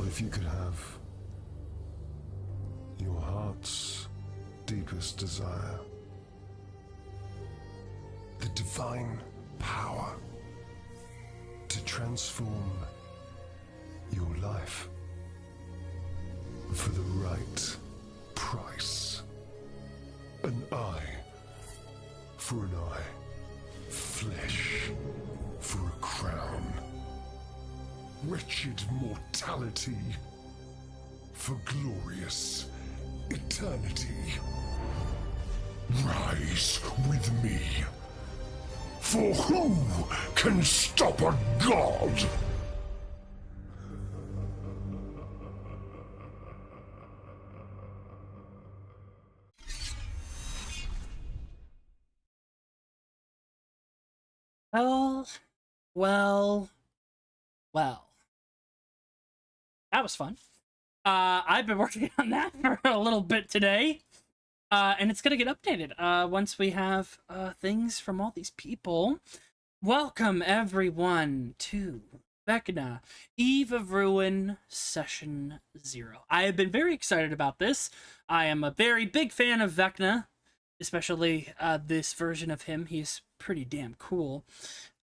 What if you could have your heart's deepest desire? The divine power to transform your life for the right price. An eye for an eye. Flesh for a crown. Wretched mortality for glorious eternity. Rise with me. For who can stop a god? Well, well, well. That was fun. I've been working on that for a little bit today. And it's gonna get updated once we have things from all these people. Welcome everyone to Vecna, Eve of Ruin, Session 0. I have been very excited about this. I am a very big fan of Vecna, especially this version of him. He's pretty damn cool.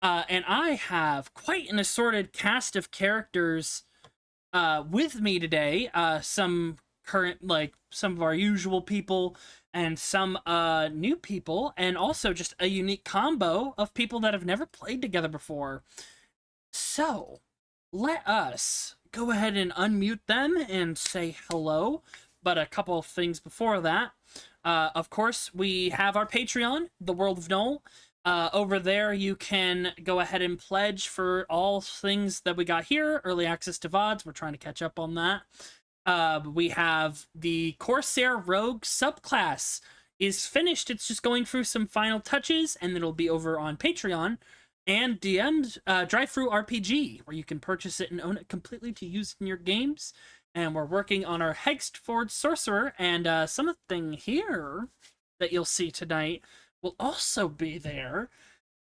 And I have quite an assorted cast of characters with me today. Some current, like some of our usual people, and some new people, and also just a unique combo of people that have never played together before. So, let us go ahead and unmute them and say hello. But a couple of things before that. Of course, we have our Patreon, The World of Null. Over there, you can go ahead and pledge for all things that we got here. Early access to VODs. We're trying to catch up on that. We have the Corsair Rogue subclass is finished. It's just going through some final touches, and it'll be over on Patreon. And DM'd Drive-Thru RPG, where you can purchase it and own it completely to use in your games. And we're working on our Hextforged Sorcerer, and something here that you'll see tonight will also be there.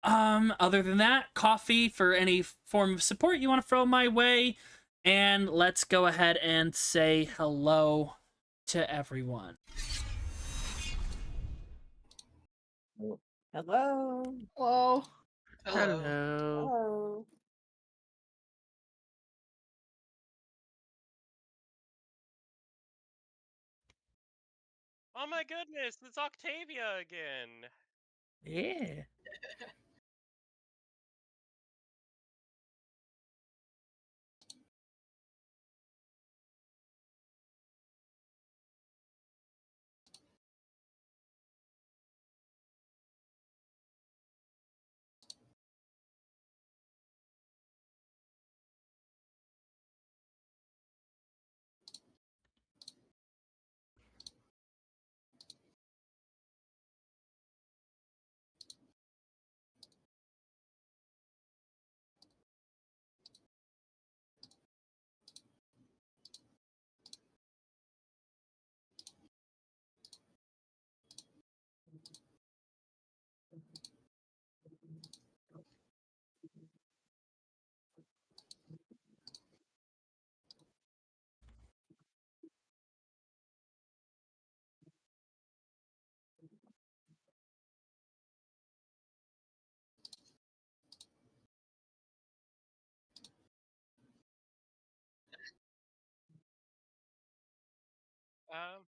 Other than that, coffee for any form of support you want to throw my way. And let's go ahead and say hello to everyone. Hello. Hello. Hello. Hello. Oh my goodness, it's Octavia again. Yeah. Um,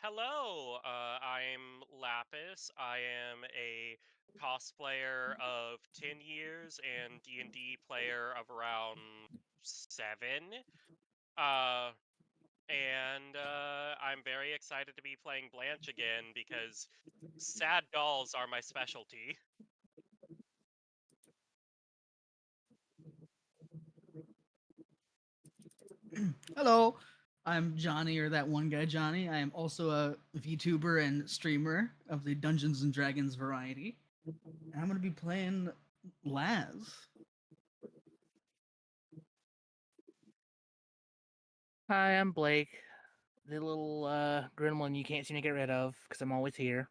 Hello, I'm Lapis. I am a cosplayer of 10 years and D&D player of around 7. Uh, and I'm very excited to be playing Blanche again because sad dolls are my specialty. Hello. I'm Jonny, or that one guy Jonny. I am also a VTuber and streamer of the Dungeons and Dragons variety. And I'm gonna be playing Laz. Hi, I'm Blake, the little gremlin you can't seem to get rid of because I'm always here.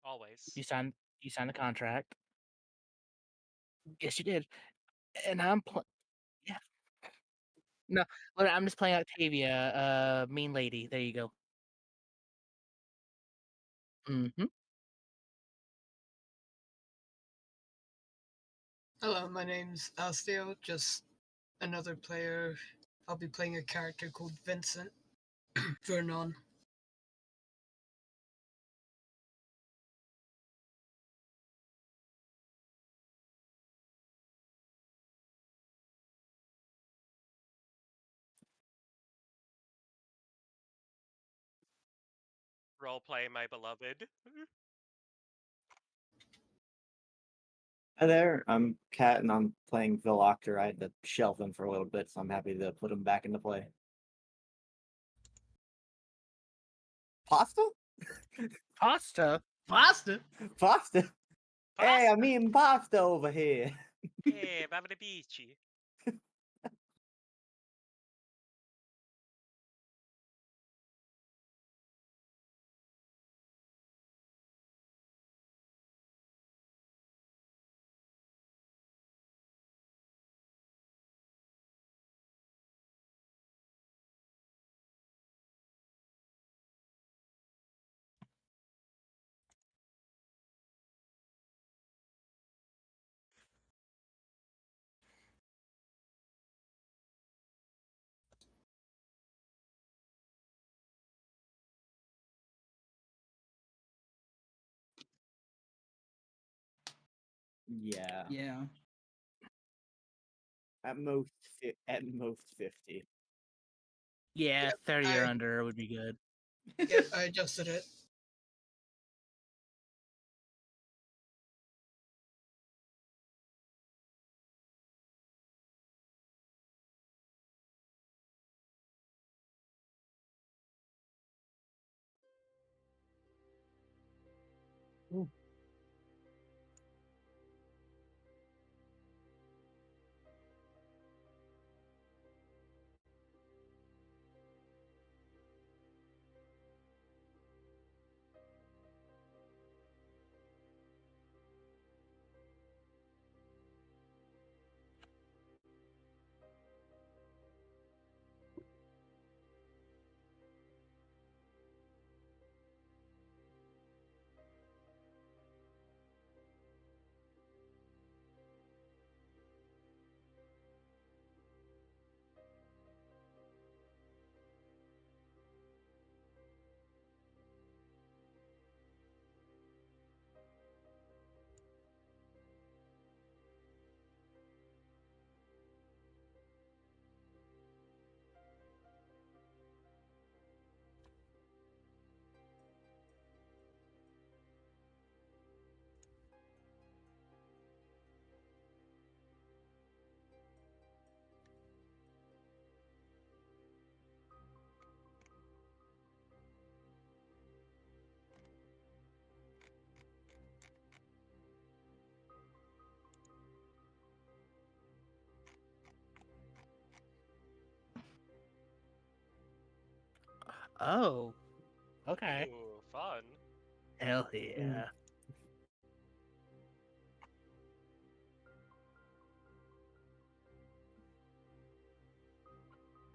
Always. You signed the contract. Yes, you did. And I'm yeah. No, I'm just playing Octavia, mean lady. There you go. Mm-hmm. Hello, my name's Astiel, just another player. I'll be playing a character called Vincent. Vernon. Roleplay, my beloved. Hi there, I'm Kat, and I'm playing Viloctor. I had to shelve him for a little bit, so I'm happy to put him back into play. Pasta? Pasta. Pasta. Pasta? Hey, I'm Pasta! eating pasta over here. Hey, Baba Beachy. Yeah, Yeah. at most, at most 50. Yeah, Yep, 30 or under would be good. Yep, I adjusted it. Oh, okay. Ooh, fun. Hell yeah.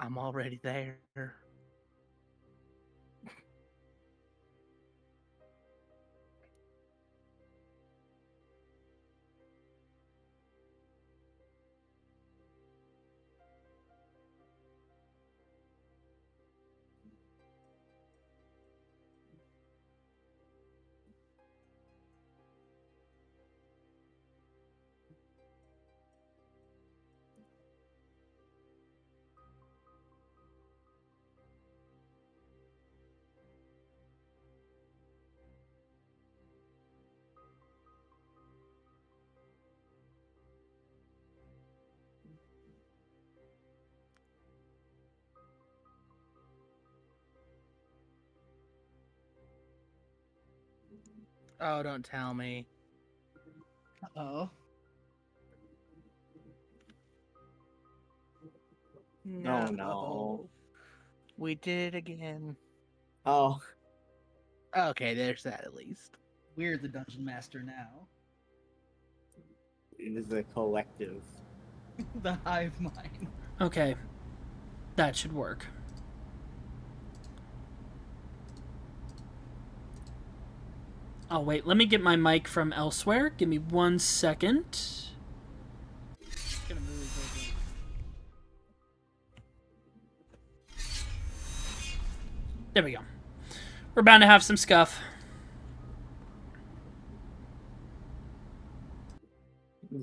I'm already there. Oh, don't tell me. Oh. No, no. We did it again. Oh, Okay, there's that at least. We're the dungeon master now. it is a collective. The hive mind. Okay. That should work. Oh, wait. Let me get my mic from elsewhere. Give me 1 second. Gonna move over. There we go. We're bound to have some scuff.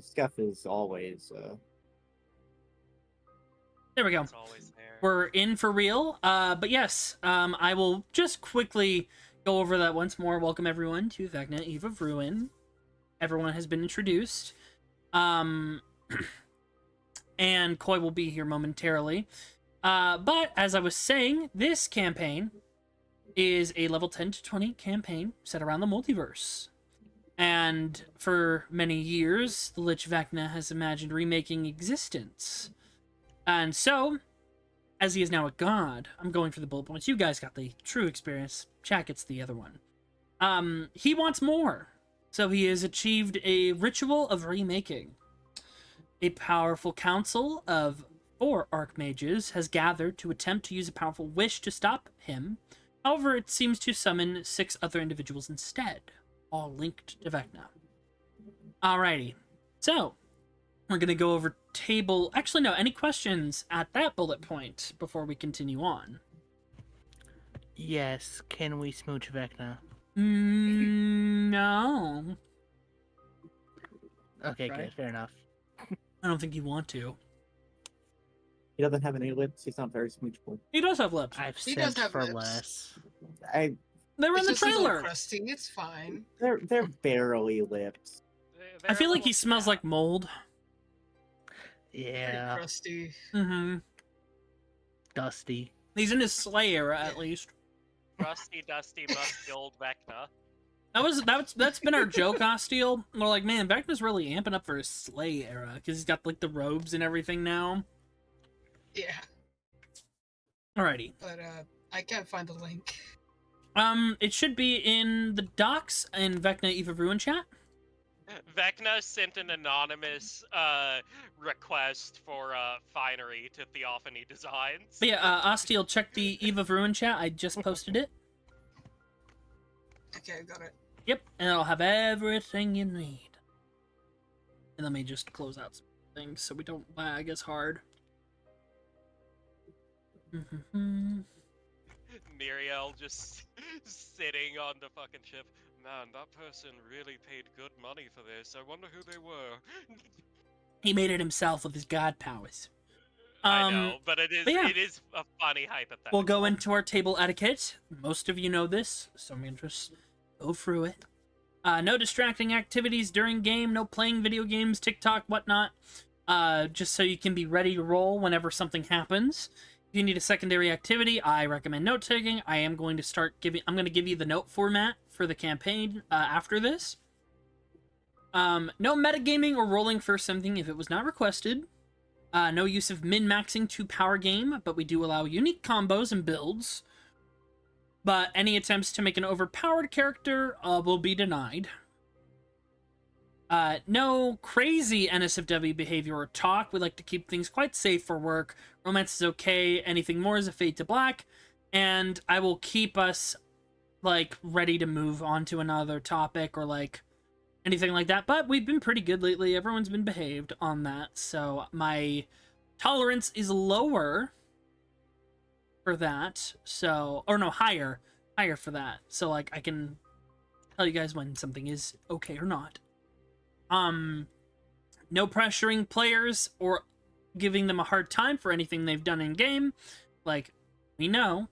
Scuff is always. There we go. It's always there. We're in for real. But yes, I will just quickly go over that once more. Welcome everyone to Vecna, Eve of Ruin. Everyone has been introduced. And Koi will be here momentarily. But as I was saying, this campaign is a level 10 to 20 campaign set around the multiverse. And for many years, the Lich Vecna has imagined remaking existence. And so, as he is now a god, I'm going for the bullet points. You guys got the true experience. Chat gets the other one. He wants more. So he has achieved a ritual of remaking. A powerful council of 4 archmages has gathered to attempt to use a powerful wish to stop him. However, it seems to summon 6 other individuals instead, all linked to Vecna. Alrighty. So, we're going to go over table... Actually, no. Any questions at that bullet point before we continue on? Yes, can we smooch Vecna? No. Okay, Right. good, fair enough. I don't think you want to. He doesn't have any lips. He's not very smoochable. He does have lips. I've He does sent have for lips. less. I. They were in It's the just a little trailer. crusty. It's fine. They're barely lips. I feel like he smells like mold. Pretty Yeah, crusty. Mm-hmm. dusty. He's in his Slay era, at least. Rusty, dusty, musty old Vecna. That's been our joke, Astiel. We're like, man, Vecna's really amping up for his Slay era because he's got like the robes and everything now. Yeah, Alrighty. but I can't find the link. It should be in the docs in Vecna Eve of Ruin chat. Vecna sent an anonymous request for finery to Theophany Designs. But yeah, Astiel, check the Eve of Ruin chat. I just posted it. Okay, I got it. Yep, and it'll have everything you need. And let me just close out some things so we don't lag as hard. Muriel just sitting on the fucking ship. Man, that person really paid good money for this. I wonder who they were. He made it himself with his god powers. I know, but it yeah. is a funny hypothetical. We'll go into our table etiquette. Most of you know this, so I'm gonna just go through it. No distracting activities during game, no playing video games, TikTok, whatnot. Just so you can be ready to roll whenever something happens. If you need a secondary activity, I recommend note taking. I'm going to give you the note format for the campaign after this. No metagaming or rolling for something if it was not requested. No use of min-maxing to power game, but we do allow unique combos and builds. But any attempts to make an overpowered character will be denied. No crazy NSFW behavior or talk. We like to keep things quite safe for work. Romance is okay. Anything more is a fade to black. And I will keep us, like, ready to move on to another topic or, like, anything like that. But we've been pretty good lately. Everyone's been behaved on that. So my tolerance is lower for that. So, or no, higher for that. So, like, I can tell you guys when something is okay or not. No pressuring players or giving them a hard time for anything they've done in game. Like, we know.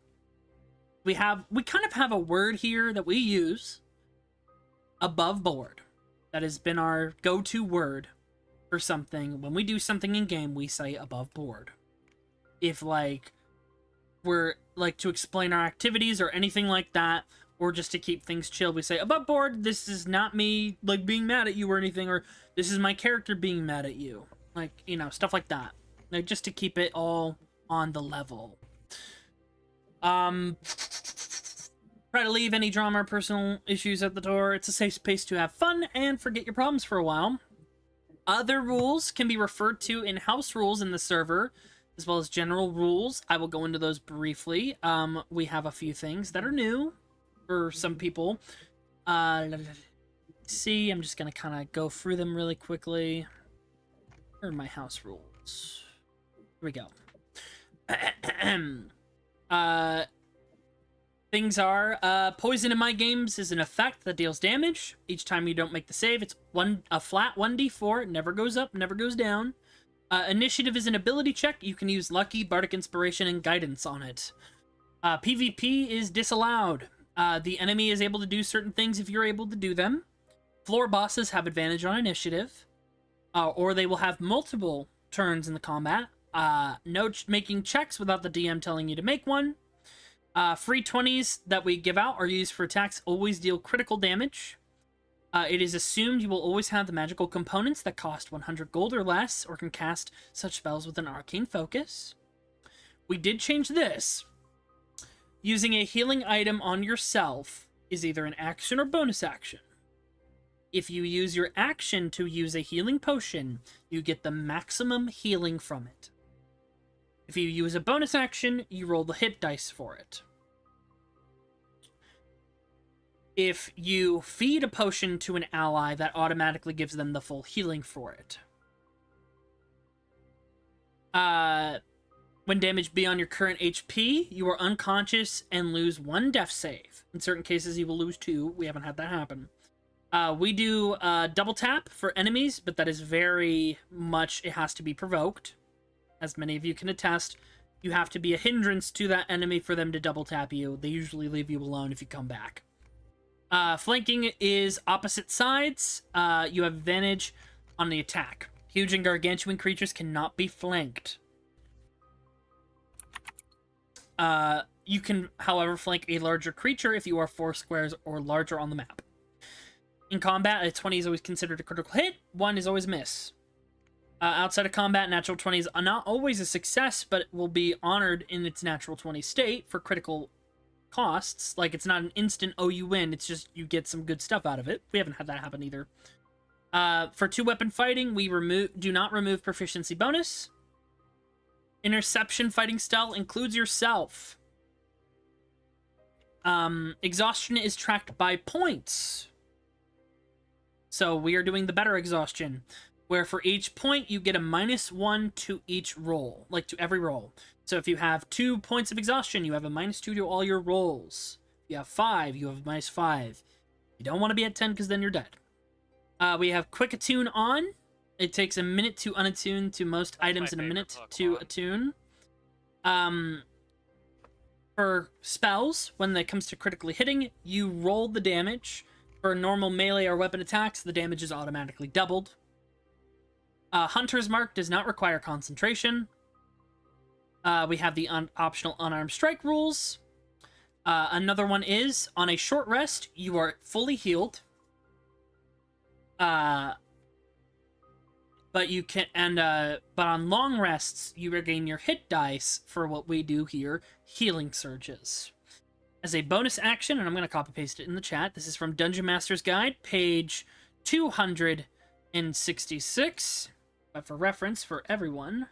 We kind of have a word here that we use. Above board. That has been our go-to word for something. When we do something in game, we say above board. If, like, we're, like, to explain our activities or anything like that, or just to keep things chill, we say, above board, this is not me, like, being mad at you or anything, or this is my character being mad at you. Like, you know, stuff like that. Like, just to keep it all on the level. Try to leave any drama or personal issues at the door. It's a safe space to have fun and forget your problems for a while. Other rules can be referred to in house rules in the server. as well as general rules. I will go into those briefly. We have a few things that are new for some people. Let's see, I'm just gonna kind of go through them really quickly. Where are my house rules? Here we go. Things are, poison in my games is an effect that deals damage. Each time you don't make the save, it's a flat 1d4. It never goes up, never goes down. Initiative is an ability check. You can use Lucky, Bardic Inspiration, and Guidance on it. PvP is disallowed. The enemy is able to do certain things if you're able to do them. Floor bosses have advantage on initiative. Or they will have multiple turns in the combat. No making checks without the DM telling you to make one. Free 20s that we give out are used for attacks always deal critical damage. It is assumed you will always have the magical components that cost 100 gold or less, or can cast such spells with an arcane focus. We did change this. Using a healing item on yourself is either an action or bonus action. If you use your action to use a healing potion, you get the maximum healing from it. If you use a bonus action, you roll the hit dice for it. If you feed a potion to an ally, that automatically gives them the full healing for it. When damaged beyond your current HP, you are unconscious and lose 1 death save. In certain cases, you will lose 2. We haven't had that happen. We do double tap for enemies, but that is very much, it has to be provoked. As many of you can attest, you have to be a hindrance to that enemy for them to double tap you. They usually leave you alone if you come back. Flanking is opposite sides. You have advantage on the attack. Huge and gargantuan creatures cannot be flanked. You can, however, flank a larger creature if you are 4 squares or larger on the map. In combat, a 20 is always considered a critical hit. 1 is always a miss. Outside of combat, natural 20s are not always a success, but it will be honored in its natural 20 state for critical costs. Like, it's not an instant, oh, you win. It's just you get some good stuff out of it. We haven't had that happen either. For 2-weapon fighting, we do not remove proficiency bonus. Interception fighting style includes yourself. Exhaustion is tracked by points. So we are doing the better exhaustion, where for each point you get a -1 to each roll, like to every roll. So if you have 2 points of exhaustion, you have a -2 to all your rolls. If you have 5, you have a -5. You don't want to be at 10 because then you're dead. We have quick attune on. It takes a minute to unattune to most items and a minute to attune. For spells, when it comes to critically hitting, you roll the damage. For normal melee or weapon attacks, the damage is automatically doubled. Hunter's Mark does not require concentration. We have the optional unarmed strike rules. Another one is, on a short rest, you are fully healed. But you can, but on long rests, you regain your hit dice for what we do here, healing surges. As a bonus action, and I'm going to copy paste it in the chat, this is from Dungeon Master's Guide, page 266, but for reference for everyone.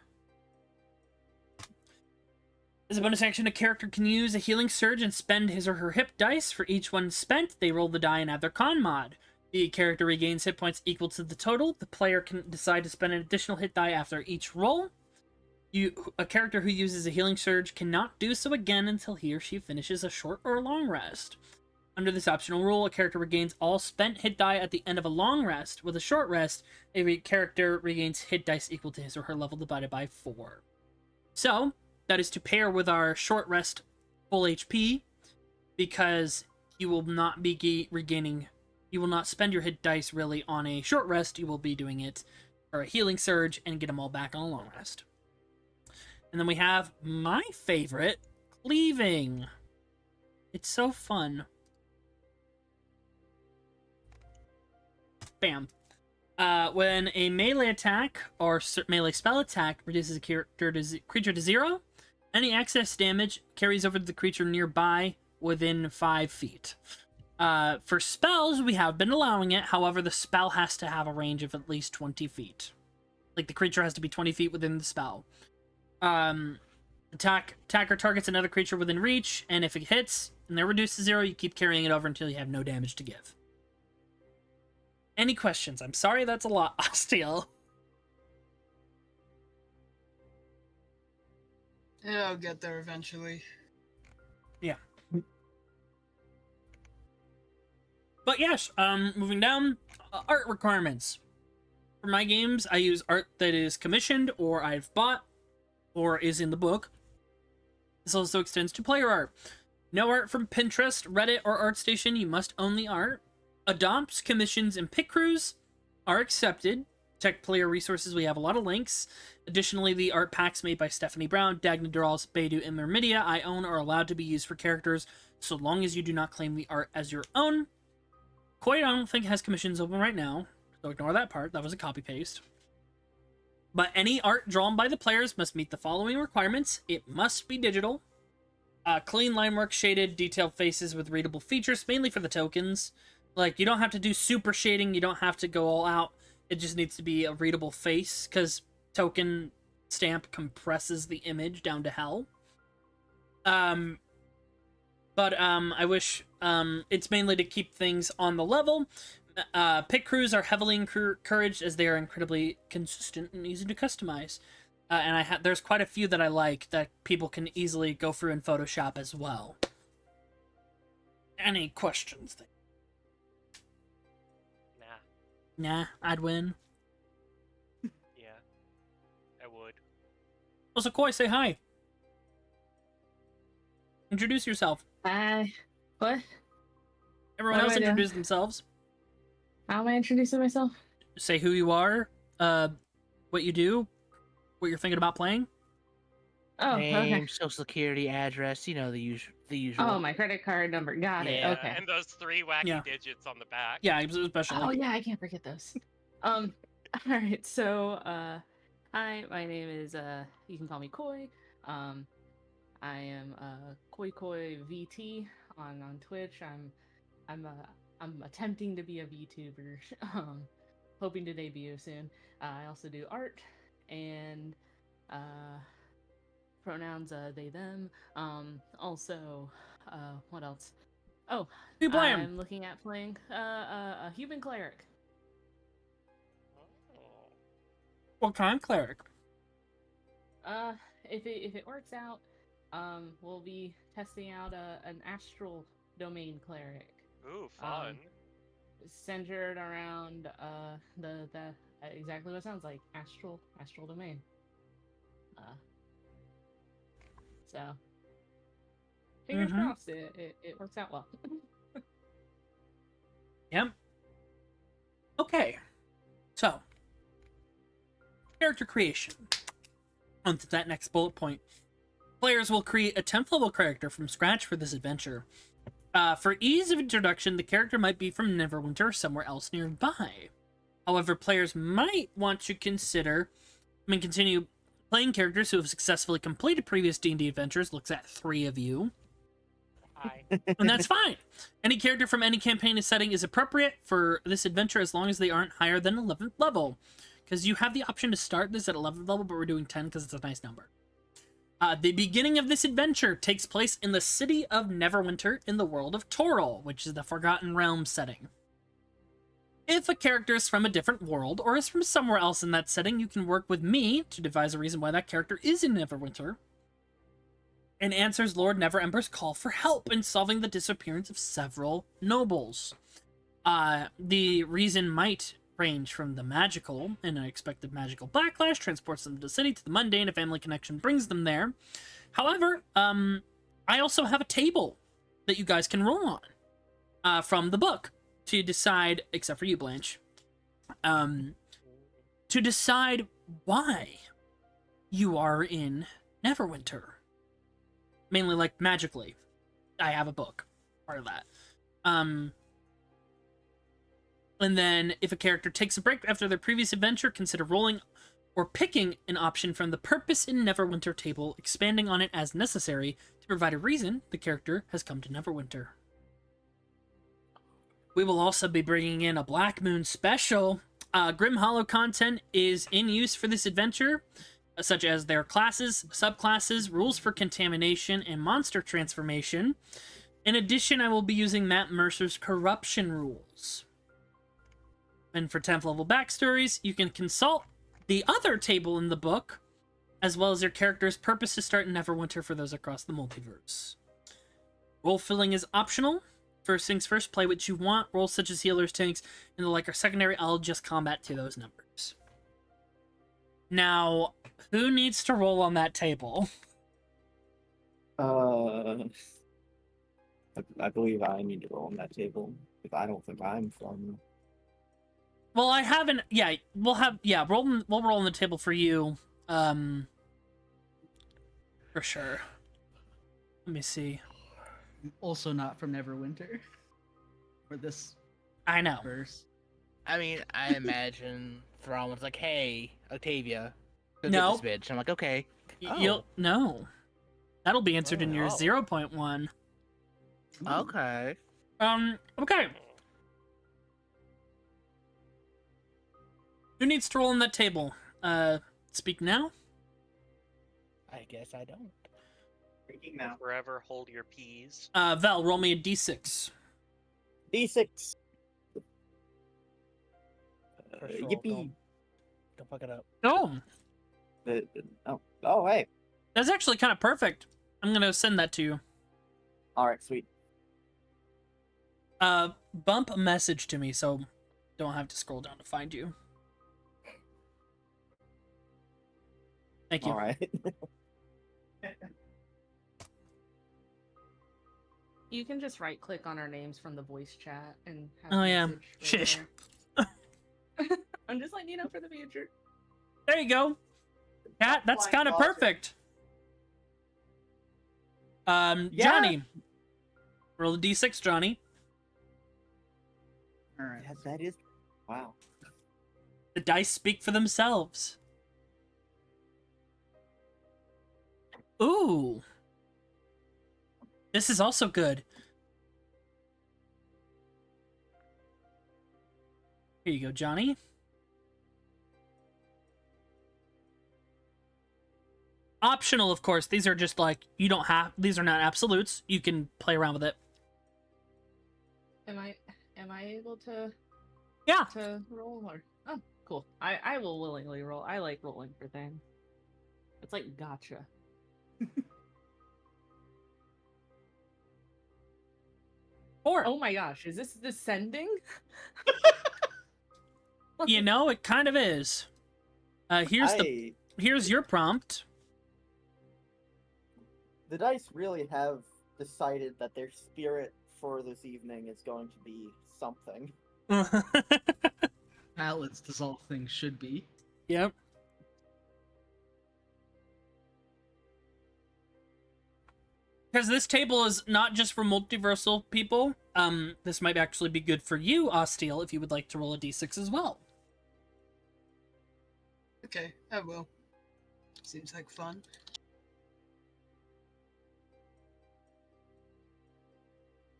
As a bonus action, a character can use a healing surge and spend his or her hit dice. For each one spent, they roll the die and add their con mod. The character regains hit points equal to the total. The player can decide to spend an additional hit die after each roll. A character who uses a healing surge cannot do so again until he or she finishes a short or long rest. Under this optional rule, a character regains all spent hit die at the end of a long rest. With a short rest, a character regains hit dice equal to his or her level divided by 4. So, that is to pair with our short rest full HP, because you will not be regaining, you will not spend your hit dice really on a short rest, you will be doing it for a healing surge and get them all back on a long rest. And then we have my favorite, cleaving. It's so fun. Bam. When a melee attack or melee spell attack reduces a creature to 0, any excess damage carries over to the creature nearby within 5 feet. For spells, we have been allowing it. However, the spell has to have a range of at least 20 feet. Like, the creature has to be 20 feet within the spell. Attacker targets another creature within reach, and if it hits and they're reduced to 0, you keep carrying it over until you have no damage to give. Any questions? I'm sorry that's a lot, Astiel. Yeah, I'll get there eventually. Yeah. But yes, moving down, art requirements. For my games, I use art that is commissioned, or I've bought, or is in the book. This also extends to player art. No art from Pinterest, Reddit, or ArtStation. You must own the art. Adopts, commissions, and pit crews are accepted. Check player resources. We have a lot of links. Additionally, the art packs made by Stephanie Brown, Dagna Durals, Beidou, and Mermidia I own are allowed to be used for characters so long as you do not claim the art as your own. Koi, I don't think has commissions open right now, so ignore that part. That was a copy-paste. But any art drawn by the players must meet the following requirements. It must be digital. Clean line work, shaded, detailed faces with readable features, mainly for the tokens. Like, you don't have to do super shading, you don't have to go all out. It just needs to be a readable face, because token stamp compresses the image down to hell. I wish it's mainly to keep things on the level. Pit crews are heavily encouraged as they are incredibly consistent and easy to customize. And there's quite a few that I like that people can easily go through in Photoshop as well. Any questions? Nah, I'd win. Yeah, I would. Also, Koi, say hi. Introduce yourself. What? Everyone What do else I do? introduce themselves. How am I introducing myself? Say who you are, what you do, what you're thinking about playing. Oh, Name, okay. social security, address, you know, the usual. Oh, my credit card number. Got it. Yeah. Okay. And those 3 wacky Yeah. digits on the back. Yeah, especially. Oh yeah, I can't forget those. All right. So, hi, my name is you can call me Koi. I am Koi VT on Twitch. I'm attempting to be a VTuber. Hoping to debut soon. I also do art and pronouns they them. Also, what else? Oh, Who you playing? I'm looking at playing a human cleric. Oh. What kind of cleric? If it works out, we'll be testing out an astral domain cleric. Ooh, fun. Centered around the exactly what it sounds like, astral domain. So fingers Mhm. crossed it works out well. Yep. Okay. So, character creation. On to that next bullet point. Players will create a 10th level character from scratch for this adventure. For ease of introduction, the character might be from Neverwinter or somewhere else nearby. However, players might want to continue playing characters who have successfully completed previous D&D adventures. Looks at 3 of you. Hi. And that's fine. Any character from any campaign and setting is appropriate for this adventure as long as they aren't higher than 11th level. Because you have the option to start this at 11th level, but we're doing 10 because it's a nice number. The beginning of this adventure takes place in the city of Neverwinter in the world of Toril, which is the Forgotten Realms setting. If a character is from a different world, or is from somewhere else in that setting, you can work with me to devise a reason why that character is in Neverwinter, and answers Lord Neverember's call for help in solving the disappearance of several nobles. The reason might range from the magical, an unexpected magical backlash transports them to the city, to the mundane, a family connection brings them there. However, I also have a table that you guys can roll on from the book to decide, except for you, Blanche, to decide why you are in Neverwinter. Mainly, like, magically. I have a book, part of that. And then, if a character takes a break after their previous adventure, consider rolling or picking an option from the Purpose in Neverwinter table, expanding on it as necessary to provide a reason the character has come to Neverwinter. We will also be bringing in a Black Moon special. Grim Hollow content is in use for this adventure. such as their classes, subclasses, rules for contamination, and monster transformation. In addition, I will be using Matt Mercer's corruption rules. And for 10th level backstories, you can consult the other table in the book, as well as your character's purpose to start in Neverwinter for those across the multiverse. Role filling is optional. First things first, play what you want. Roles such as healers, tanks, and the like are secondary. I'll just combat to those numbers. Now, who needs to roll on that table? I believe I need to roll on that table. If I don't think I'm from. Well, I haven't. Yeah, we'll roll on the table for you. For sure. Let me see. I'm also not from Neverwinter. For this I know. verse. I mean, I imagine Thrawn was like, "Hey, Octavia, go No. get this bitch." I'm like, "Okay." You'll no. That'll be answered in your Oh. 0.1. Okay. Okay. Who needs to roll on that table? Speak now? I guess I don't. Freaking out. Forever hold your peas. Val, roll me a d6. D6. First roll, Yippee. Don't fuck it up. Oh, Oh, hey. that's actually kind of perfect. I'm gonna send that to you. All right, sweet. Bump a message to me so don't have to scroll down to find you. Thank you. All right. You can just right click on our names from the voice chat and have Oh, yeah. message right Shish. there. I'm just letting you know for the future. There you go. Cat, that's Flying kind of saucer. perfect. Yeah. Johnny. Roll a d6, Johnny. All right. Yeah, that is. Wow. The dice speak for themselves. Ooh. This is also good. Here you go, Johnny. Optional, of course. These are just like, you don't have, these are not absolutes. You can play around with it. Am I able to Yeah. roll or oh cool. I will willingly roll. I like rolling for things. It's like gotcha. Or, Oh my gosh, is this descending? you know, it kind of is. Here's your prompt. The dice really have decided that their spirit for this evening is going to be something. Balanced as all things should be. Yep. Because this table is not just for multiversal people. This might actually be good for you, Astiel, if you would like to roll a d6 as well. Okay, I will. Seems like fun.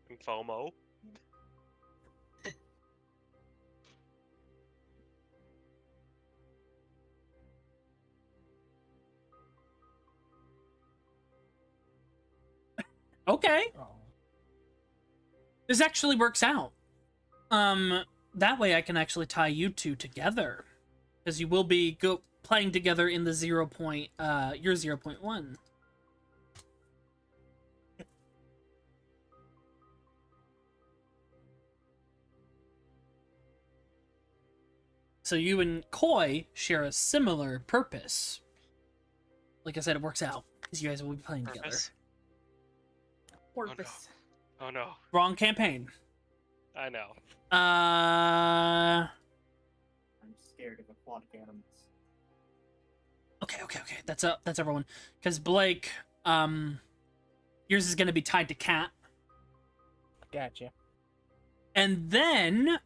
And FOMO. Okay. This actually works out. That way I can actually tie you two together. Because you will be playing together in the your 0.1. So you and Koi share a similar purpose. Like I said, it works out. Because you guys will be playing together. Purpose? Porpoise. Oh no. Wrong campaign. I know. I'm scared of aquatic animals. Okay. That's everyone. Because Blake, yours is going to be tied to Cat. Gotcha. And then,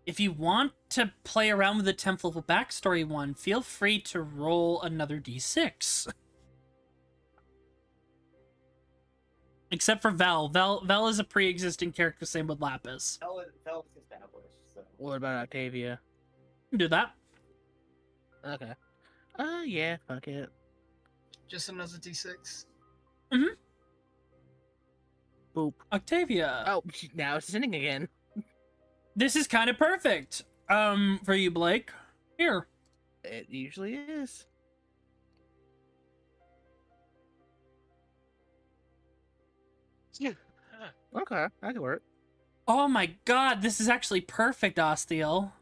if you want to play around with the 10th level backstory one, feel free to roll another d6. Except for Val. Val is a pre-existing character, same with Lapis. Hell is established, so. What about Octavia? Do that. Okay. Yeah, fuck it. Just another d6. Boop. Octavia. Oh, now it's sitting again. This is kind of perfect. For you, Blake. Here. It usually is. Okay, that could work. Oh my god, this is actually perfect, Astiel.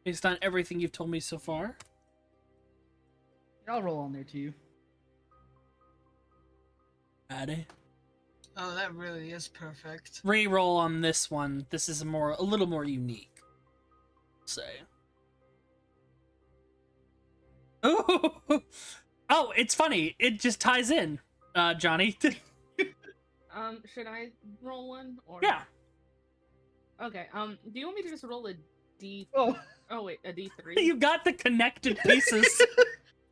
Based on everything you've told me so far. I'll roll on there too. Addy. Oh, that really is perfect. Re-roll on this one. This is a little more unique. Say. Oh, oh, it's funny. It just ties in, Jonny. Should I roll one or? Yeah. Okay. Do you want me to just roll a D? Oh, Oh wait, a D3. You got the connected pieces.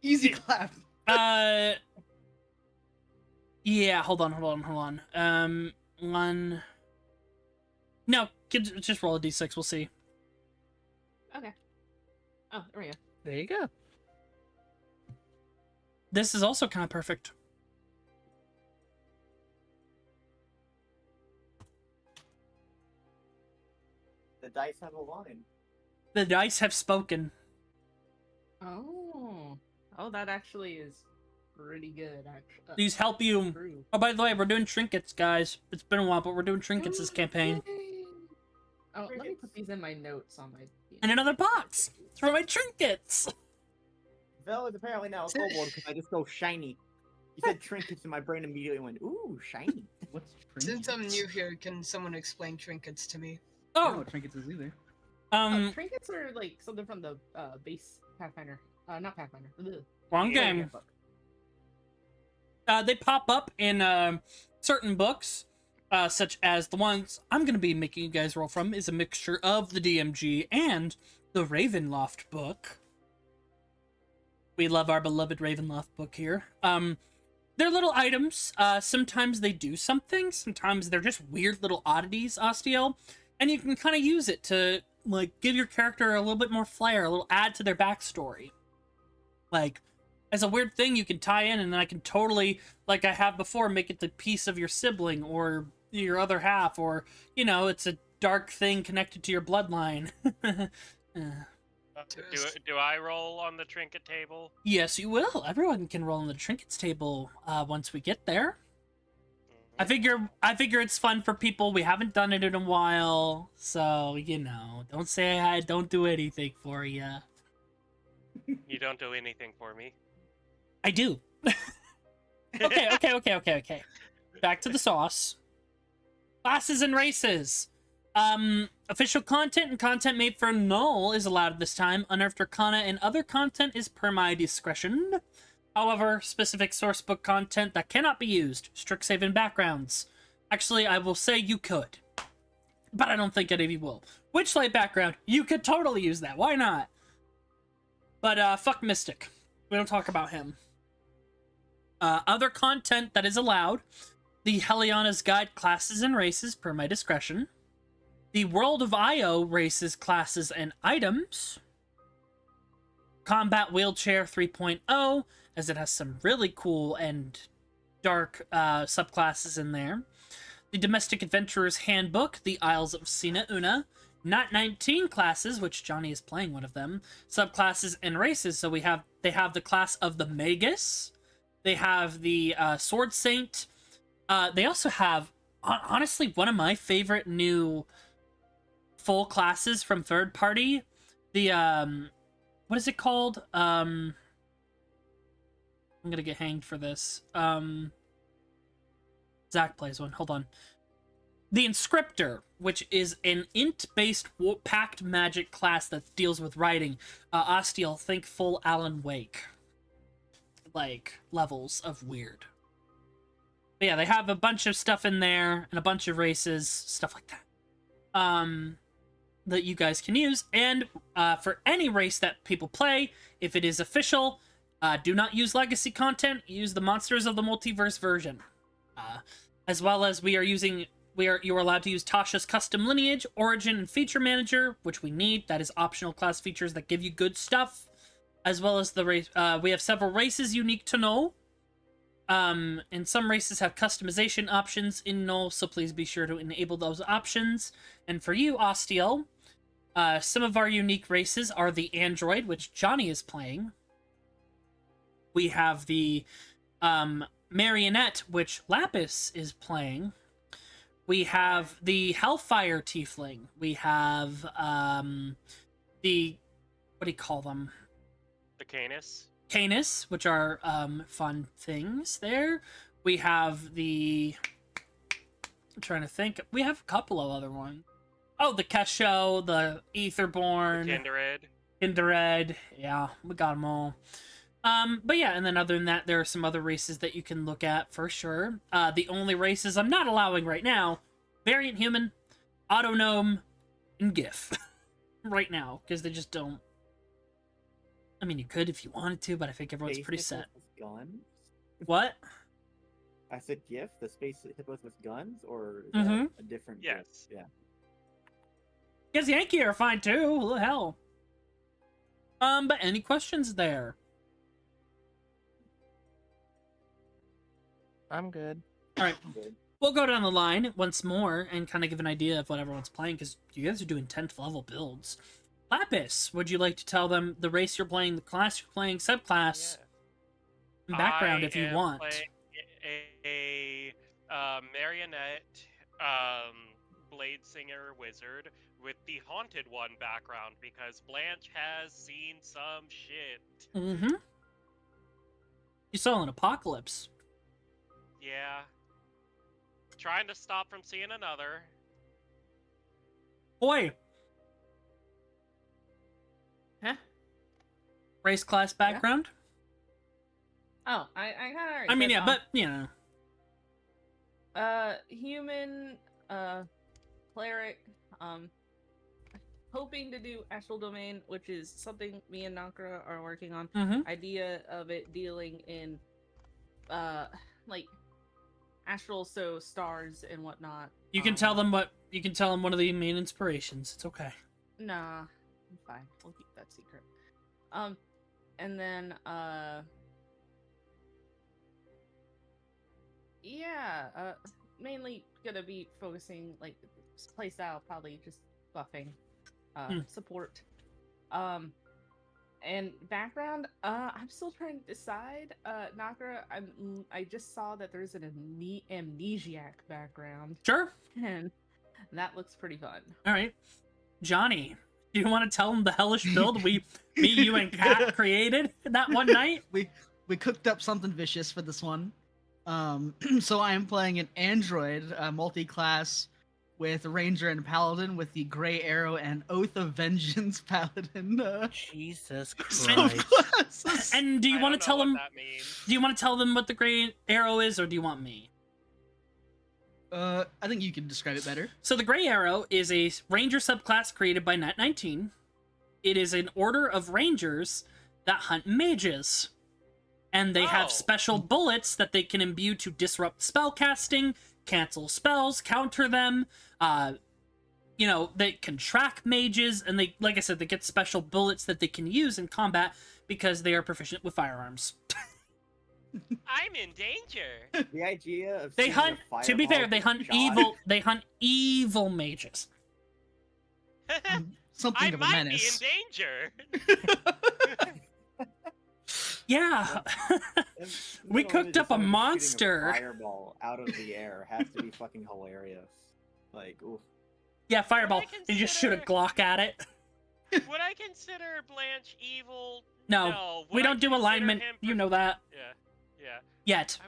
easy clap. Yeah, hold on. One. No, just roll a d6. We'll see. Okay. Oh, there we go. There you go. This is also kind of perfect. The dice have a line. The dice have spoken. Oh. Oh, that actually is pretty good. Actually. These help you. True. Oh, by the way, we're doing trinkets, guys. It's been a while, but we're doing trinkets this campaign. Yay. Oh, let me put these in my notes on my. And another box for my trinkets. Vel is apparently now a kobold because I just go shiny. He said trinkets and my brain immediately went, ooh, shiny. What's Since trinkets? I'm new here, can someone explain trinkets to me? I don't know Oh, what trinkets is either. Trinkets are like something from the base Pathfinder. Not Pathfinder. Ugh. wrong game. Handbook. They pop up in certain books, such as the ones I'm going to be making you guys roll from is a mixture of the DMG and the Ravenloft book. We love our beloved Ravenloft book here. They're little items. Sometimes they do something. Sometimes they're just weird little oddities, Astiel. And you can kind of use it to, like, give your character a little bit more flair, a little add to their backstory. Like, as a weird thing you can tie in, and then I can totally, like I have before, make it the piece of your sibling or your other half, or, you know, it's a dark thing connected to your bloodline. Do I roll on the trinket table? Yes, you will. Everyone can roll on the trinkets table once we get there. I figure it's fun for people. We haven't done it in a while, so, you know, don't say I don't do anything for you. You don't do anything for me. I do. Okay. Back to the sauce. Classes and races. Official content and content made for Null is allowed this time. Unearthed Arcana and other content is per my discretion. However, specific sourcebook content that cannot be used. Strixhaven backgrounds. Actually, I will say you could. But I don't think any of you will. Witchlight background. You could totally use that. Why not? But, fuck Mystic. We don't talk about him. Other content that is allowed. The Heliana's Guide classes and races per my discretion. The World of Io races, classes, and items. Combat Wheelchair 3.0, as it has some really cool and dark subclasses in there. The Domestic Adventurer's Handbook, the Isles of Sina Una. Not 19 classes, which Jonny is playing one of them. Subclasses and races, so they have the class of the Magus. They have the Sword Saint. They also have, honestly, one of my favorite new full classes from third party. The, what is it called? I'm gonna get hanged for this. Zach plays one. Hold on. The Inscriptor, which is an int-based pact magic class that deals with writing. Astiel, think full Alan Wake. Like, levels of weird. But yeah, they have a bunch of stuff in there, and a bunch of races, stuff like that. That you guys can use. And for any race that people play, if it is official, do not use legacy content, use the Monsters of the Multiverse version. As well as you are allowed to use Tasha's Custom Lineage, Origin, and Feature Manager, which we need. That is optional class features that give you good stuff. as well as the race. We have several races unique to Null. And some races have customization options in Null, so please be sure to enable those options. And for you, Astiel, some of our unique races are the android, which Jonny is playing. We have the marionette, which Lapis is playing. We have the Hellfire Tiefling. We have the, what do you call them? The Canis. Canis, which are fun things there. We have the, I'm trying to think. We have a couple of other ones. Oh, the Kesho, the Etherborn, Kindred. Kindred. Yeah, we got them all. But yeah, and then other than that, there are some other races that you can look at for sure. The only races I'm not allowing right now, Variant Human, Autonome, and GIF. Right now, because they just don't. I mean, you could if you wanted to, but I think everyone's Space pretty hippos set. with guns? What? I said GIF, the space hippos with guns, or is Mhm. that a different GIF? Yes. Yeah. Guess Yankee are fine too. Who the hell? But any questions there? I'm good. All right, Good. we'll go down the line once more and kind of give an idea of what everyone's playing, because you guys are doing 10th level builds. Lapis, would you like to tell them the race you're playing, the class you're playing, subclass, and background if you want? A marionette blade singer wizard with the haunted one background because Blanche has seen some shit. Mm-hmm. You saw an apocalypse. Yeah. Trying to stop from seeing another. Boy, Huh? race class background? Oh, I kind of already I mean, said yeah, some. but, you know. Human, cleric, hoping to do astral domain, which is something me and Nakra are working on. Mm-hmm. Idea of it dealing in, like astral, so stars and whatnot. You can tell them what, you can tell them one of the main inspirations. It's okay. Nah, I'm fine. We'll keep that secret. And then, yeah, mainly gonna be focusing, like, playstyle, probably just buffing, support. And background, I'm still trying to decide. Nakra, I just saw that there's an amnesiac background, Sure. and that looks pretty fun. All right. Jonny, do you want to tell them the hellish build me, you, and Kat created that one night? We cooked up something vicious for this one. So I am playing an android multi-class with Ranger and Paladin with the Gray Arrow and Oath of Vengeance Paladin. Jesus And- Christ. And do you I want to don't know tell what them? that means. Do you want to tell them what the Gray Arrow is, or do you want me? I think you can describe it better. So the Gray Arrow is a Ranger subclass created by Nat19. It is an order of Rangers that hunt mages. And they have Oh. special bullets that they can imbue to disrupt spellcasting, cancel spells, counter them. You know, they can track mages, and they, like I said, they get special bullets that they can use in combat because they are proficient with firearms. I'm in danger. The idea of They seeing hunt, a to be fair, fireball they get hunt shot- evil, they hunt evil mages. Something I of a might be menace. in danger. Yeah. If We someone cooked is- up a someone shooting monster. fireball out of the air has to be fucking hilarious. Like, oof. Yeah, fireball. I You just shoot a consider- Glock at it. Would I consider Blanche evil? No, Would we I don't do consider alignment. him You know that. Yeah. Yet.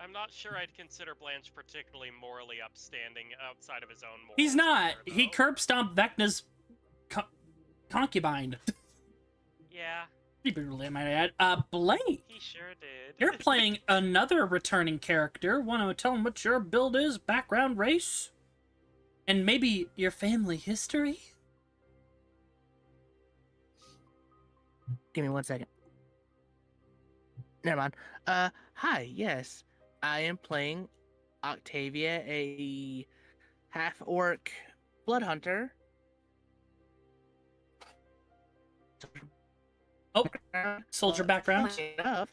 I'm not sure I'd consider Blanche particularly morally upstanding outside of his own morals. He's not. either, He though. curb stomped Vecna's concubine. Yeah, Pretty brutally, I might add. Blake, he sure did. you're playing another returning character. Want to tell him what your build is, background, race, and maybe your family history? Give me 1 second. Never mind. Hi, yes. I am playing Octavia, a half-orc blood hunter. Oh, soldier background. Funny enough,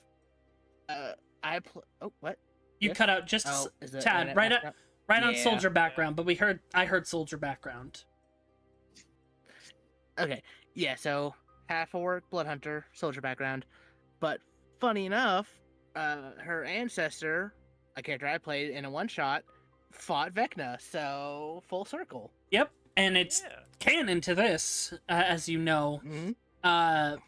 oh, what? You Yes? cut out just Oh, is it tad, internet right messed at, up? right on Yeah. soldier background, but I heard soldier background. Okay, yeah, so half orc, blood hunter, soldier background. But funny enough, her ancestor, a character I played in a one shot, fought Vecna, so full circle. Yep, and it's Yeah. canon to this, as you know. Mm-hmm.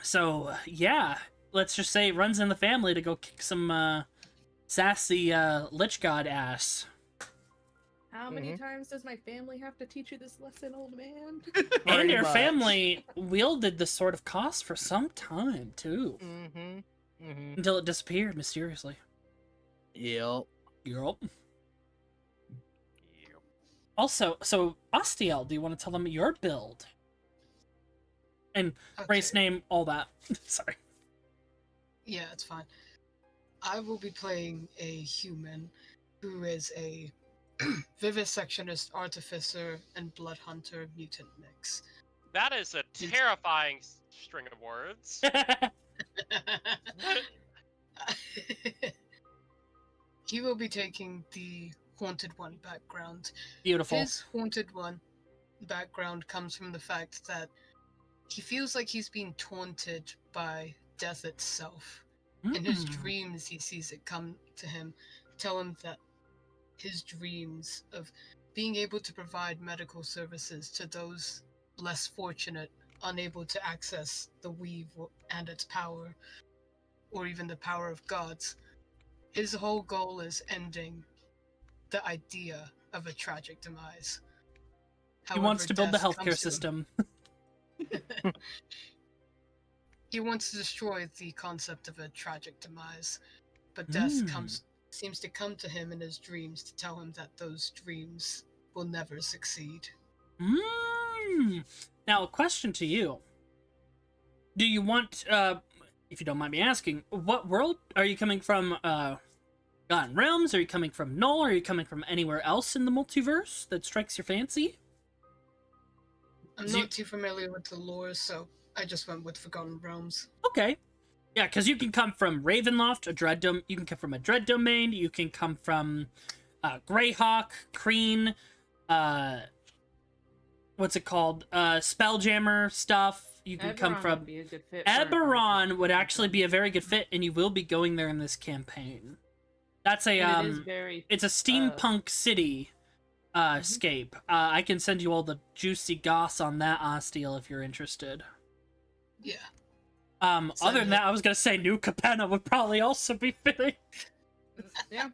So yeah, let's just say it runs in the family to go kick some sassy lich god ass. How many times does my family have to teach you this lesson, old man? And Pretty your much. family wielded this sort of cost for some time too, Mm-hmm. Mm-hmm. until it disappeared mysteriously. Yep. Yup. Yep. Also, so Astiel, do you want to tell them your build? And race, Okay. name, all that. Sorry. Yeah, it's fine. I will be playing a human who is a vivisectionist, artificer, and blood hunter mutant mix. That is a terrifying string of words. He will be taking the Haunted One background. Beautiful. His Haunted One background comes from the fact that he feels like he's being taunted by death itself. In his dreams, he sees it come to him, tell him that his dreams of being able to provide medical services to those less fortunate, unable to access the weave and its power, or even the power of gods. His whole goal is ending the idea of a tragic demise. He wants However, to build the death healthcare comes to him. system. He wants to destroy the concept of a tragic demise, but death seems to come to him in his dreams to tell him that those dreams will never succeed. Now, a question to you. Do you want, if you don't mind me asking, what world are you coming from? Forgotten Realms? Are you coming from Null? Are you coming from anywhere else in the multiverse that strikes your fancy? I'm not too familiar with the lore, so I just went with Forgotten Realms. Okay. Yeah, because you can come from Ravenloft, you can come from a Dread Domain, you can come from Greyhawk, Kreen, what's it called? Spelljammer stuff. You can come from... Would be a good fit for an Eberron would actually be a very good fit, and you will be going there in this campaign. That's a, and it is very, it's a steampunk city scape. I can send you all the juicy goss on that, Astiel, if you're interested. Yeah. Other than that, I was gonna say New Capenna would probably also be fitting. yeah,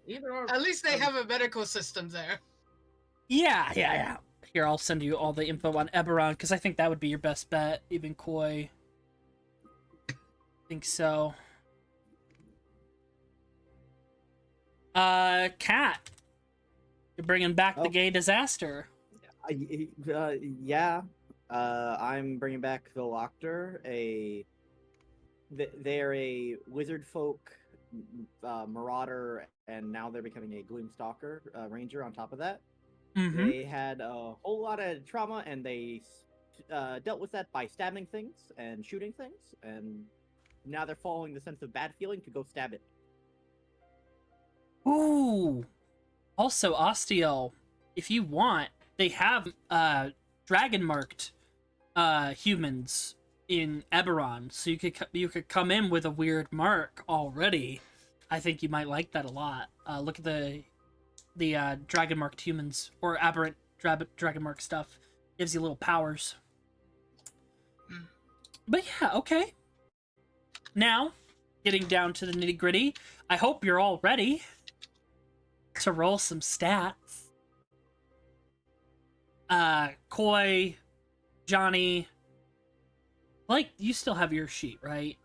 either or. At least they have a medical system there. Yeah. Here, I'll send you all the info on Eberron, because I think that would be your best bet, even Koi. I think so. Cat. You're bringing back the gay disaster. Yeah. I'm bringing back Veloctor. They're a wizard folk marauder, and now they're becoming a Gloomstalker ranger on top of that. Mm-hmm. They had a whole lot of trauma, and they dealt with that by stabbing things and shooting things, and now they're following the sense of bad feeling to go stab it. Ooh. Also, Astiel, if you want, they have dragon marked humans in Eberron, so you could come in with a weird mark already. I think you might like that a lot. Look at the dragon marked humans, or aberrant dragon mark stuff. Gives you little powers. But yeah, okay. Now, getting down to the nitty gritty, I hope you're all ready to roll some stats. Koi, Jonny, like, you still have your sheet, right?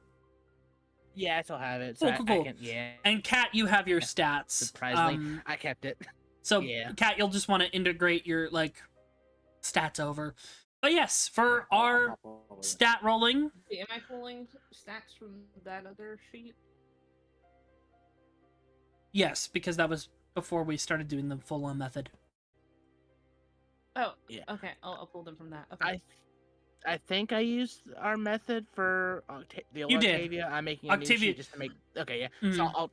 Yeah, I still have it. Cool, So cool, I cool. can, yeah. And Kat, you have your stats. Surprisingly, I kept it. So, Yeah. Kat, you'll just want to integrate your, like, stats over. But yes, for our stat rolling, Am I pulling stats from that other sheet? yes, because that was before we started doing the full-on method. Oh, Yeah. okay. I'll pull them from that. Okay. I think I used our method for the old You did. Octavia. I'm making a Octavia- new sheet just to make. Okay, yeah. So Mhm. I'll.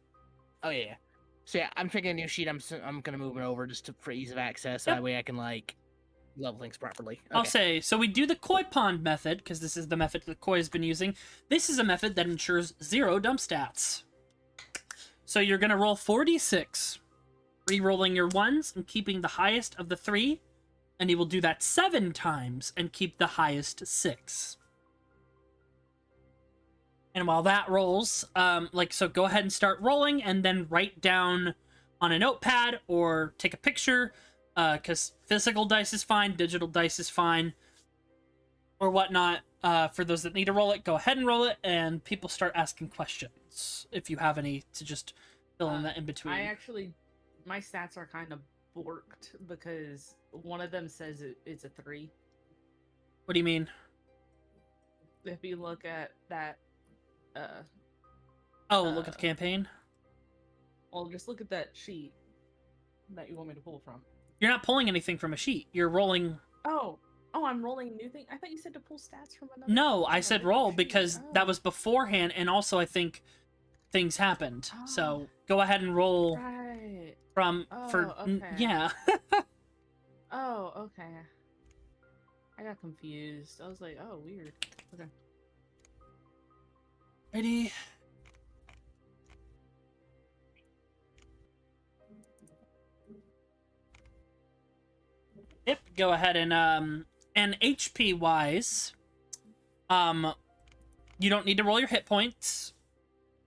Oh yeah. So yeah, I'm making a new sheet. I'm gonna move it over just for ease of access. So Yep. that way I can like level things properly. Okay. I'll say, so we do the koi pond method, because this is the method that koi has been using. This is a method that ensures 0 dump stats. So you're going to roll 4d6, re-rolling your 1s and keeping the highest of the 3, and you will do that 7 times and keep the highest 6. And while that rolls, so go ahead and start rolling, and then write down on a notepad or take a picture, because physical dice is fine, digital dice is fine, or whatnot. For those that need to roll it, go ahead and roll it, and people start asking questions if you have any to just fill in that in between. My stats are kind of borked because one of them says it's a 3. What do you mean? If you look at that, Look at the campaign. well, just look at that sheet that you want me to pull from. You're not pulling anything from a sheet. You're rolling. Oh, I'm rolling a new thing. I thought you said to pull stats from another. No, I from said another roll sheet. because that was beforehand, and also I think things happened. So go ahead and roll right from okay. yeah. Oh, okay. I got confused. I was like, oh, weird. Okay. Ready? Yep. Go ahead and HP wise, you don't need to roll your hit points.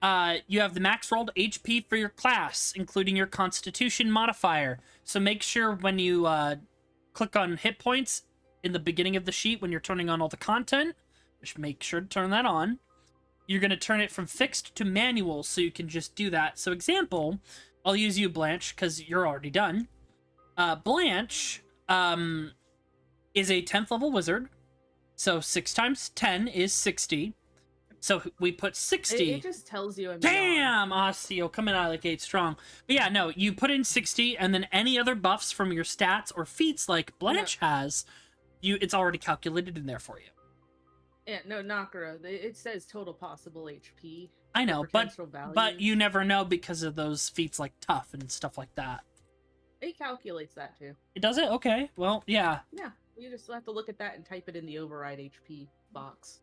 You have the max rolled HP for your class, including your Constitution modifier. So make sure when you click on hit points in the beginning of the sheet when you're turning on all the content, just make sure to turn that on. You're going to turn it from fixed to manual so you can just do that. So example, I'll use you, Blanche, because you're already done. Blanche is a 10th level wizard. So 6 times 10 is 60. So we put 60. It just tells you. Damn, Astiel, coming out of the gate strong. But yeah, no, you put in 60, and then any other buffs from your stats or feats like Blanche has, it's already calculated in there for you. Yeah, no, Nakara. It says total possible HP. I know, but values. you never know because of those feats like tough and stuff like that. It calculates that too. It does it? Okay, well, yeah. Yeah, you just have to look at that and type it in the override HP box.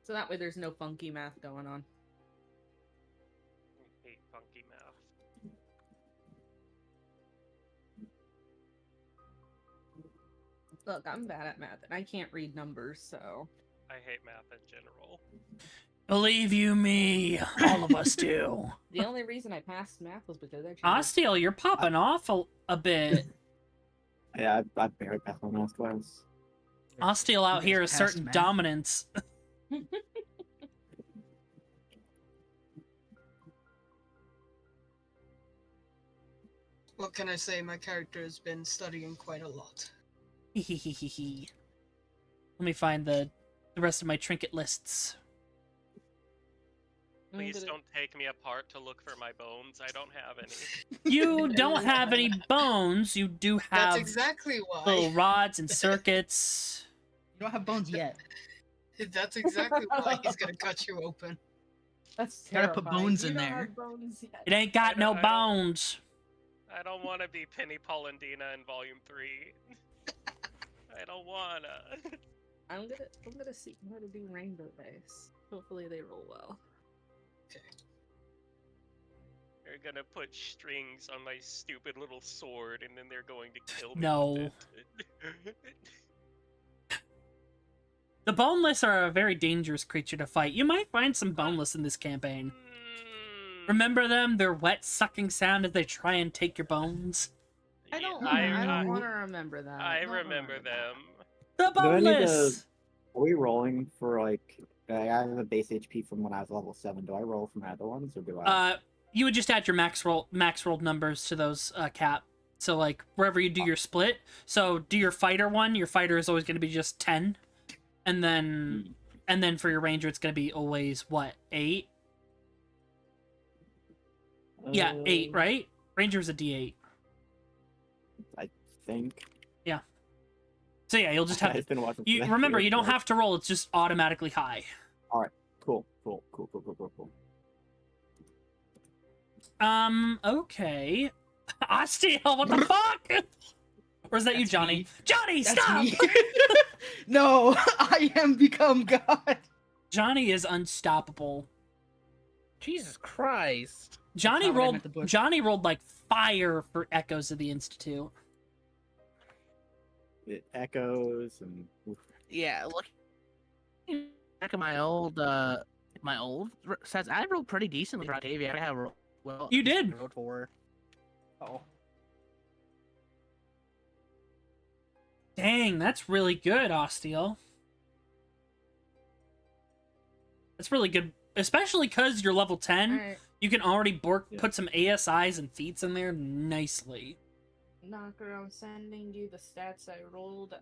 So that way there's no funky math going on. I hate funky math. Look, I'm bad at math and I can't read numbers, so. I hate math in general. Believe you me, all of us do. The only reason I passed math was because I cheated. Astiel, you're popping off a bit. Yeah, I barely passed my math class. Astiel out here asserting dominance. What can I say? My character has been studying quite a lot. Let me find the rest of my trinket lists. Please don't take me apart to look for my bones. I don't have any. You don't have any bones. You do have That's exactly why. little rods and circuits. You don't have bones yet. That's exactly why he's gonna cut you open. That's Gotta terrifying. put bones You in don't there. have bones yet. It ain't got no I don't- bones. I don't want to be Penny Polendina in Volume 3. I don't wanna. I'm gonna see how to do rainbow dice. Hopefully they roll well. They're gonna put strings on my stupid little sword, and then they're going to kill me. No. with it. The boneless are a very dangerous creature to fight. You might find some boneless in this campaign. Remember them? Their wet sucking sound as they try and take your bones. I don't I want to remember that. I Don't remember that. them. The Do I need boneless! Are we rolling for like? I have a base HP from when I was level 7. Do I roll from other ones or do I? You would just add your max rolled numbers to those cap. So like wherever you do your split. So do your fighter one. Your fighter is always going to be just 10, and then for your ranger it's going to be always what 8. Yeah, 8, right? Ranger's a D8. I think. So yeah, you'll just have I've to. been watching. You remember, you don't have to roll. It's just automatically high. All right. Cool. Okay. Astiel, what the fuck? Or is that you, That's Johnny? me. Johnny, That's stop! me. No, I am become God. Johnny is unstoppable. Jesus Christ. Johnny not what I rolled. meant to push. Johnny rolled like fire for Echoes of the Institute. It echoes and. Yeah, look back at my old sets. I rolled pretty decently for Octavia. I have well. You did. Rolled for. Oh, Dang, that's really good, Astiel. That's really good, especially because you're level 10. Alright, You can already Yeah. put some ASIs and feats in there nicely. Knocker, I'm sending you the stats I rolled.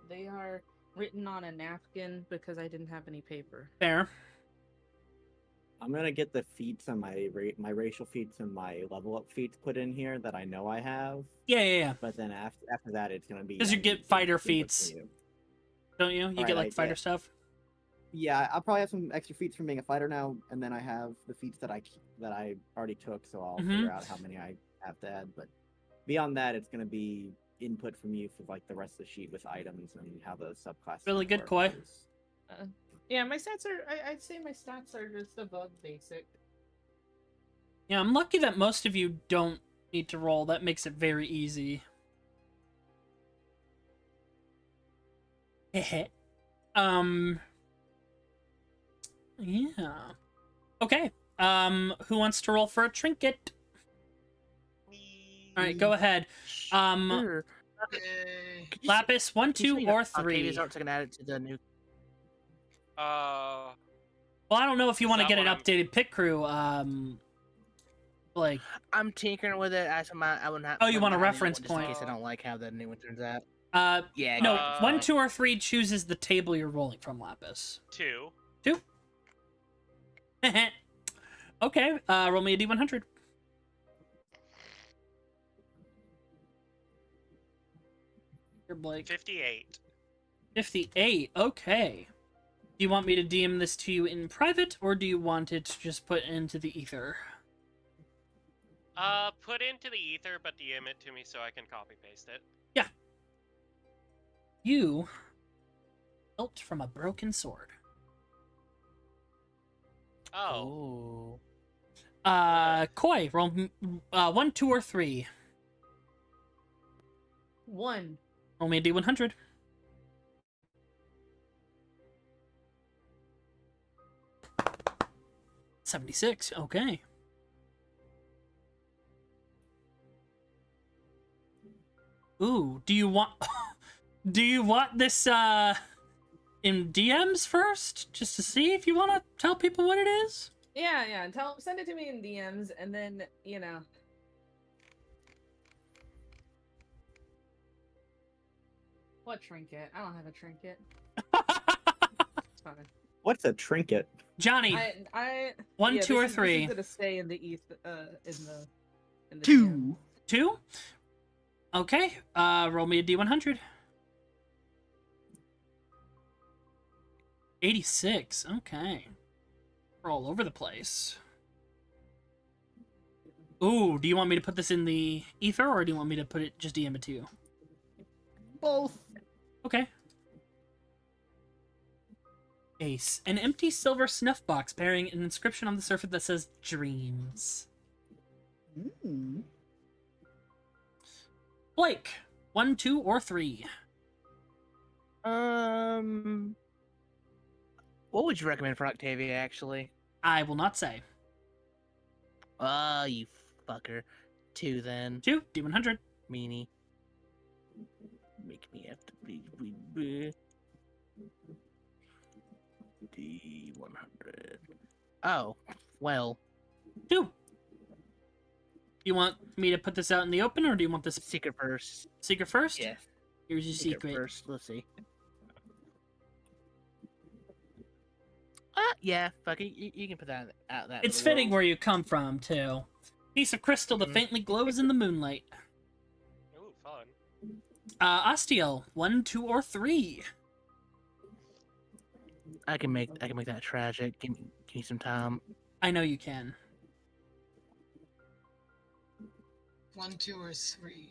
They are written on a napkin because I didn't have any paper. Fair. I'm gonna get the feats and my racial feats and my level up feats put in here that I know I have. Yeah. But then after that, it's gonna be. 'Cause you I get need fighter input from feats. you. Don't you? You Alright, get like fighter yeah. stuff. Yeah, I'll probably have some extra feats from being a fighter now, and then I have the feats that I already took, so I'll Mhm. figure out how many I have to add. But beyond that, it's gonna be input from you for like the rest of the sheet with items and how the subclasses. Really good, work, Koi. 'cause- Yeah, my stats are. I'd say my stats are just above basic. Yeah, I'm lucky that most of you don't need to roll. That makes it very easy. Heh. Yeah. Okay. Who wants to roll for a trinket? All right, go ahead. Sure. Yay. Could you Lapis, 1, can you 2, see or that 3. Octavia's art so I can add it to the new. Uh, Well, I don't know if you Is want to that get an what I'm- updated pit crew. Like, I'm tinkering with it. I wouldn't have. Oh, you want a wouldn't have reference anyone just in point. case I don't like how the new one turns out. Yeah. no, Uh, 1, 2, or 3 chooses the table you're rolling from, Lapis. 2. 2. Okay, roll me a D100. Here, Blake. 58. 58. Okay. Do you want me to DM this to you in private, or do you want it just put into the ether? Put into the ether, but DM it to me so I can copy paste it. You built from a broken sword. Oh. Koi, roll 1, 2, or 3. 1. Roll me a D100. $76. Okay. Ooh, do you want this in DMs first, just to see if you want to tell people what it is? Yeah. Send it to me in DMs, and then What trinket? I don't have a trinket. It's fine. What's a trinket? Johnny, I 1, yeah, 2, or this is 3. gonna stay in the in the 2. 2? Okay, roll me a D100. 86, okay. We're all over the place. Ooh, do you want me to put this in the ether, or do you want me to put it, just DM it to you? Both. Okay. Ace. An empty silver snuff box bearing an inscription on the surface that says dreams. Mm. Blake, 1, 2, or 3. What would you recommend for Octavia, actually? I will not say. You fucker. 2 then. 2, D100. Meanie. Make me have to be D100. Oh, well. 2. You want me to put this out in the open, or do you want this Secret first. secret first? Yeah. Here's your secret. First. Let's see. Yeah, fuck it. You can put that out. That It's to the fitting world. where you come from, too. Piece of crystal that Mhm. faintly glows in the moonlight. Ooh, fun. Astiel, 1, 2, or 3. I can make that tragic. Give me some time. I know you can. 1, 2, or 3.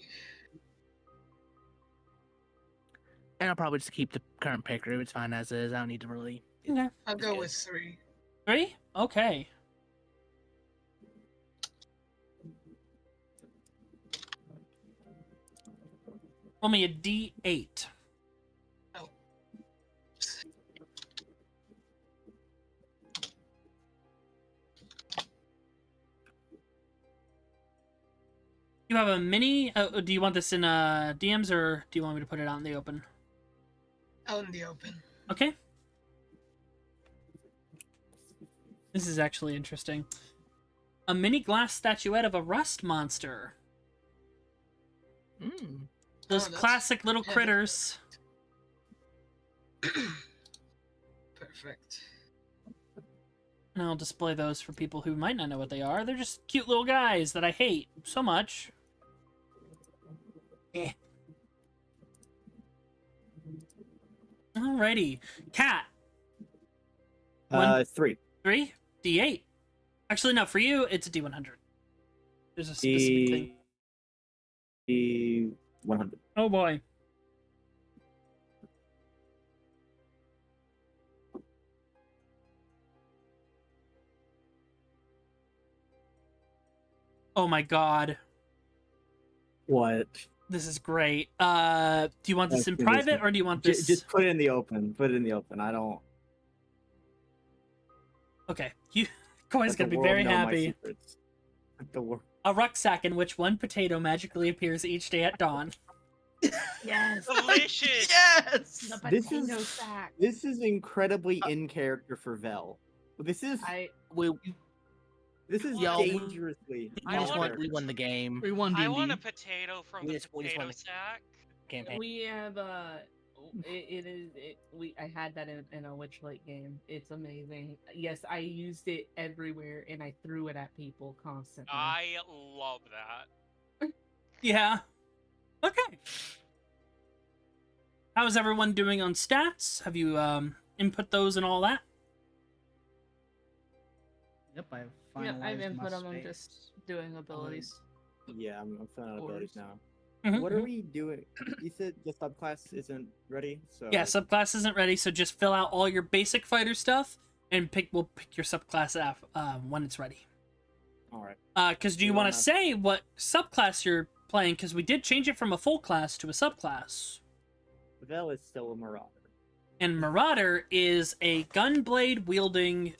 And I'll probably just keep the current pick group. It's fine as is. I don't need to really. Okay. I'll It's go good. with 3. 3? Okay. Roll me a D8. Oh. You have a mini. Do you want this in DMs or do you want me to put it out in the open? Out in the open. Okay. This is actually interesting. A mini glass statuette of a rust monster. Mm. Those that's classic little heavy. critters. Perfect. And I'll display those for people who might not know what they are. They're just cute little guys that I hate so much. Eh. Alrighty. Cat. 3. 3? D8. Actually, no, for you, it's a D100. There's a specific thing. D100. Oh boy. Oh my god. What? This is great. Do you want this in That's private amazing. or do you want this? Just put it in the open. Put it in the open. I don't. Okay. Koi's let gonna the be world very know my happy. secrets. Let the world. A rucksack in which one potato magically appears each day at dawn. Yes. Delicious. Yes. The This potato is- sack. This is incredibly in character for Vel. This is We Yo, dangerously. I in just character. we won the game. We won I D&D. want a potato from We the just won potato the- sack. Campaign. We have I had that in a Witchlight game. It's amazing. Yes, I used it everywhere and I threw it at people constantly. I love that. Yeah. Okay. How is everyone doing on stats? Have you input those and all that? Yep, I've Yeah, finalized I've my input them. I'm space. just doing abilities. Yeah, I'm filling out abilities Orders. now. Mhm, What are mhm. we doing? You said the subclass isn't ready, so Yeah, subclass isn't ready, so just fill out all your basic fighter stuff and we'll pick your subclass out when it's ready. all right. Because do you You want wanna- to say what subclass you're playing? Because we did change it from a full class to a subclass. Vel is still a marauder. And Marauder is a gunblade wielding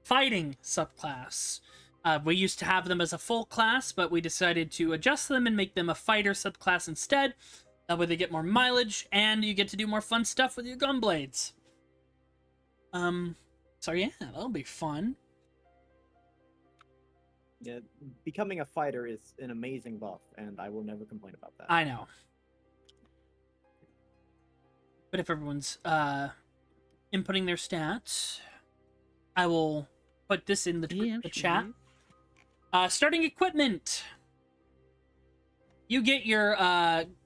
fighting subclass. We used to have them as a full class, but we decided to adjust them and make them a fighter subclass instead. That way they get more mileage, and you get to do more fun stuff with your gunblades. So yeah, that'll be fun. Yeah, becoming a fighter is an amazing buff, and I will never complain about that. I know. But if everyone's inputting their stats, I will put this in the chat. Starting equipment. You get your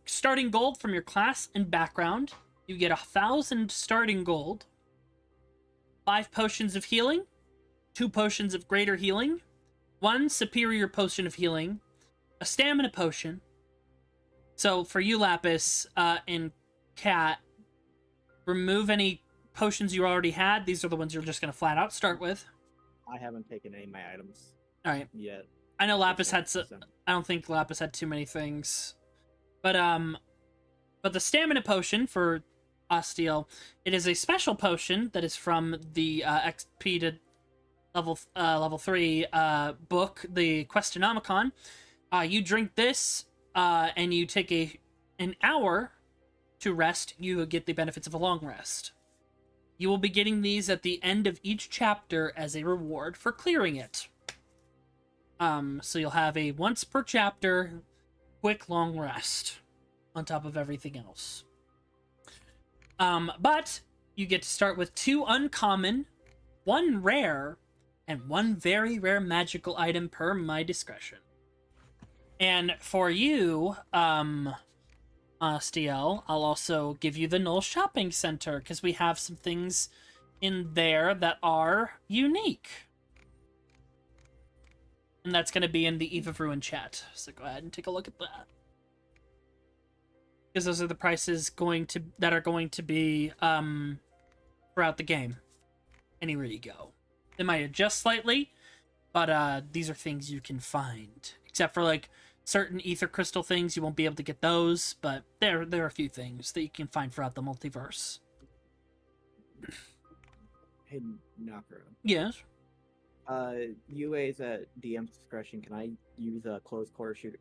starting gold from your class and background. You get 1,000 starting gold. 5 potions of healing. 2 potions of greater healing. 1 superior potion of healing. A stamina potion. So for you, Lapis, and Cat, remove any potions you already had. These are the ones you're just going to flat out start with. I haven't taken any of my items All right. yet. I know Lapis had So- I don't think Lapis had too many things. But the stamina potion for Astiel, it is a special potion that is from the XP to level 3 book, the Questonomicon. You drink this and you take an hour to rest. You get the benefits of a long rest. You will be getting these at the end of each chapter as a reward for clearing it. So you'll have a once per chapter quick long rest on top of everything else. But you get to start with 2 uncommon, 1 rare, and 1 very rare magical item per my discretion. And for you, Astiel, I'll also give you the Knoll Shopping Center, because we have some things in there that are unique. And that's going to be in the Eve of Ruin chat. So go ahead and take a look at that. Because those are the prices that are going to be throughout the game. Anywhere you go. They might adjust slightly, but these are things you can find. Except for like certain ether crystal things, you won't be able to get those, but there are a few things that you can find throughout the multiverse. Hey, Knocker. Yes. UA's at DM's discretion. Can I use a close quarter shooter?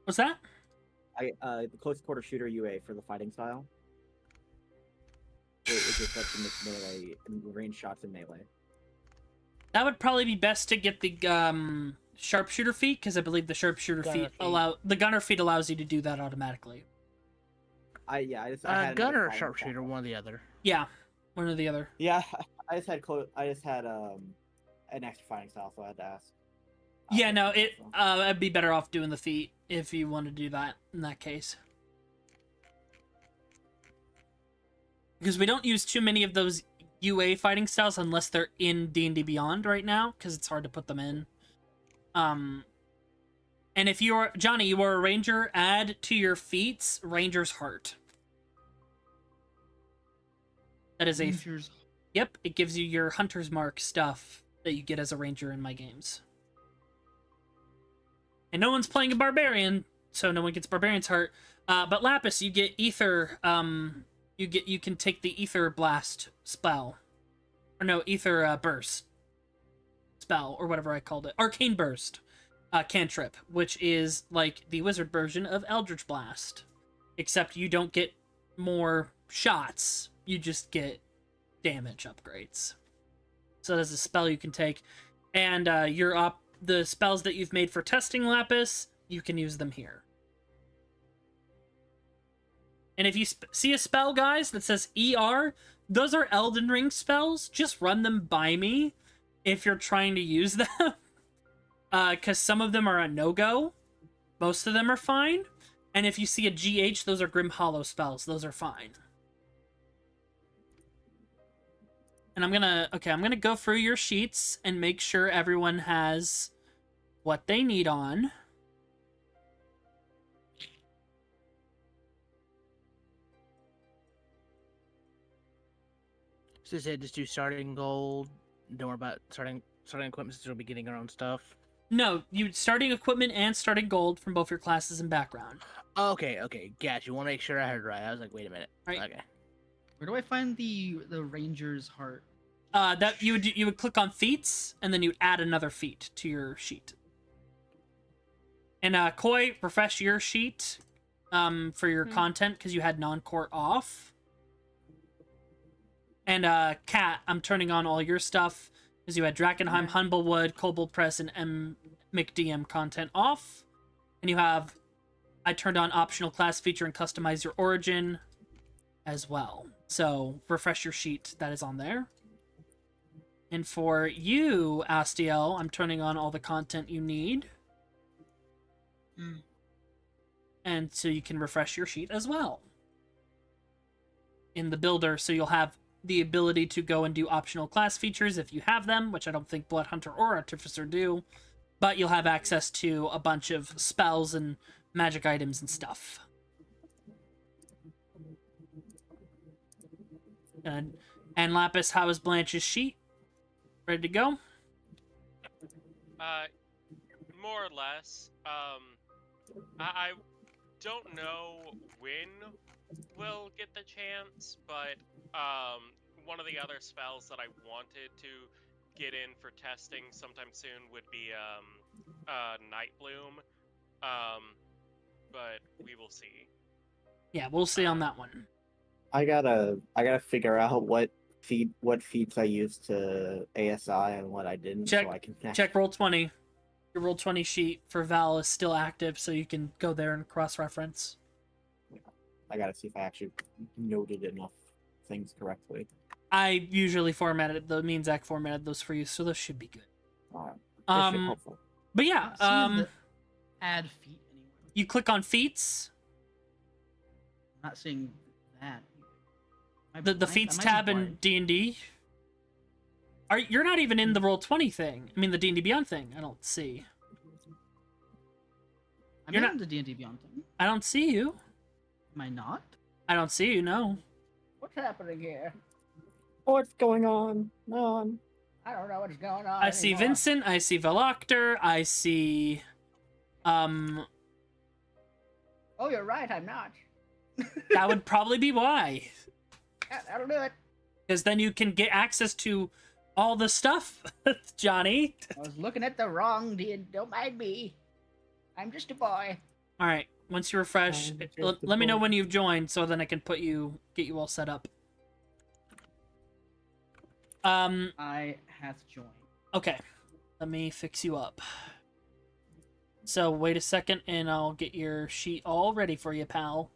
What's that? The close quarter shooter UA for the fighting style. It just lets you make melee and range shots in melee. That would probably be best to get the sharpshooter feat, because I believe the sharpshooter feat the gunner feat allows you to do that automatically. I had gunner or sharpshooter, one or the other. Yeah, one or the other. Yeah, I just had an extra fighting style, so I had to ask. Yeah, no, I'd be better off doing the feat if you want to do that in that case. Because we don't use too many of those UA fighting styles unless they're in D&D Beyond right now, because it's hard to put them in. And if you're Johnny, you are a ranger, add to your feats Ranger's Heart. That is Ranger's... Yep, it gives you your Hunter's Mark stuff that you get as a ranger in my games. And no one's playing a barbarian, so no one gets Barbarian's Heart. But Lapis, you get Ether. You can take the Ether Blast spell, or no, Ether Burst spell, or whatever I called it, Arcane Burst cantrip, which is like the wizard version of Eldritch Blast, except you don't get more shots, you just get damage upgrades. So there's a spell you can take, and the spells that you've made for testing Lapis, you can use them here. And if you see a spell, guys, that says ER, those are Elden Ring spells. Just run them by me if you're trying to use them. Because some of them are a no-go. Most of them are fine. And if you see a GH, those are Grim Hollow spells. Those are fine. And I'm gonna go through your sheets and make sure everyone has what they need on. So is it just do starting gold? Don't worry about starting equipment since we'll be getting our own stuff. No, you starting equipment and starting gold from both your classes and background. Okay, gotcha. You want to make sure I heard right. I was like, wait a minute. Right. Okay. Where do I find the Ranger's Heart? That you would click on feats, and then you would add another feat to your sheet. And Koi, refresh your sheet for your content, because you had non-core off. And Kat, I'm turning on all your stuff, because you had Drakenheim, Humblewood, Kobold Press, and McDM content off. And you have, I turned on optional class feature and customize your origin as well. So refresh your sheet that is on there. And for you, Astiel, I'm turning on all the content you need. And so you can refresh your sheet as well in the builder, so you'll have the ability to go and do optional class features if you have them, which I don't think Blood Hunter or Artificer do, but you'll have access to a bunch of spells and magic items and stuff. And Lapis, how is Blanche's sheet? Ready to go? More or less. I don't know when we'll get the chance, but one of the other spells that I wanted to get in for testing sometime soon would be Night Bloom. But we will see. Yeah, we'll see on that one. I gotta figure out what feats I used to ASI and what I didn't, Check, so I can check Roll20. Your Roll20 sheet for Val is still active, so you can go there and cross-reference. I gotta see if I actually noted enough things correctly. I usually formatted me and Zach formatted those for you, so those should be good. Alright. But yeah, Add feat anywhere. you click on feats, not seeing that. Am I The blind? feats I might be tab in blind. D&D? You're not even in the Roll20 thing. I mean, the D&D Beyond thing. I don't see. I'm You're in not- the D&D Beyond thing. I don't see you. Am I not? I don't see you, no. What's happening here? What's going on? I don't know what's going on I see Vincent, I see Veloctor, I see... Oh, you're right, I'm not. That would probably be why. Yeah, that'll do it. Because then you can get access to all the stuff, Johnny. I was looking at the wrong don't mind me. I'm just a boy. Alright, once you refresh, I'm just let me know a boy. when you've joined so then I can get you all set up. I hath joined. Okay. Let me fix you up. So, wait a second and I'll get your sheet all ready for you, pal.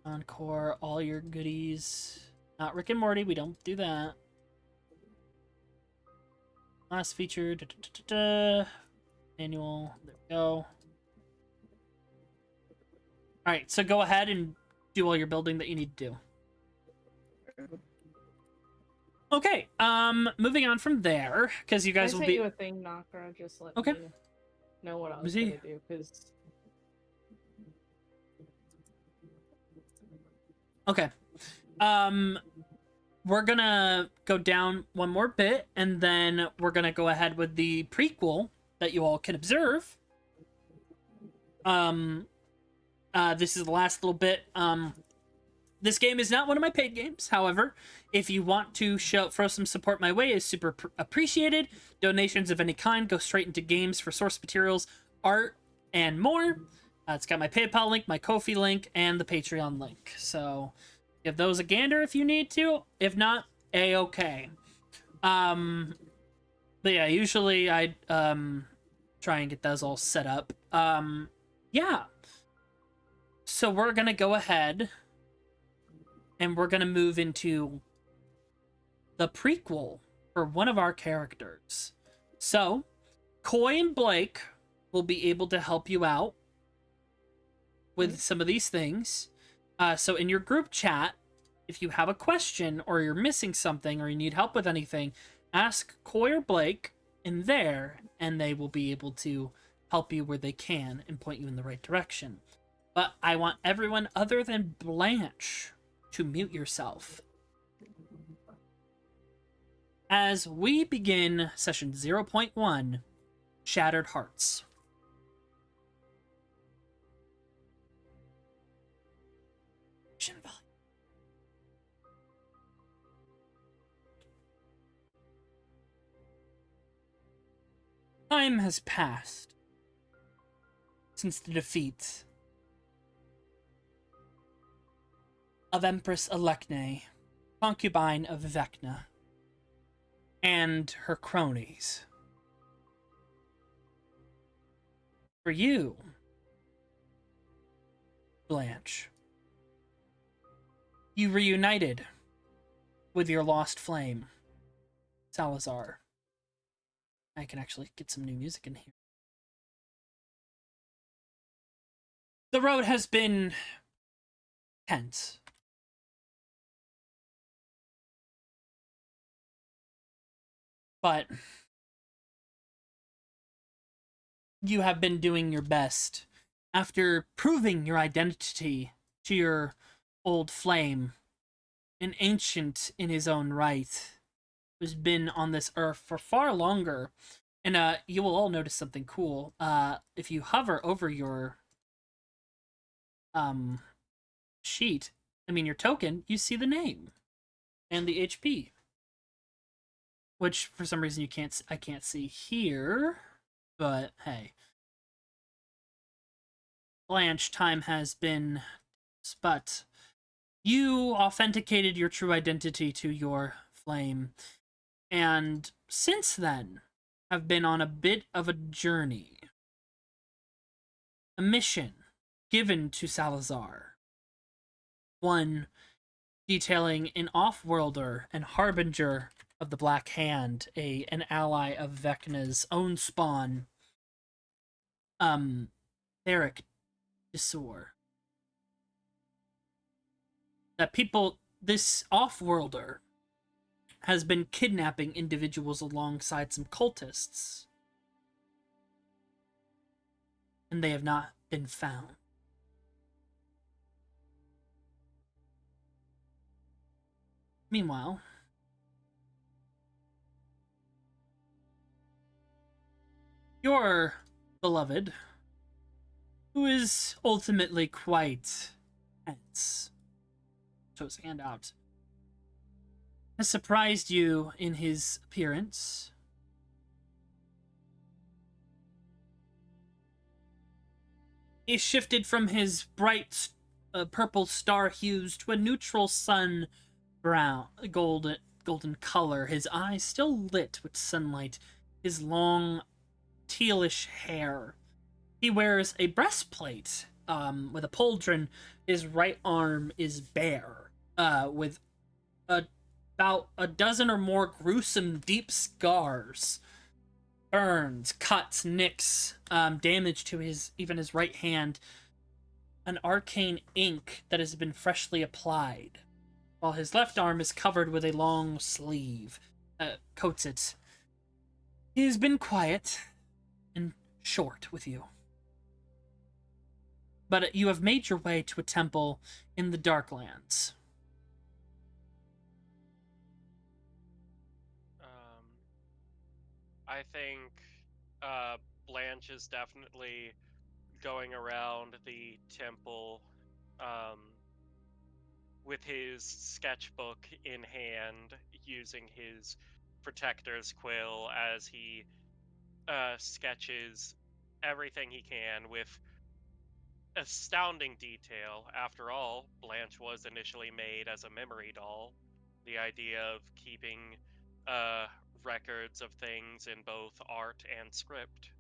Encore, all your goodies. Not Rick and Morty, we don't do that. Last feature, Annual, there we go. Alright, so go ahead and do all your building that you need to do. Okay, moving on from there, because you guys I will sent be... you a thing, Knocker. Just let Okay. me know what I was Was he- gonna do, because Okay. We're gonna go down one more bit, and then we're gonna go ahead with the prequel that you all can observe. This is the last little bit. This game is not one of my paid games. However, if you want to throw some support my way, is super appreciated. Donations of any kind go straight into games for source materials, art, and more. It's got my PayPal link, my Ko-fi link, and the Patreon link. So give those a gander if you need to. If not, a-okay. But yeah, usually I try and get those all set up. Yeah. So we're gonna go ahead and we're gonna move into the prequel for one of our characters. So Coy and Blake will be able to help you out with some of these things. So in your group chat, if you have a question or you're missing something or you need help with anything, ask Coy or Blake in there and they will be able to help you where they can and point you in the right direction. But I want everyone other than Blanche to mute yourself. As we begin session 0.1, Shattered Hearts. Time has passed since the defeat of Empress Elecne, concubine of Vecna, and her cronies. For you, Blanche, you reunited with your lost flame, Salazar. I can actually get some new music in here. The road has been tense. But you have been doing your best after proving your identity to your old flame, an ancient in his own right, who's been on this earth for far longer. And you will all notice something cool. If you hover over your sheet, your token, you see the name and the HP, which for some reason I can't see here, but hey. Blanche, time has been, but you authenticated your true identity to your flame, and since then have been on a bit of a journey, a mission given to Salazar, one detailing an off-worlder and harbinger of the Black Hand, an ally of Vecna's own spawn, Eric Desor. that people, this off-worlder, has been kidnapping individuals alongside some cultists, and they have not been found. Meanwhile, your beloved, who is ultimately quite tense, shows his hand out, has surprised you in his appearance. He shifted from his bright purple star hues to a neutral sun brown, golden color. His eyes still lit with sunlight. His long, tealish hair. He wears a breastplate with a pauldron. His right arm is bare, with about a dozen or more gruesome, deep scars, burns, cuts, nicks, damage to his right hand. An arcane ink that has been freshly applied, while his left arm is covered with a long sleeve that coats it. He has been quiet and short with you. But you have made your way to a temple in the Darklands. I think Blanche is definitely going around the temple with his sketchbook in hand, using his protector's quill as he sketches everything he can with astounding detail. After all, Blanche was initially made as a memory doll. The idea of keeping records of things in both art and script.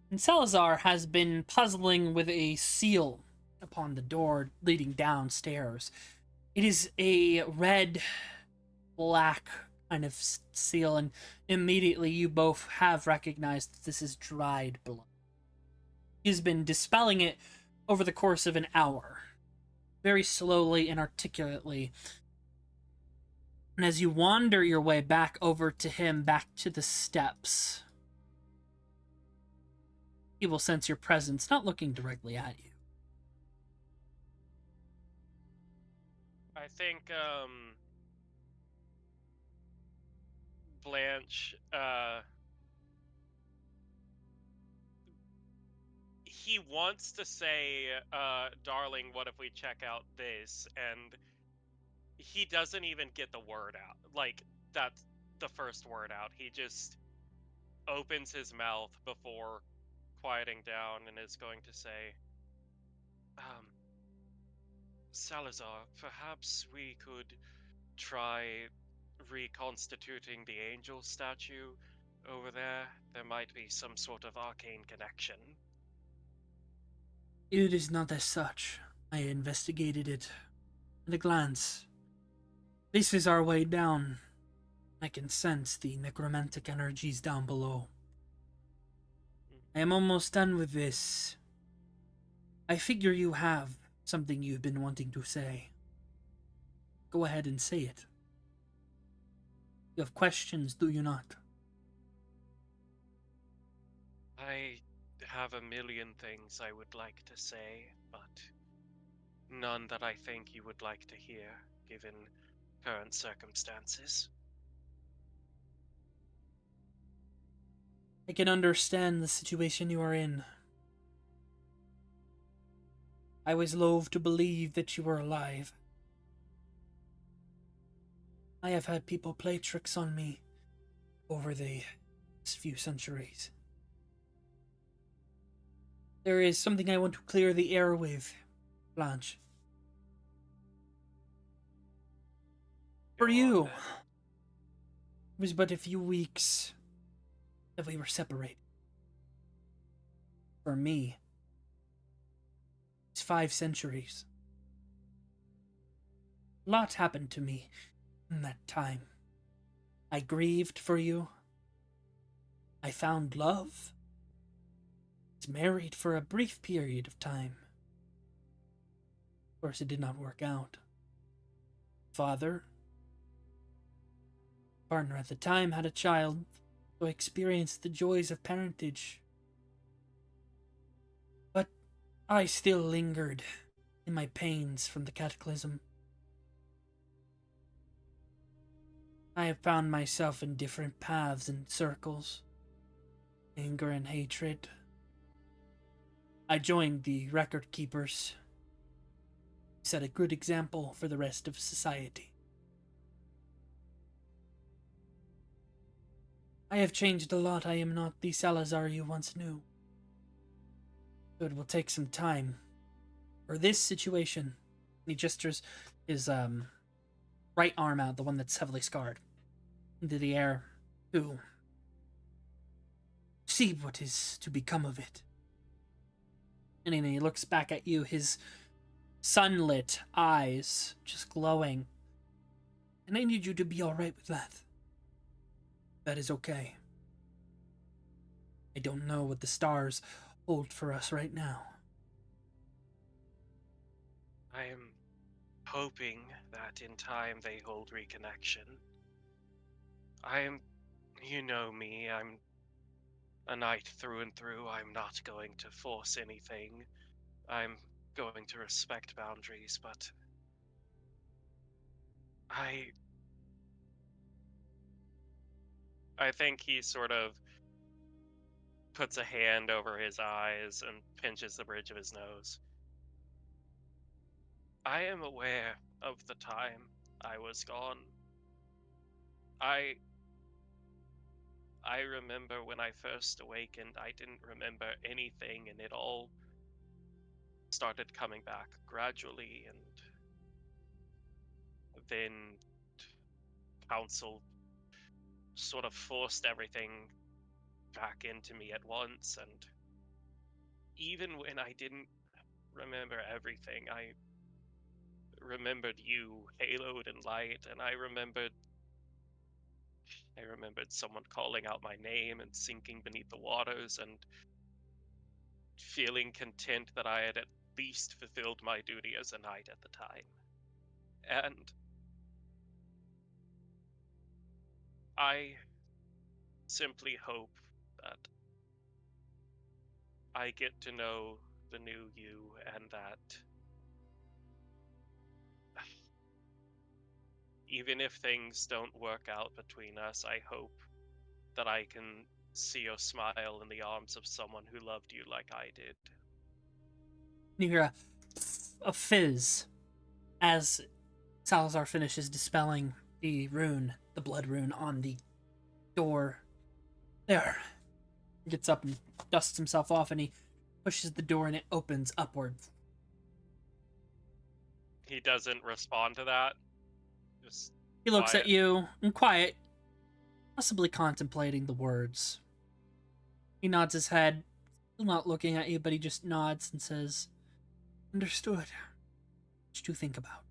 And Salazar has been puzzling with a seal upon the door leading downstairs. It is a red, black kind of seal, and immediately you both have recognized that this is dried blood. He's been dispelling it over the course of an hour, very slowly and articulately. And as you wander your way back over to him, back to the steps, he will sense your presence, not looking directly at you. I think Blanche, he wants to say, darling, what if we check out this? And he doesn't even get the word out. Like, that's the first word out. He just opens his mouth before quieting down and is going to say, Salazar, perhaps we could try reconstituting the angel statue over there. There might be some sort of arcane connection. It is not as such. I investigated it at a glance. This is our way down. I can sense the necromantic energies down below. I am almost done with this. I figure you have something you've been wanting to say. Go ahead and say it. You have questions, do you not? I have a million things I would like to say, but none that I think you would like to hear, given current circumstances. I can understand the situation you are in. I was loath to believe that you were alive. I have had people play tricks on me over the few centuries. There is something I want to clear the air with, Blanche. For you, it was but a few weeks that we were separated. For me, it's 5 centuries. A lot happened to me in that time. I grieved for you. I found love. Was married for a brief period of time. Of course, it did not work out. Father, partner at the time, had a child, so I experienced the joys of parentage. But I still lingered in my pains from the cataclysm. I have found myself in different paths and circles, anger and hatred. I joined the record keepers, set a good example for the rest of society. I have changed a lot. I am not the Salazar you once knew. So it will take some time. For this situation, he gestures his right arm out, the one that's heavily scarred, into the air, to see what is to become of it. And then he looks back at you, his sunlit eyes just glowing. And I need you to be alright with that. That is okay. I don't know what the stars hold for us right now. I am hoping that in time they hold reconnection. You know me, I'm a knight through and through. I'm not going to force anything. I'm going to respect boundaries, but I think he sort of puts a hand over his eyes and pinches the bridge of his nose. I am aware of the time I was gone. I remember when I first awakened, I didn't remember anything, and it all started coming back gradually, and then council sort of forced everything back into me at once, and even when I didn't remember everything, I remembered you haloed in light, and I remembered someone calling out my name and sinking beneath the waters and feeling content that I had at least fulfilled my duty as a knight at the time. And I simply hope that I get to know the new you, and that even if things don't work out between us, I hope that I can see your smile in the arms of someone who loved you like I did. You hear a fizz as Salazar finishes dispelling the rune, the blood rune, on the door. There. He gets up and dusts himself off, and he pushes the door, and it opens upward. He doesn't respond to that. Just He looks quiet. at you in quiet, possibly contemplating the words. He nods his head, still not looking at you, but he just nods and says, "Understood. Much to think about.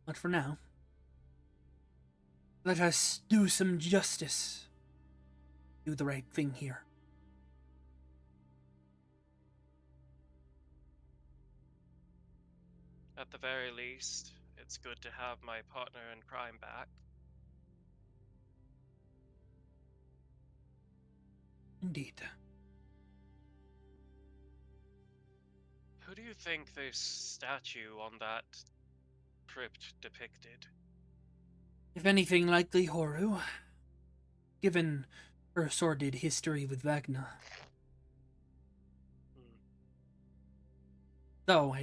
But for now, let us do some justice. Do the right thing here." At the very least, it's good to have my partner in crime back. Indeed. Who do you think this statue on that crypt depicted? If anything, likely Horu, given her sordid history with Vecna. Though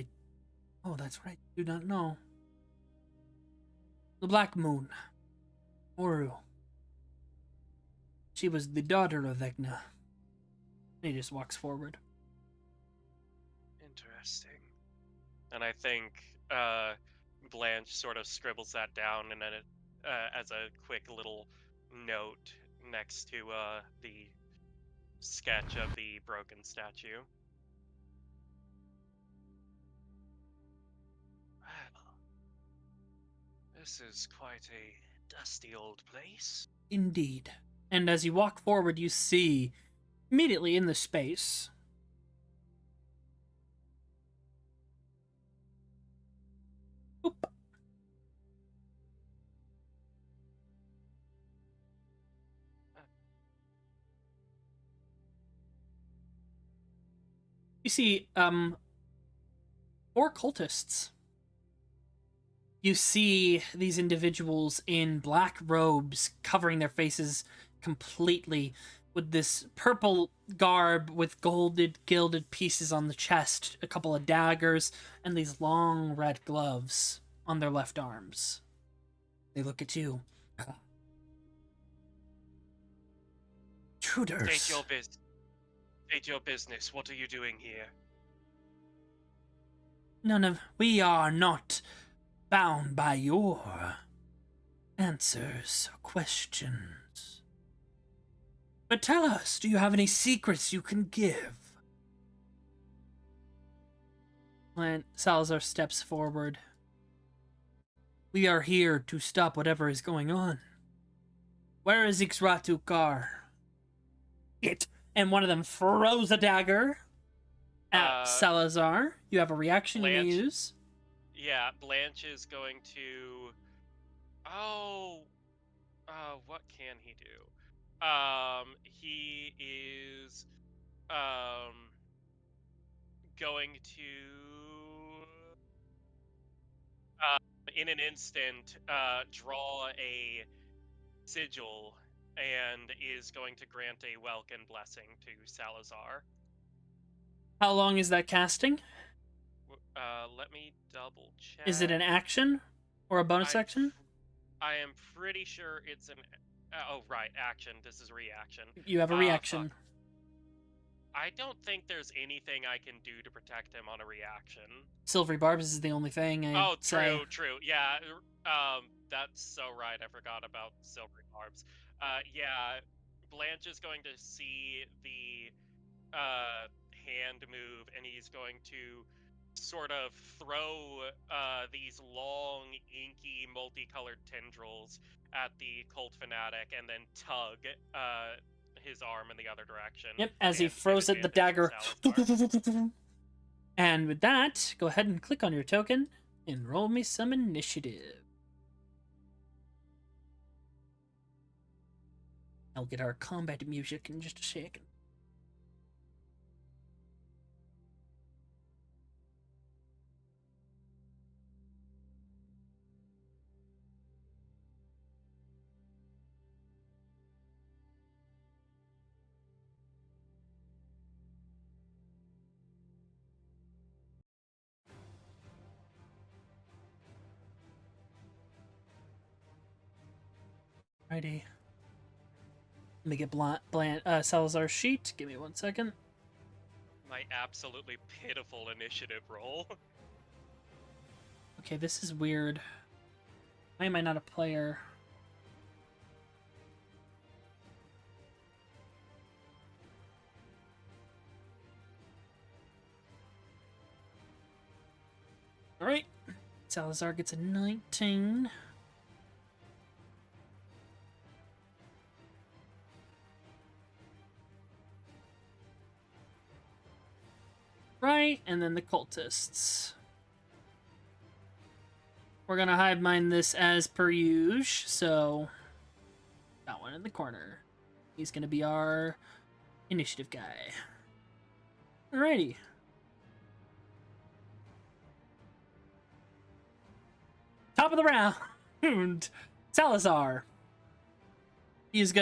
oh, that's right, I do not know. The Black Moon, Horu. She was the daughter of Vecna. He just walks forward. Interesting. And I think Blanche sort of scribbles that down, and then as a quick little note next to the sketch of the broken statue. Well, this is quite a dusty old place. Indeed. And as you walk forward, you see, immediately in the space, You see, 4 cultists. You see these individuals in black robes covering their faces completely with this purple garb with gilded pieces on the chest, a couple of daggers, and these long red gloves on their left arms. They look at you. Intruders. State your business. What are you doing here? We are not bound by your answers or questions. But tell us, do you have any secrets you can give? When Salazar steps forward. We are here to stop whatever is going on. Where is Ixratu Kar? And one of them throws a dagger at Salazar. You have a reaction you may use. Yeah, Blanche is going to... what can he do? He is... going to... in an instant, draw a sigil and is going to grant a welcome blessing to Salazar. How long is that casting? Let me double check. Is it an action or a bonus action? I am pretty sure it's an... oh, right, action. This is reaction. You have a reaction. Fuck. I don't think there's anything I can do to protect him on a reaction. Silvery Barbs is the only thing I'd say. True. Yeah, that's so right. I forgot about Silvery Barbs. Yeah, Blanche is going to see the hand move, and he's going to sort of throw these long, inky, multicolored tendrils at the cult fanatic, and then tug his arm in the other direction. Yep, as he throws it, the dagger. And with that, go ahead and click on your token and roll me some initiative. I'll get our combat music in just a second. Righty. Let me get Salazar's sheet. Give me 1 second. My absolutely pitiful initiative roll. Okay, this is weird. Why am I not a player? Alright. Salazar gets a 19. Right, and then the cultists. We're gonna hive mind this as per usual, so got one in the corner. He's gonna be our initiative guy. Alrighty. Top of the round, Salazar. He's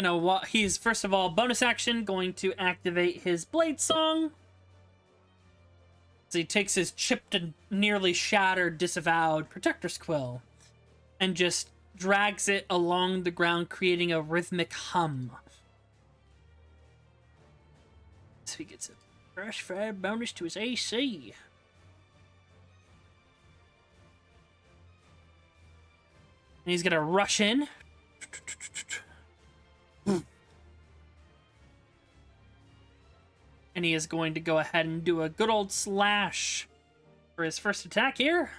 first of all, bonus action, going to activate his Blade Song. So he takes his chipped and nearly shattered Disavowed Protector's Quill and just drags it along the ground, creating a rhythmic hum. So he gets a brush fire bonus to his AC. And he's gonna rush in. And he is going to go ahead and do a good old slash for his first attack here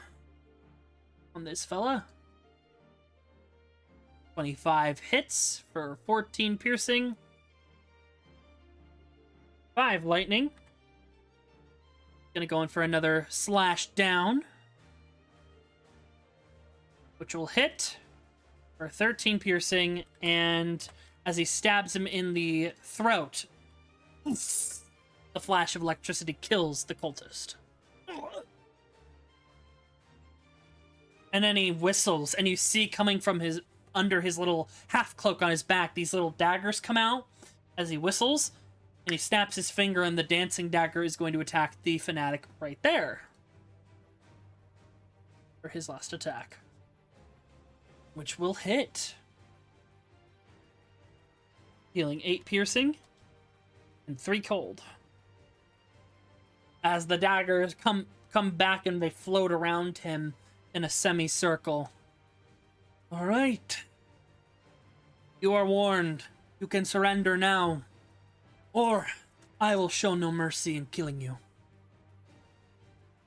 on this fella. 25 hits for 14 piercing. 5 lightning. Gonna go in for another slash down, which will hit for 13 piercing, and as he stabs him in the throat, The flash of electricity kills the cultist. And then he whistles, and you see coming from his under his little half cloak on his back, these little daggers come out as he whistles, and he snaps his finger, and the dancing dagger is going to attack the fanatic right there. For his last attack. Which will hit. Healing 8 piercing and 3 cold. As the daggers come back and they float around him in a semicircle. All right. You are warned. You can surrender now. Or I will show no mercy in killing you.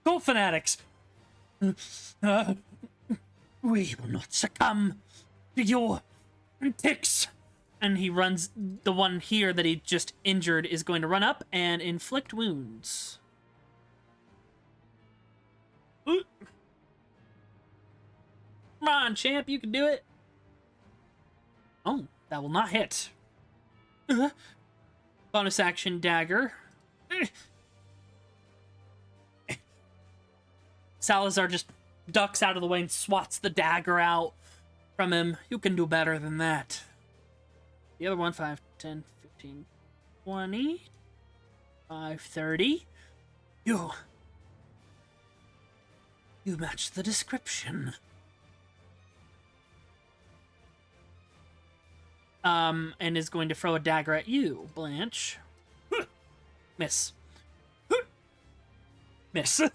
Go, fanatics! We will not succumb to your antics. And he runs, the one here that he just injured is going to run up and inflict wounds. Ooh. Come on, champ, you can do it. Oh, that will not hit. Bonus action dagger. Salazar just ducks out of the way and swats the dagger out from him. You can do better than that. The other one, 5, 10, 15, 20, 5, 30. You match the description. And is going to throw a dagger at you, Blanche. Miss. Miss. The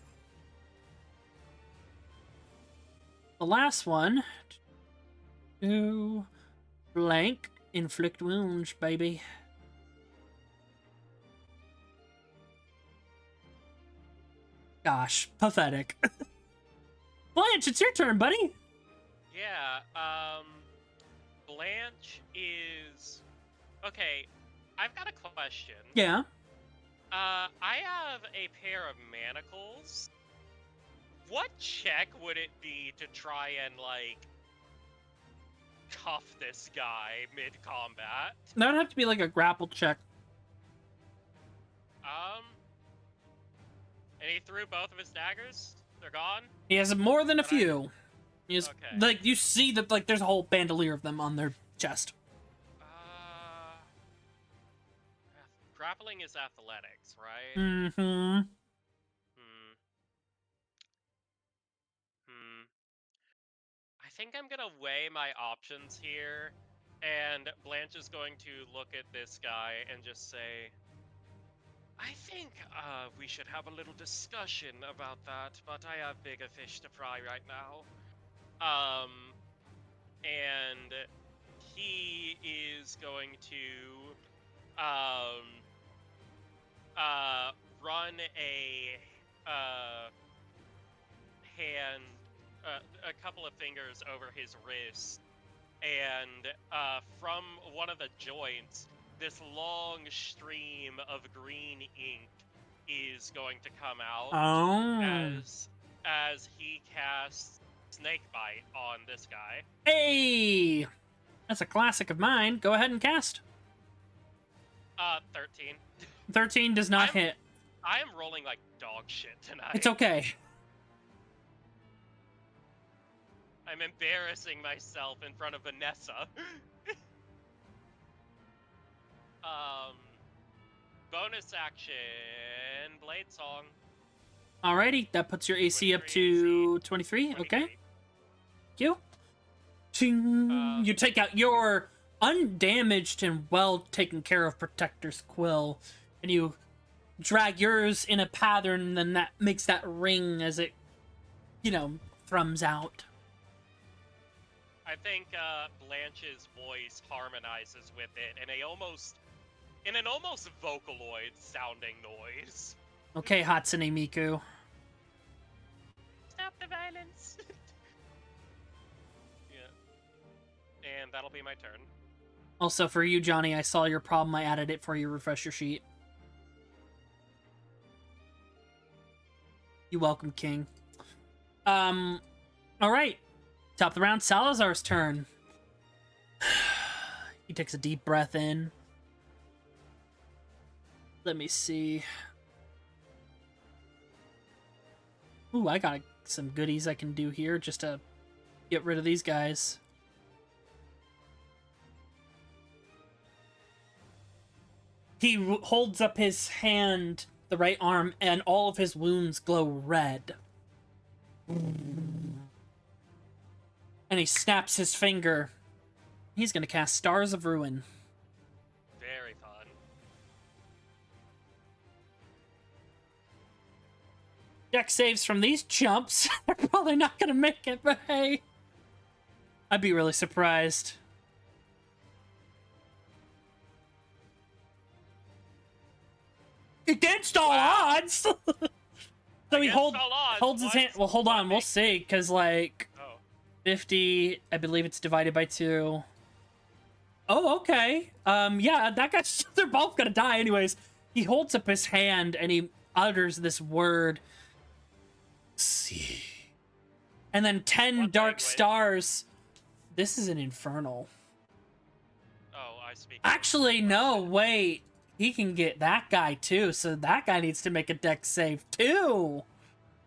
last one. 2 blank. Inflict wounds, baby. Gosh, pathetic. Blanche, it's your turn, buddy. Yeah, Blanche is... Okay, I've got a question. Yeah. I have a pair of manacles. What check would it be to try and, like, cuff this guy mid-combat? That would have to be like a grapple check. And he threw both of his daggers? They're gone? He has more than a few. He has, Okay. like, you see that, like, there's a whole bandolier of them on their chest. Grappling is athletics, right? Mm-hmm. I think I'm gonna weigh my options here, and Blanche is going to look at this guy and just say, I think we should have a little discussion about that, but I have bigger fish to fry right now. And he is going to run a hand, a couple of fingers over his wrist, and from one of the joints, this long stream of green ink is going to come out as he casts Snakebite on this guy. Hey! That's a classic of mine. Go ahead and cast. 13. 13 does not hit. I am rolling like dog shit tonight. It's okay. I'm embarrassing myself in front of Vanessa. Bonus action, Blade Song. Alrighty, that puts your AC up to 23. Okay. You. Ching. You take out your undamaged and well taken care of Protector's Quill, and you drag yours in a pattern, and that makes that ring as it, thrums out. I think Blanche's voice harmonizes with it in an almost Vocaloid sounding noise. Okay, Hatsune Miku. Stop the violence. Yeah. And that'll be my turn. Also, for you, Jonny, I saw your problem. I added it for your refresher sheet. You're welcome, King. Alright. Top of the round, Salazar's turn. He takes a deep breath in. Let me see. Ooh, I got some goodies I can do here just to get rid of these guys. He holds up his hand, the right arm, and all of his wounds glow red. And he snaps his finger. He's gonna cast Stars of Ruin. Very fun. Deck saves from these chumps. They're probably not gonna make it, but hey. I'd be really surprised. Against all odds! So he holds his hand. Well, hold on, we'll see, because, like, 50, I believe it's divided by 2. Oh, okay. Yeah, that guy's, they're both gonna die anyways. He holds up his hand and he utters this word. See. And then 10 dark stars. This is an infernal. Oh, I speak. Actually, no, wait. He can get that guy too, so that guy needs to make a dex save too.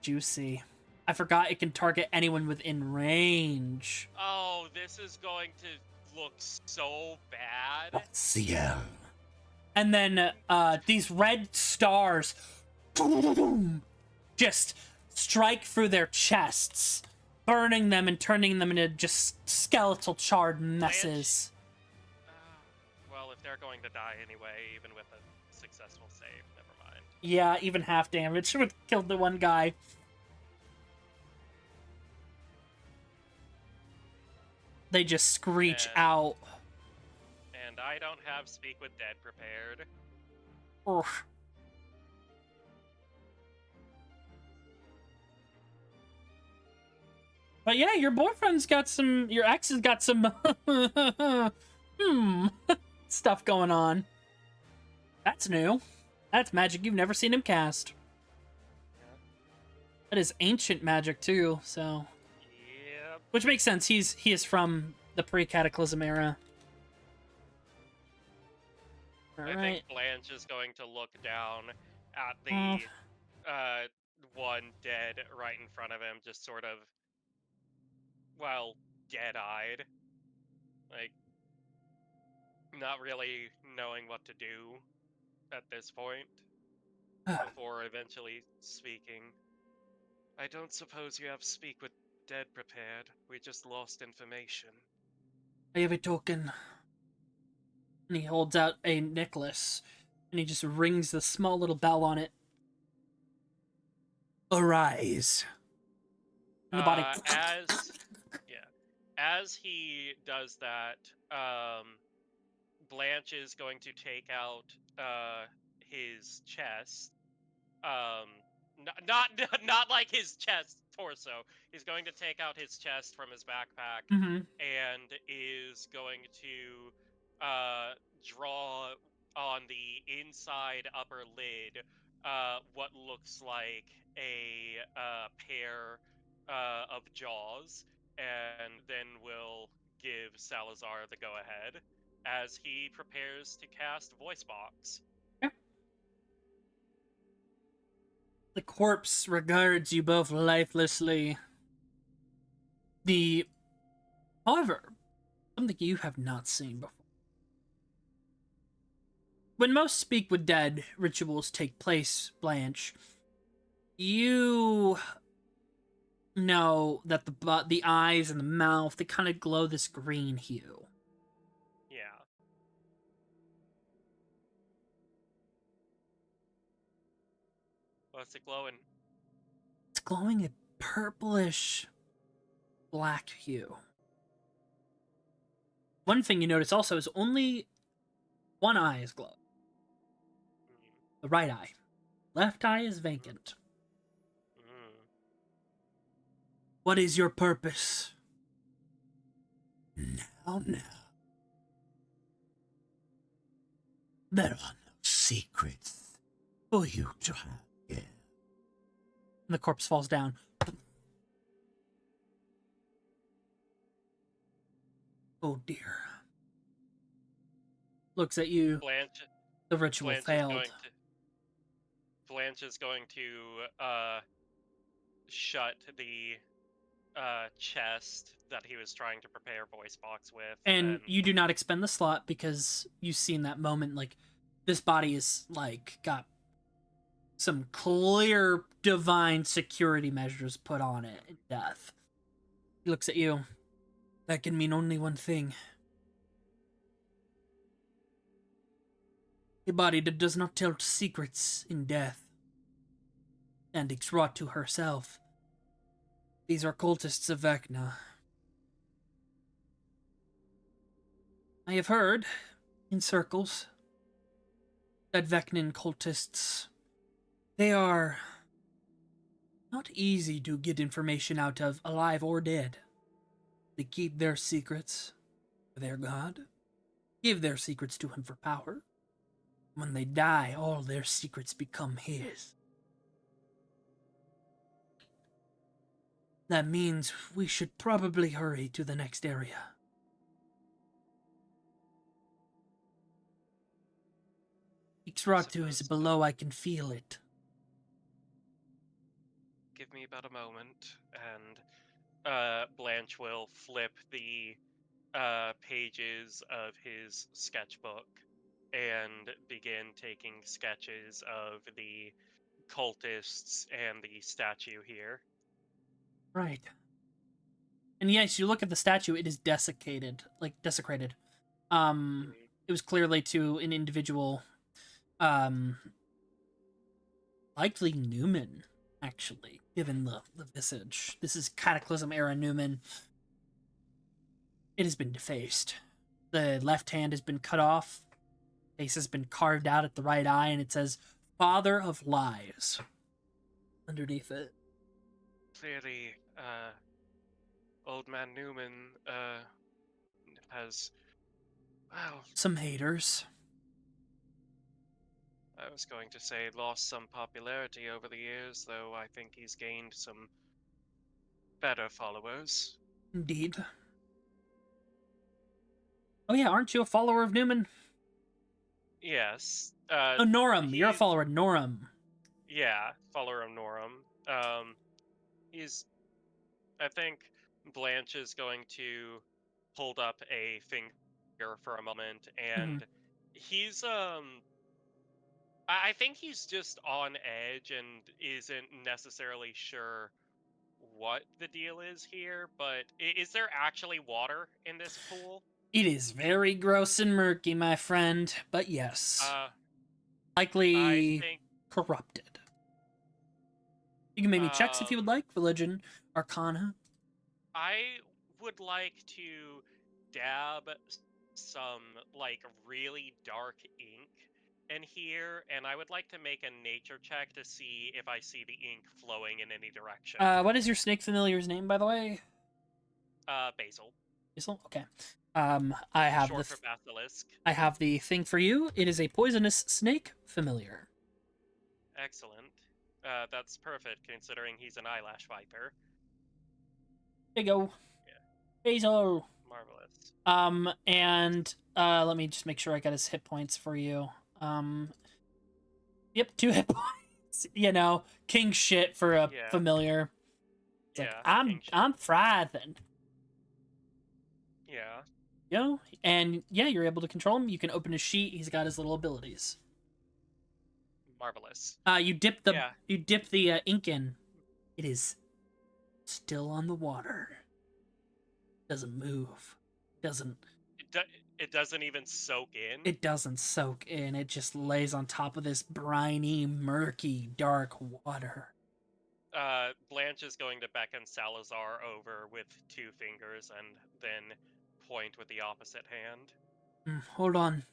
Juicy. I forgot it can target anyone within range. Oh, this is going to look so bad. Astiel. And then these red stars just strike through their chests, burning them and turning them into just skeletal charred messes. Well, if they're going to die anyway, even with a successful save, never mind. Yeah, even half damage would kill the one guy. They just screech out. And I don't have Speak with Dead prepared. Oof. But yeah, your boyfriend's got some, your ex has got some, stuff going on. That's new. That's magic you've never seen him cast. Yeah. That is ancient magic too, so. Yep. Which makes sense. He is from the pre-Cataclysm era. I think Blanche is going to look down at the one dead right in front of him, just sort of, well, dead-eyed. Like, not really knowing what to do at this point, before eventually speaking. I don't suppose you have Speak with Dead prepared. We just lost information. I have a token. And he holds out a necklace, and he just rings the small little bell on it. Arise. And the body. As he does that, Blanche is going to take out his chest. Not like his chest torso. He's going to take out his chest from his backpack and is going to draw on the inside upper lid what looks like a pair of jaws, and then will give Salazar the go-ahead as he prepares to cast Voice Box. The corpse regards you both lifelessly. However, something you have not seen before. When most Speak with Dead rituals take place, Blanche, you know that the eyes and the mouth, they kind of glow this green hue. Yeah. What's it glowing? It's glowing a purplish black hue. One thing you notice also is only one eye is glowing. The right eye. Left eye is vacant. What is your purpose? Now. There are no secrets for you to have here. And the corpse falls down. Oh dear. Looks at you. Blanche. The ritual Blanche failed. Blanche is going to shut the chest that he was trying to prepare voice box with, And you do not expend the slot because you've seen that moment. Like, this body is like got some clear divine security measures put on it in death. He looks at you. That can mean only one thing. A body that does not tell secrets in death. And Ixratu herself. These are cultists of Vecna. I have heard, in circles, that Vecnan cultists, they are not easy to get information out of, alive or dead. They keep their secrets for their god, give their secrets to him for power. When they die, all their secrets become his. That means we should probably hurry to the next area. Ixratu is below, I can feel it. give me about a moment, and Blanche will flip the pages of his sketchbook and begin taking sketches of the cultists and the statue here. Right. And yes, you look at the statue, it is desiccated, like desecrated. It was clearly to an individual, likely Newman, actually, given the visage. This is Cataclysm era Newman. It has been defaced. The left hand has been cut off. Face has been carved out at the right eye, and it says "Father of Lies" underneath it. Clearly, Old Man Newman has, well, Some haters. I was going to say lost some popularity over the years, though I think he's gained some better followers. Indeed. Oh yeah, aren't you a follower of Newman? Yes. Oh, Norum. You're a follower of Norum. Yeah, follower of Norum. He's, I think Blanche is going to hold up a finger for a moment, and he's, I think he's just on edge and isn't necessarily sure what the deal is here, but is there actually water in this pool? It is very gross and murky, my friend, but yes. I Likely think corrupted. You can make me checks if you would like. Religion, Arcana. I would like to dab some like really dark ink in here, and I would like to make a nature check to see if I see the ink flowing in any direction. What is your snake familiar's name, by the way? Basil. Basil? Okay. I have Short for basilisk. I have the thing for you. It is a poisonous snake familiar. Excellent. That's perfect, considering he's an eyelash viper. There you go. Yeah. Basil. Marvelous. And let me just make sure I got his hit points for you. Yep, 2 hit points. You know, king shit for a familiar. It's like, I'm frying. Yeah. You know, and yeah, you're able to control him. You can open his sheet. He's got his little abilities. Marvelous. You dip the ink in. It is still on the water. Doesn't move. It doesn't even soak in. It doesn't soak in. It just lays on top of this briny, murky, dark water. Blanche is going to beckon Salazar over with 2 fingers and then point with the opposite hand. Hold on.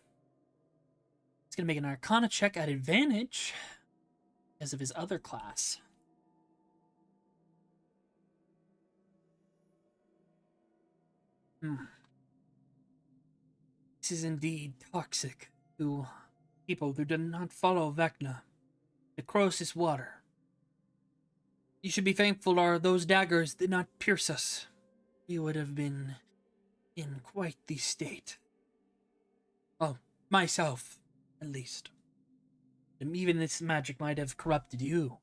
He's gonna make an Arcana check at advantage because of his other class. This is indeed toxic to people who do not follow Vecna. The Crosis water. You should be thankful those daggers did not pierce us. We would have been in quite the state. Well, myself, at least. And even this magic might have corrupted you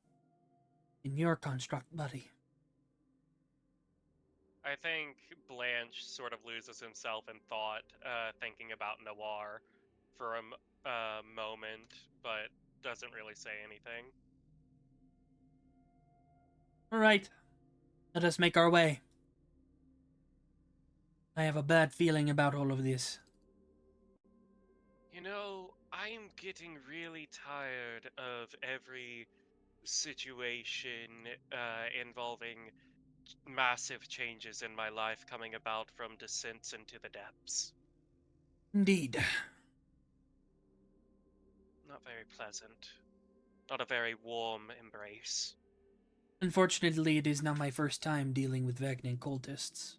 in your construct, buddy. I think Blanche sort of loses himself in thought, thinking about Noir for a moment, but doesn't really say anything. All right, let us make our way. I have a bad feeling about all of this. You know, I'm getting really tired of every situation involving massive changes in my life coming about from descents into the depths. Indeed. Not very pleasant. Not a very warm embrace. Unfortunately, it is not my first time dealing with Vecna cultists.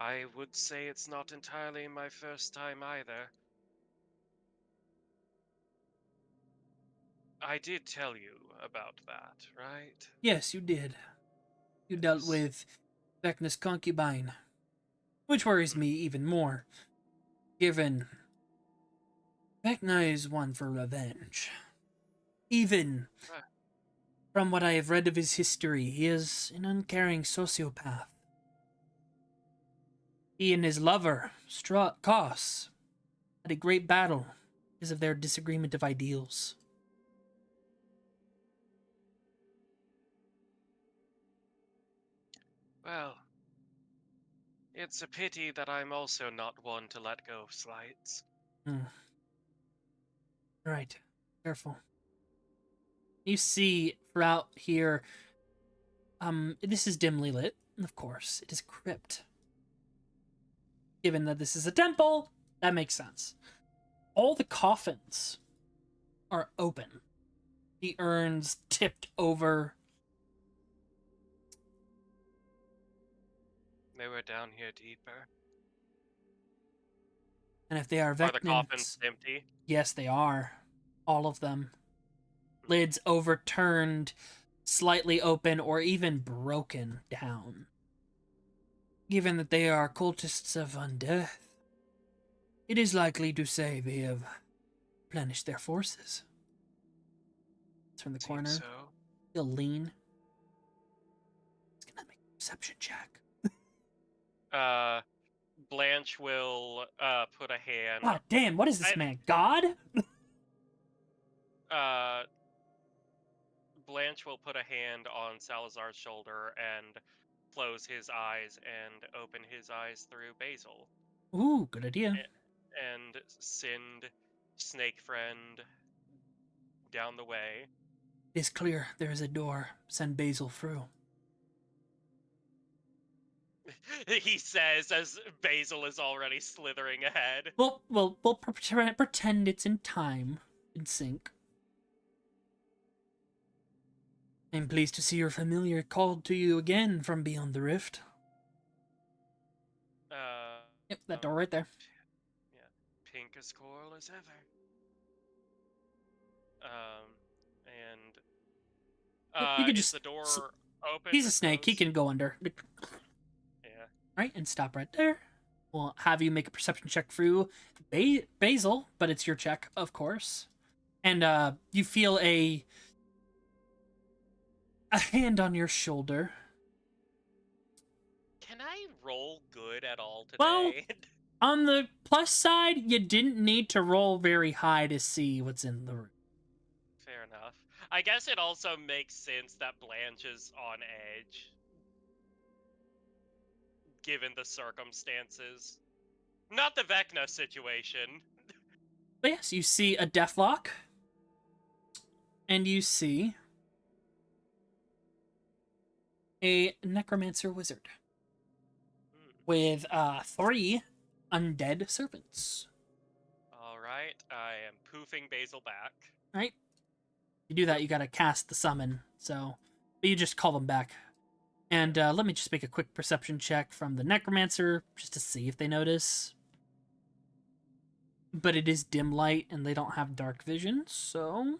I would say it's not entirely my first time either. I did tell you about that, right? Yes, you did. You dealt Yes. with Vecna's concubine, which worries me even more, given Vecna is one for revenge. Even Right. from what I have read of his history, he is an uncaring sociopath. He and his lover, Koss, had a great battle because of their disagreement of ideals. Well, it's a pity that I'm also not one to let go of slights. Right. Careful. You see throughout here, this is dimly lit, of course. It is a crypt. Given that this is a temple, that makes sense. All the coffins are open. The urns tipped over. They were down here deeper. And if they are Are the coffins Vecnans, empty? yes, they are. All of them. Lids overturned, slightly open, or even broken down. Given that they are cultists of undeath, it is likely to say they have replenished their forces. Turn the Seems corner. so. He'll lean. He's gonna make a perception check. Blanche will put a hand. God damn, what is this man? God? Blanche will put a hand on Salazar's shoulder and close his eyes and open his eyes through Basil. Ooh, good idea. And send Snake Friend down the way. It is clear there is a door. Send Basil through. He says as Basil is already slithering ahead. We'll pretend it's in time, in sync. I'm pleased to see your familiar called to you again from beyond the rift. Yep, that door right there. Yeah, pink as coral as ever. You could Is just the door open? He's or a snake. He closed? can go under. Yeah. Right, and stop right there. We'll have you make a perception check through Basil, but it's your check, of course. And you feel a hand on your shoulder. Can I roll good at all today? Well, on the plus side, you didn't need to roll very high to see what's in the room. Fair enough. I guess it also makes sense that Blanche is on edge, given the circumstances. Not the Vecna situation. But yes, you see a deathlock. And you see a necromancer wizard with 3 undead servants. All right, I am poofing Basil back. Right? You do that, you gotta cast the summon. So, but you just call them back. And let me just make a quick perception check from the necromancer just to see if they notice. But it is dim light and they don't have dark vision, so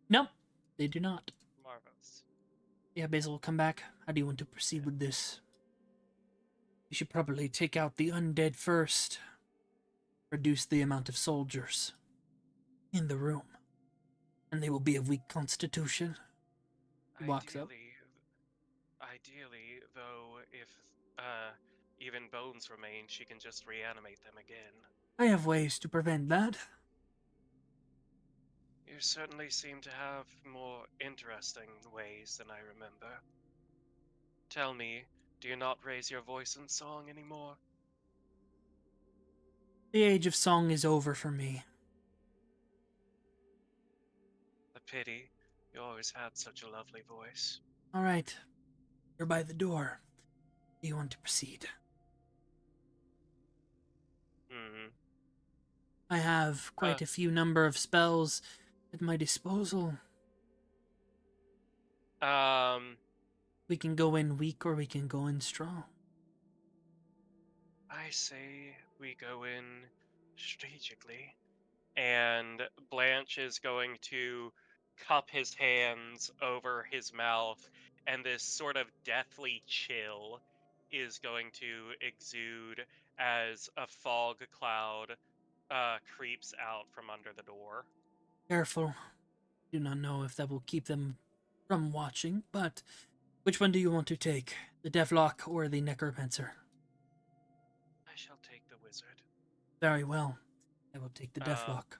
nope, they do not. Marvelous. Yeah, Basil will come back. How do you want to proceed with this? You should probably take out the undead first. reduce the amount of soldiers in the room, and they will be of weak constitution. He walks up. Ideally, though, if even bones remain, she can just reanimate them again. I have ways to prevent that. You certainly seem to have more interesting ways than I remember. Tell me, do you not raise your voice in song anymore? The age of song is over for me. A pity. You always had such a lovely voice. All right. You're by the door. Do you want to proceed? I have quite a few number of spells at my disposal. We can go in weak or we can go in strong. I say we go in strategically. And Blanche is going to cup his hands over his mouth, and this sort of deathly chill is going to exude as a fog cloud creeps out from under the door. Careful. Do not know if that will keep them from watching, but which one do you want to take? The Deathlock or the Necromancer? I shall take the wizard. Very well. I will take the Deathlock.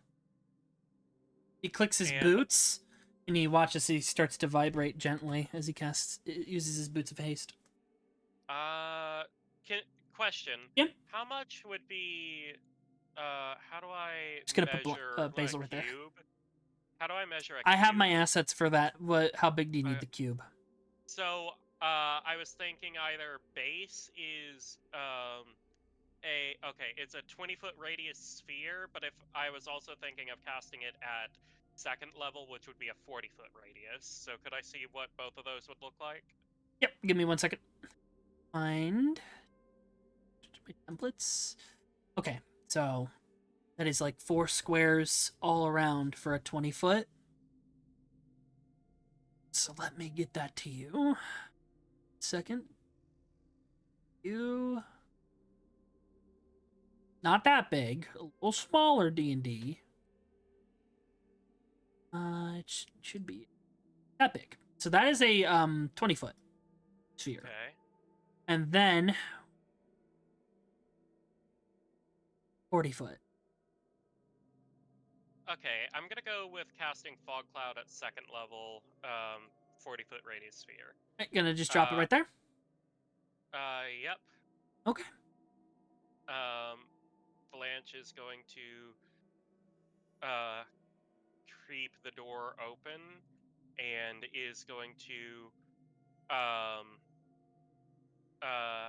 He clicks his boots, and he watches he starts to vibrate gently as he uses his boots of haste. Question. Yep. How much would be, how do I Just gonna measure put Basil a right there. cube? How do I measure a cube? I have my assets for that. How big do you need the cube? So, I was thinking either base is, it's a 20-foot radius sphere, but if I was also thinking of casting it at second level, which would be a 40-foot radius. So could I see what both of those would look like? Yep, give me 1 second. Find my templates. Okay, so that is like 4 squares all around for a 20-foot. So let me get that to you. Second. You. Not that big. A little smaller D&D. It should be that big. So that is a 20-foot sphere. Okay. And then 40-foot. Okay, I'm gonna go with casting Fog Cloud at second level, 40-foot radius sphere. Right, gonna just drop it right there? Yep. Okay. Blanche is going to creep the door open and is going to oh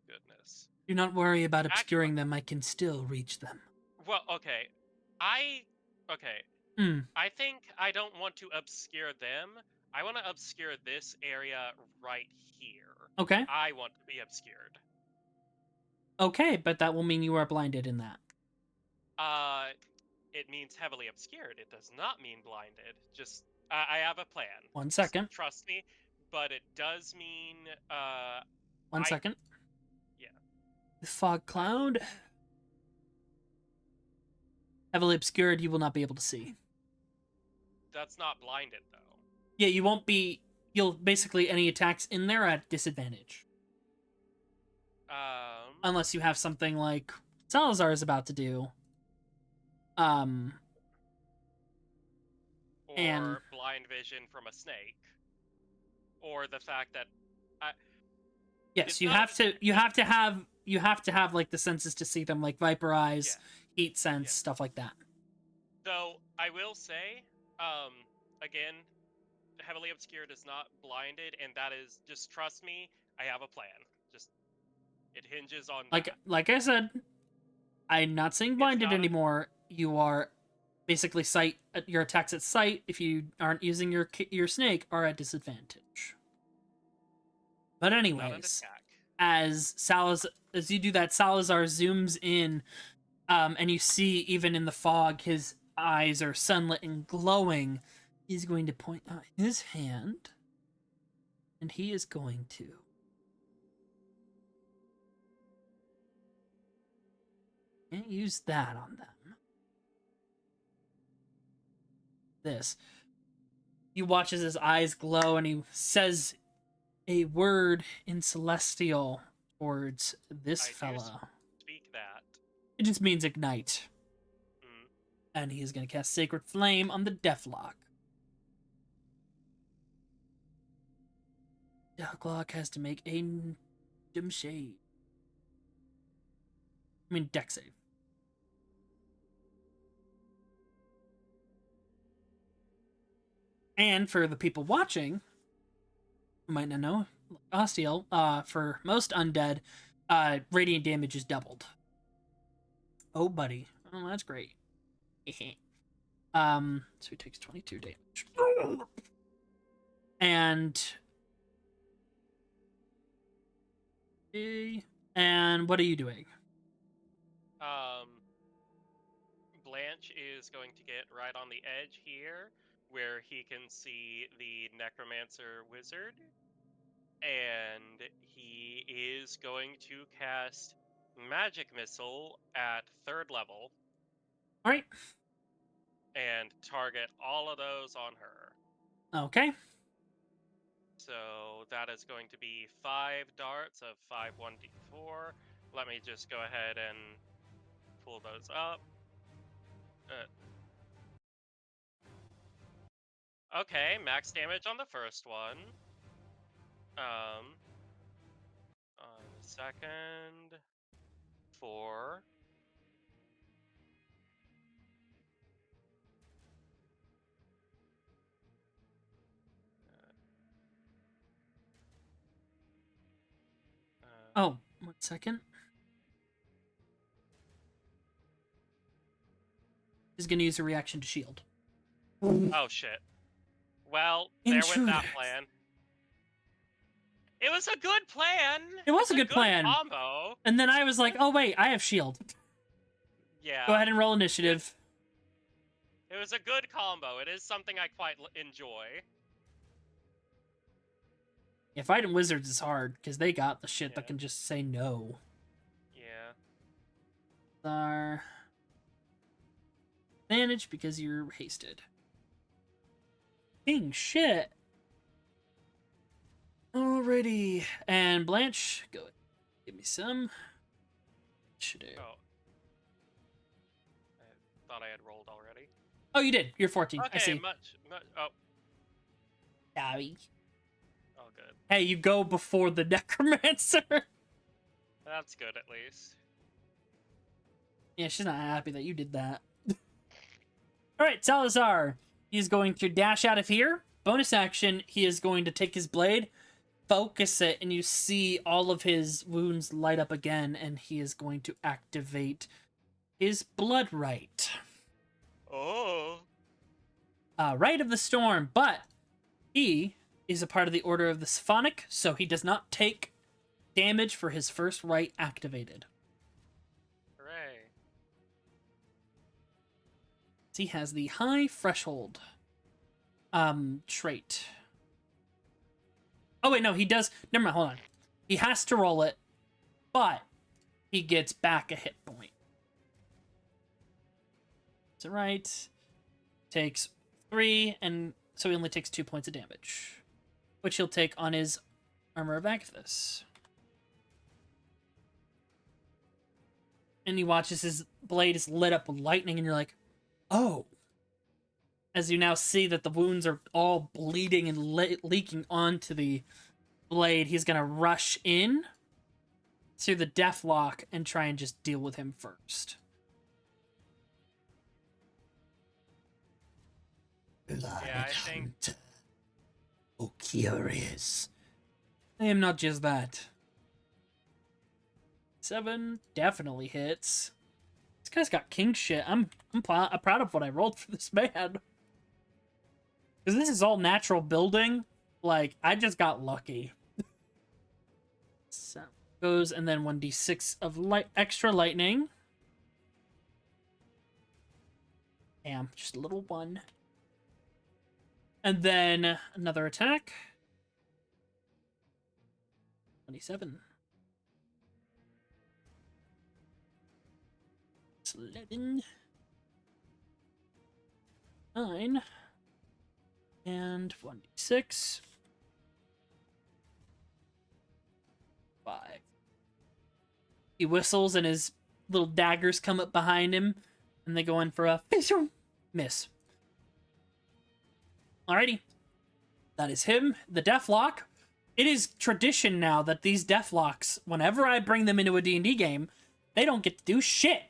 goodness. Do not worry about obscuring them. I can still reach them. Well, okay. I think I don't want to obscure them. I want to obscure this area right here. Okay. I want to be obscured. Okay, but that will mean you are blinded in that. It means heavily obscured. It does not mean blinded. Just, I have a plan. 1 second. Just trust me. But it does mean, 1 second. Yeah. The fog cloud. Heavily obscured, you will not be able to see. That's not blinded, though. Yeah, you won't be... You'll basically, any attacks in there at disadvantage. Unless you have something like Salazar is about to do. Or blind vision from a snake. Or the fact that yes, you have to have like the senses to see them, like Viper Eyes, Heat Sense, stuff like that. Though I will say, again, heavily obscured is not blinded, and that is, just trust me, I have a plan. Just, it hinges on that. Like I said, I'm not saying blinded anymore. You are basically your attacks at sight, if you aren't using your snake, are at disadvantage. But anyways, as you do that, Salazar zooms in, and you see even in the fog his eyes are sunlit and glowing. He's going to point out his hand, and he is going to Can't use that on them. This. He watches his eyes glow and he says a word in Celestial towards this I do fella. speak that. It just means ignite. Mm. And he is going to cast Sacred Flame on the Deathlock. Deathlock has to make a dim shade. I mean, deck save. And for the people watching, who might not know, Astiel, for most undead, radiant damage is doubled. Oh, buddy. Oh, that's great. So he takes 22 damage. And what are you doing? Blanche is going to get right on the edge here, where he can see the Necromancer Wizard, and he is going to cast Magic Missile at 3rd level. All right. And target all of those on her. Okay. So that is going to be 5 darts of 5 1d4. Let me just go ahead and pull those up. Okay, max damage on the first one. On the second, 4. Oh, 1 second. He's gonna use a reaction to shield. Oh shit. Well, there went that plan. It was a good plan. It was a good plan. Combo. And then I was like, oh wait, I have shield. Yeah. Go ahead and roll initiative. It was a good combo. It is something I quite enjoy. Yeah, fighting wizards is hard because they got the shit that can just say no. Yeah. Our advantage because you're hasted. King shit. Alrighty, and Blanche, go ahead. Give me some. Initiative. Oh. I thought I had rolled already. Oh, you did. You're 14. Okay, I see. much. Oh. Sorry. Oh, good. Hey, you go before the necromancer. That's good, at least. Yeah, she's not happy that you did that. Alright, Salazar. He's going to dash out of here. Bonus action, he is going to take his blade, focus it, and you see all of his wounds light up again, and he is going to activate his blood right. Oh. Rite of the Storm, but he is a part of the Order of the Symphonic, so he does not take damage for his first rite activated. Hooray. He has the High Threshold trait. Oh wait, no, he does. Never mind, hold on. He has to roll it, but he gets back a hit point. Is it right? Takes 3, and so he only takes 2 points of damage, which he'll take on his Armor of Agathis. And he watches his blade is lit up with lightning, and you're like, oh. As you now see that the wounds are all bleeding and leaking onto the blade, he's going to rush in to the Deathlock and try and just deal with him first. Yeah, I think... Oh, curious. I am not just that. 7 definitely hits. This guy's got king shit. I'm proud of what I rolled for this man. Because this is all natural building. Like, I just got lucky. So, goes, and then 1d6 of extra lightning. Damn, just a little one. And then another attack. 27. That's 11. 9. And 1d6. 5. He whistles and his little daggers come up behind him, and they go in for a miss. Alrighty. That is him. The Deathlock. It is tradition now that these Deathlocks, whenever I bring them into a D&D game, they don't get to do shit.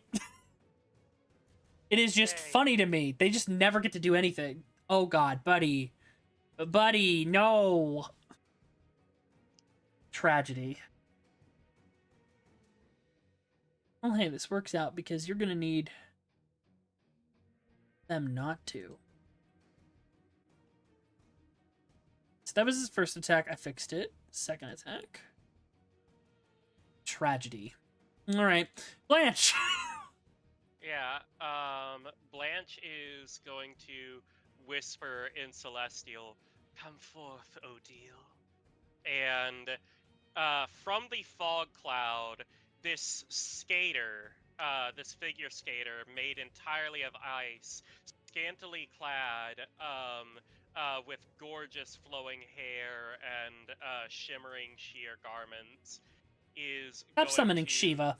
It is just funny to me. They just never get to do anything. Oh god, buddy. Buddy, no. Tragedy. Well, hey, this works out because you're gonna need them not to. So that was his first attack. I fixed it. Second attack. Tragedy. Alright. Blanche! Yeah, Blanche is going to whisper in Celestial, "Come forth, Odile." And from the fog cloud, this skater, this figure skater made entirely of ice, scantily clad, with gorgeous flowing hair and shimmering sheer garments, is Stop going summoning to... Shiva.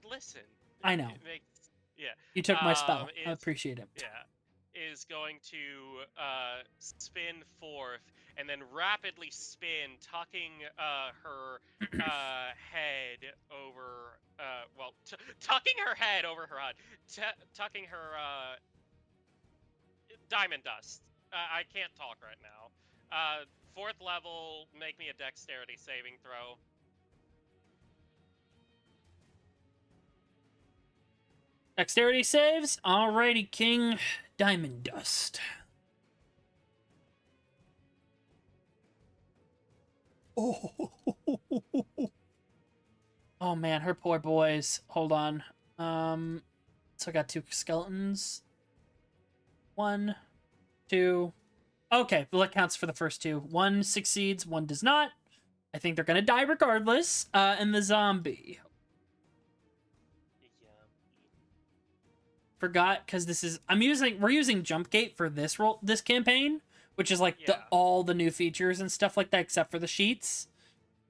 Listen. I know. It makes, yeah. You took my spell. I appreciate it. Yeah. Is going to spin forth and then rapidly spin, tucking her head over, tucking her head over her head, tucking her diamond dust. I can't talk right now. 4th level, make me a dexterity saving throw. Dexterity saves. Alrighty, King. Diamond Dust. Oh. Oh man, her poor boys. Hold on. So I got 2 skeletons. 1, 2. Okay, well that counts for the first 2. 1 succeeds, 1 does not. I think they're gonna die regardless. And the zombie. Forgot, because this is we're using jump gate for this campaign, which is like all the new features and stuff like that except for the sheets.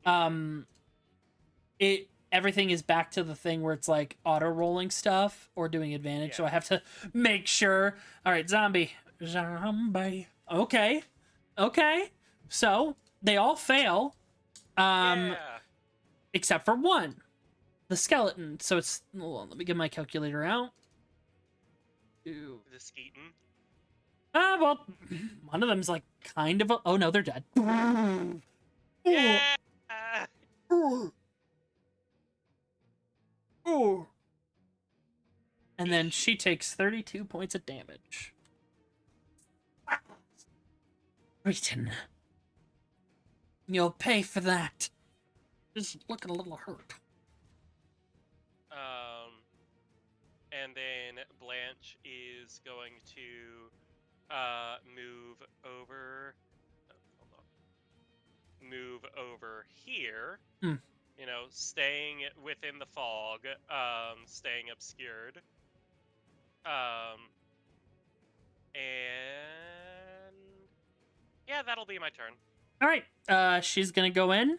Everything is back to the thing where it's like auto rolling stuff or doing advantage, so I have to make sure. All right, zombie. Okay, so they all fail, except for 1, the skeleton. So it's, hold on, let me get my calculator out. The Skeeton. Well, one of them's like kind of oh no, they're dead. Yeah. And then she takes 32 points of damage. Written. You'll pay for that. Just looking a little hurt. And then Blanche is going to move over. Move over here. You know, staying within the fog, staying obscured. And yeah, that'll be my turn. All right, she's gonna go in.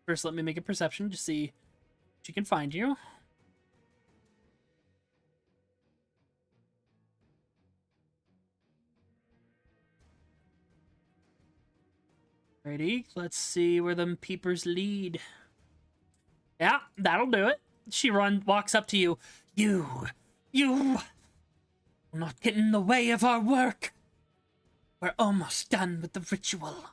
First, let me make a perception to see if she can find you. Ready? Let's see where them peepers lead. Yeah, that'll do it. She walks up to you. You will not get in the way of our work. We're almost done with the ritual.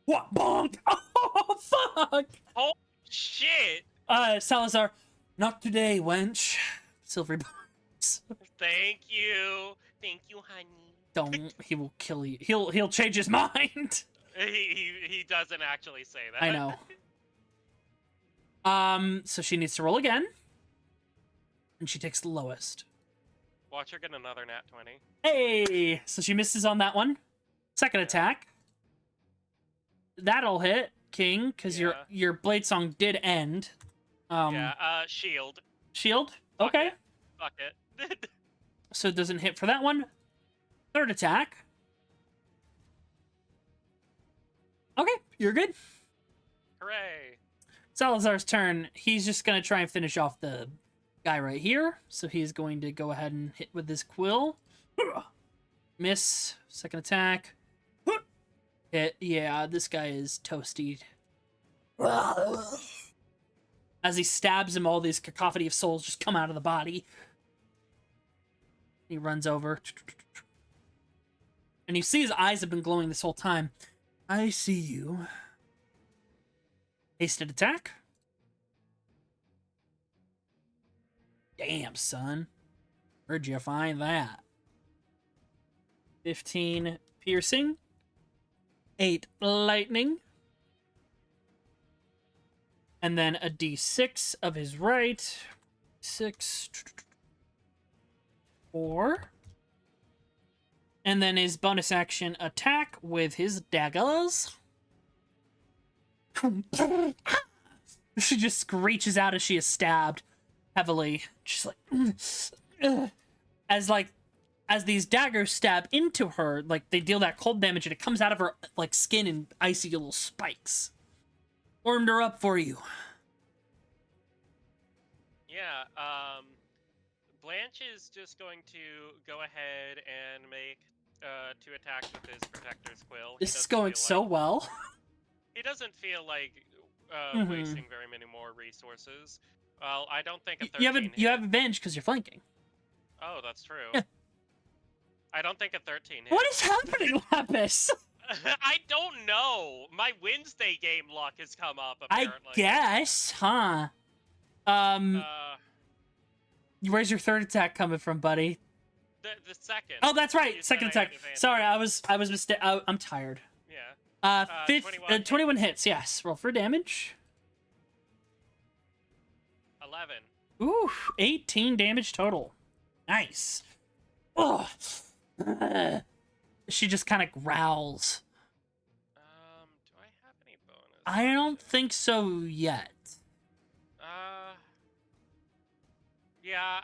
What? Bonk! Oh, fuck! Oh, shit! Salazar, not today, wench. Silvery bones. Thank you, honey. Don't. He will kill you. He'll change his mind. He doesn't actually say that. I know. So she needs to roll again. And she takes the lowest. Watch her get another nat 20. Hey! So she misses on that one. Second attack. That'll hit. King, because Yeah. your blade song did end. Shield. Shield. Fuck Okay. it. Fuck it. So it doesn't hit for that one. Third attack. Okay, you're good. Hooray. Salazar's turn. He's just gonna try and finish off the guy right here. So he's going to go ahead and hit with his quill. Miss. Second attack. Hit. Yeah, this guy is toasty. As he stabs him, all these cacophony of souls just come out of the body. He runs over. And you see his eyes have been glowing this whole time. I see you. Hasted attack. Damn, son. Where'd you find that? 15 piercing. 8 lightning. And then a d6 of his right. 6. 4. And then his bonus action attack with his daggers. She just screeches out as she is stabbed heavily. She's like, as these daggers stab into her, like they deal that cold damage and it comes out of her like skin in icy little spikes. Warmed her up for you. Yeah, Blanche is just going to go ahead and make 2 attacks with his Protector's Quill. This is going so well. He doesn't feel like wasting very many more resources. Well, I don't think a 13 you have advantage because you're flanking. Oh, that's true. Yeah. I don't think a 13 hit. What is happening, Lapis? I don't know. My Wednesday game luck has come up, I apparently. guess, huh? Where's your third attack coming from, buddy? The second. Oh, that's right. You Second said I had attack. advantage. Sorry, I was mistaken. I'm tired. Yeah. 21 hits. Yes. Roll for damage. 11. Ooh, 18 damage total. Nice. Ugh. She just kind of growls. Do I have any bonus? I don't think so yet. Yeah,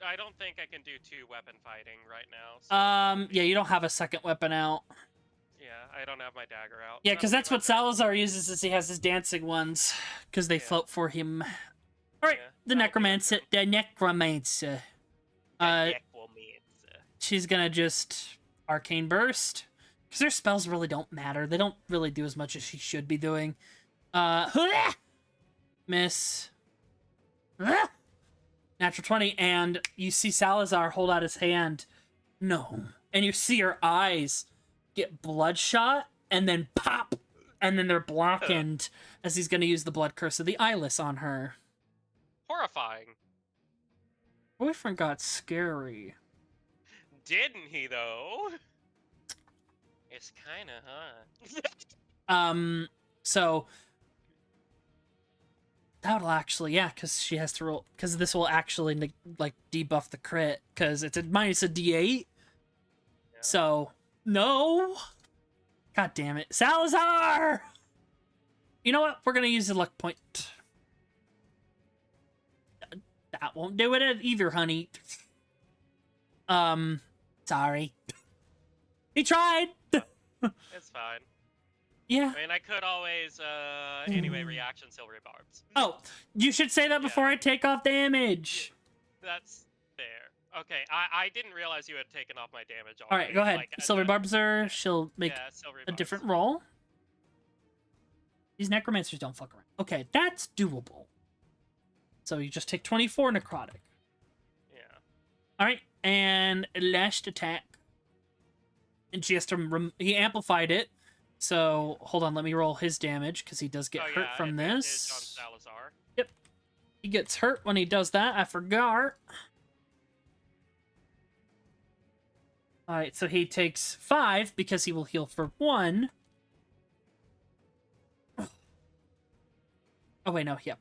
I don't think I can do 2 weapon fighting right now. So Yeah, you don't have a second weapon out. yeah, I don't have my dagger out. Yeah, because that's what Salazar uses, is he has his dancing ones, because they float for him. All right, Yeah, the necromancer. The necromancer. She's gonna just arcane burst, because their spells really don't matter. They don't really do as much as she should be doing. Miss. Natural 20, and you see Salazar hold out his hand. No. And you see her eyes get bloodshot, and then pop, and then they're blackened as he's gonna use the blood curse of the eyeless on her. Horrifying. Boyfriend got scary. Didn't he, though? It's kinda hot. So that'll actually, yeah, because she has to roll, because this will actually like debuff the crit, because it's minus a d8. Yeah. So no. God damn it, Salazar! You know what? We're gonna use the luck point. That won't do it either, honey. Sorry. He tried. It's fine. Yeah. I mean, I could always, anyway, reaction silvery barbs. Oh, you should say that before I take off damage. That's fair. Okay, I didn't realize you had taken off my damage already. All right, go ahead. Like, Silver Barbs are. She'll make silvery a barbs. different roll. These necromancers don't fuck around. Okay, that's doable. So you just take 24 necrotic. Yeah. All right, and last attack. And she has to. He amplified it. So hold on, let me roll his damage because he does get hurt from advantage this. on Salazar. Yep, he gets hurt when he does that. I forgot. All right, so he takes 5 because he will heal for 1. Oh wait, no, yep.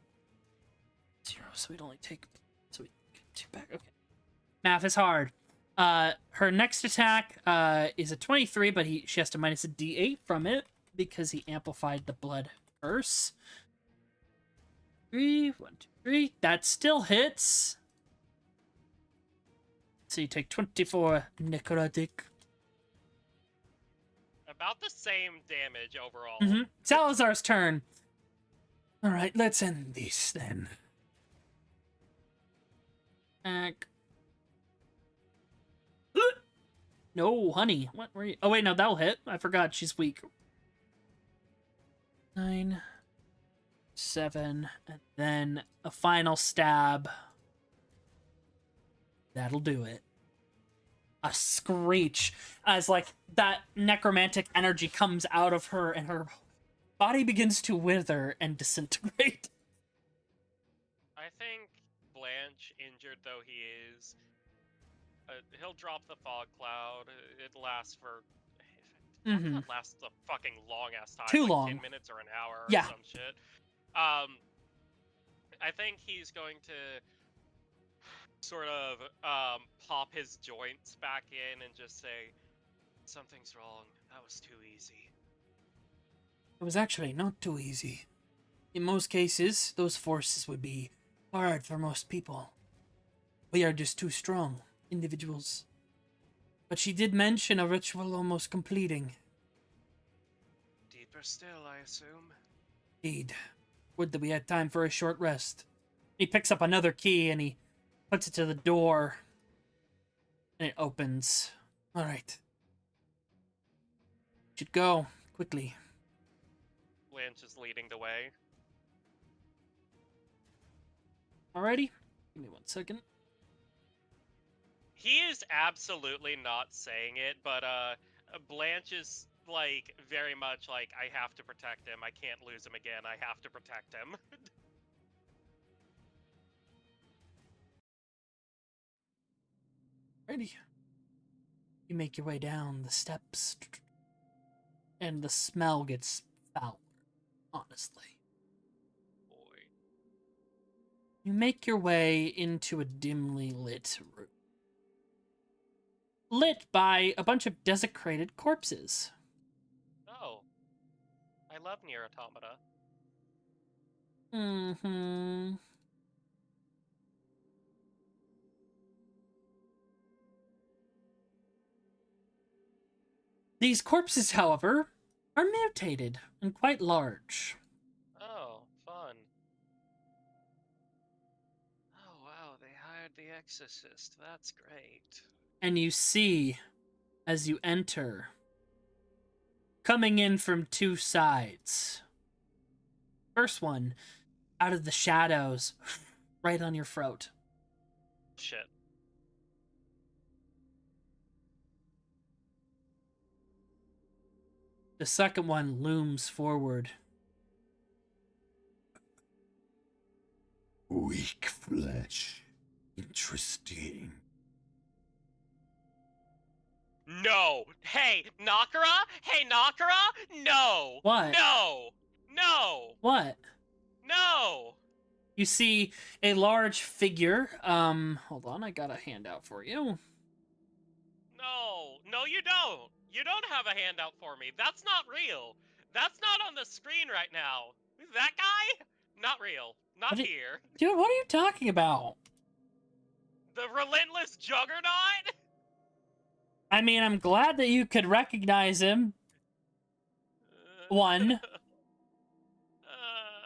0, so we'd only take. So we get 2 back. Okay. Math is hard. Her next attack is a 23, but she has to minus a d8 from it. because he amplified the blood curse. 3, 1, 2, 3. That still hits. So you take 24 necrotic. About the same damage overall. Mm-hmm. Salazar's turn. All right, let's end this then. No, honey. What were you? Oh wait, no, that'll hit. I forgot she's weak. 9, 7, and then a final stab. That'll do it. A screech as like that necromantic energy comes out of her and her body begins to wither and disintegrate. I think Blanche, injured though he is, he'll drop the fog cloud. It lasts for. Mm-hmm. That lasts a fucking long ass time. Too like long. 10 minutes or an hour Yeah. or some shit. I think he's going to sort of pop his joints back in and just say, something's wrong. That was too easy. It was actually not too easy. In most cases, those forces would be hard for most people. We are just too strong individuals. But she did mention a ritual almost completing. Deeper still, I assume. Indeed. Would that we had time for a short rest. He picks up another key and he puts it to the door. And it opens. Alright. Should go. Quickly. Blanche is leading the way. Alrighty. Give me 1 second. He is absolutely not saying it, but Blanche is like very much like, I have to protect him. I can't lose him again. I have to protect him. Alrighty. You make your way down the steps. And the smell gets foul, honestly. Boy. You make your way into a dimly lit room. Lit by a bunch of desecrated corpses. Oh. I love Nier Automata. Mm-hmm. These corpses, however, are mutated and quite large. Oh, fun. Oh, wow, they hired the Exorcist. That's great. And you see, as you enter, coming in from 2 sides. First one, out of the shadows, right on your throat. Shit. The second one looms forward. Weak flesh. Interesting. No! Hey, Nakara? Hey, Nakara? No! What? No! No! What? No! You see a large figure. Hold on, I got a handout for you. No! No, you don't! You don't have a handout for me. That's not real. That's not on the screen right now. That guy? Not real. Not What here. Dude, what are you talking about? The relentless juggernaut? I mean, I'm glad that you could recognize him. One.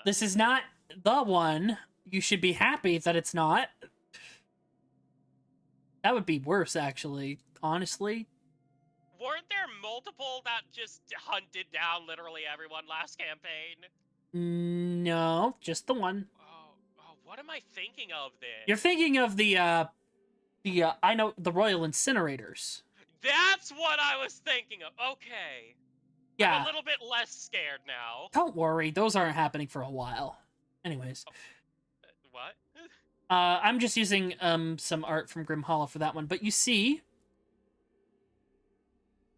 This is not the one. You should be happy that it's not. That would be worse, actually. Honestly. Weren't there multiple that just hunted down literally everyone last campaign? No, just the one. Oh, what am I thinking of then? You're thinking of the I know, the Royal Incinerators. That's what I was thinking of. Okay. Yeah. I'm a little bit less scared now. Don't worry, those aren't happening for a while. Anyways. What? I'm just using some art from Grim Hollow for that one, but you see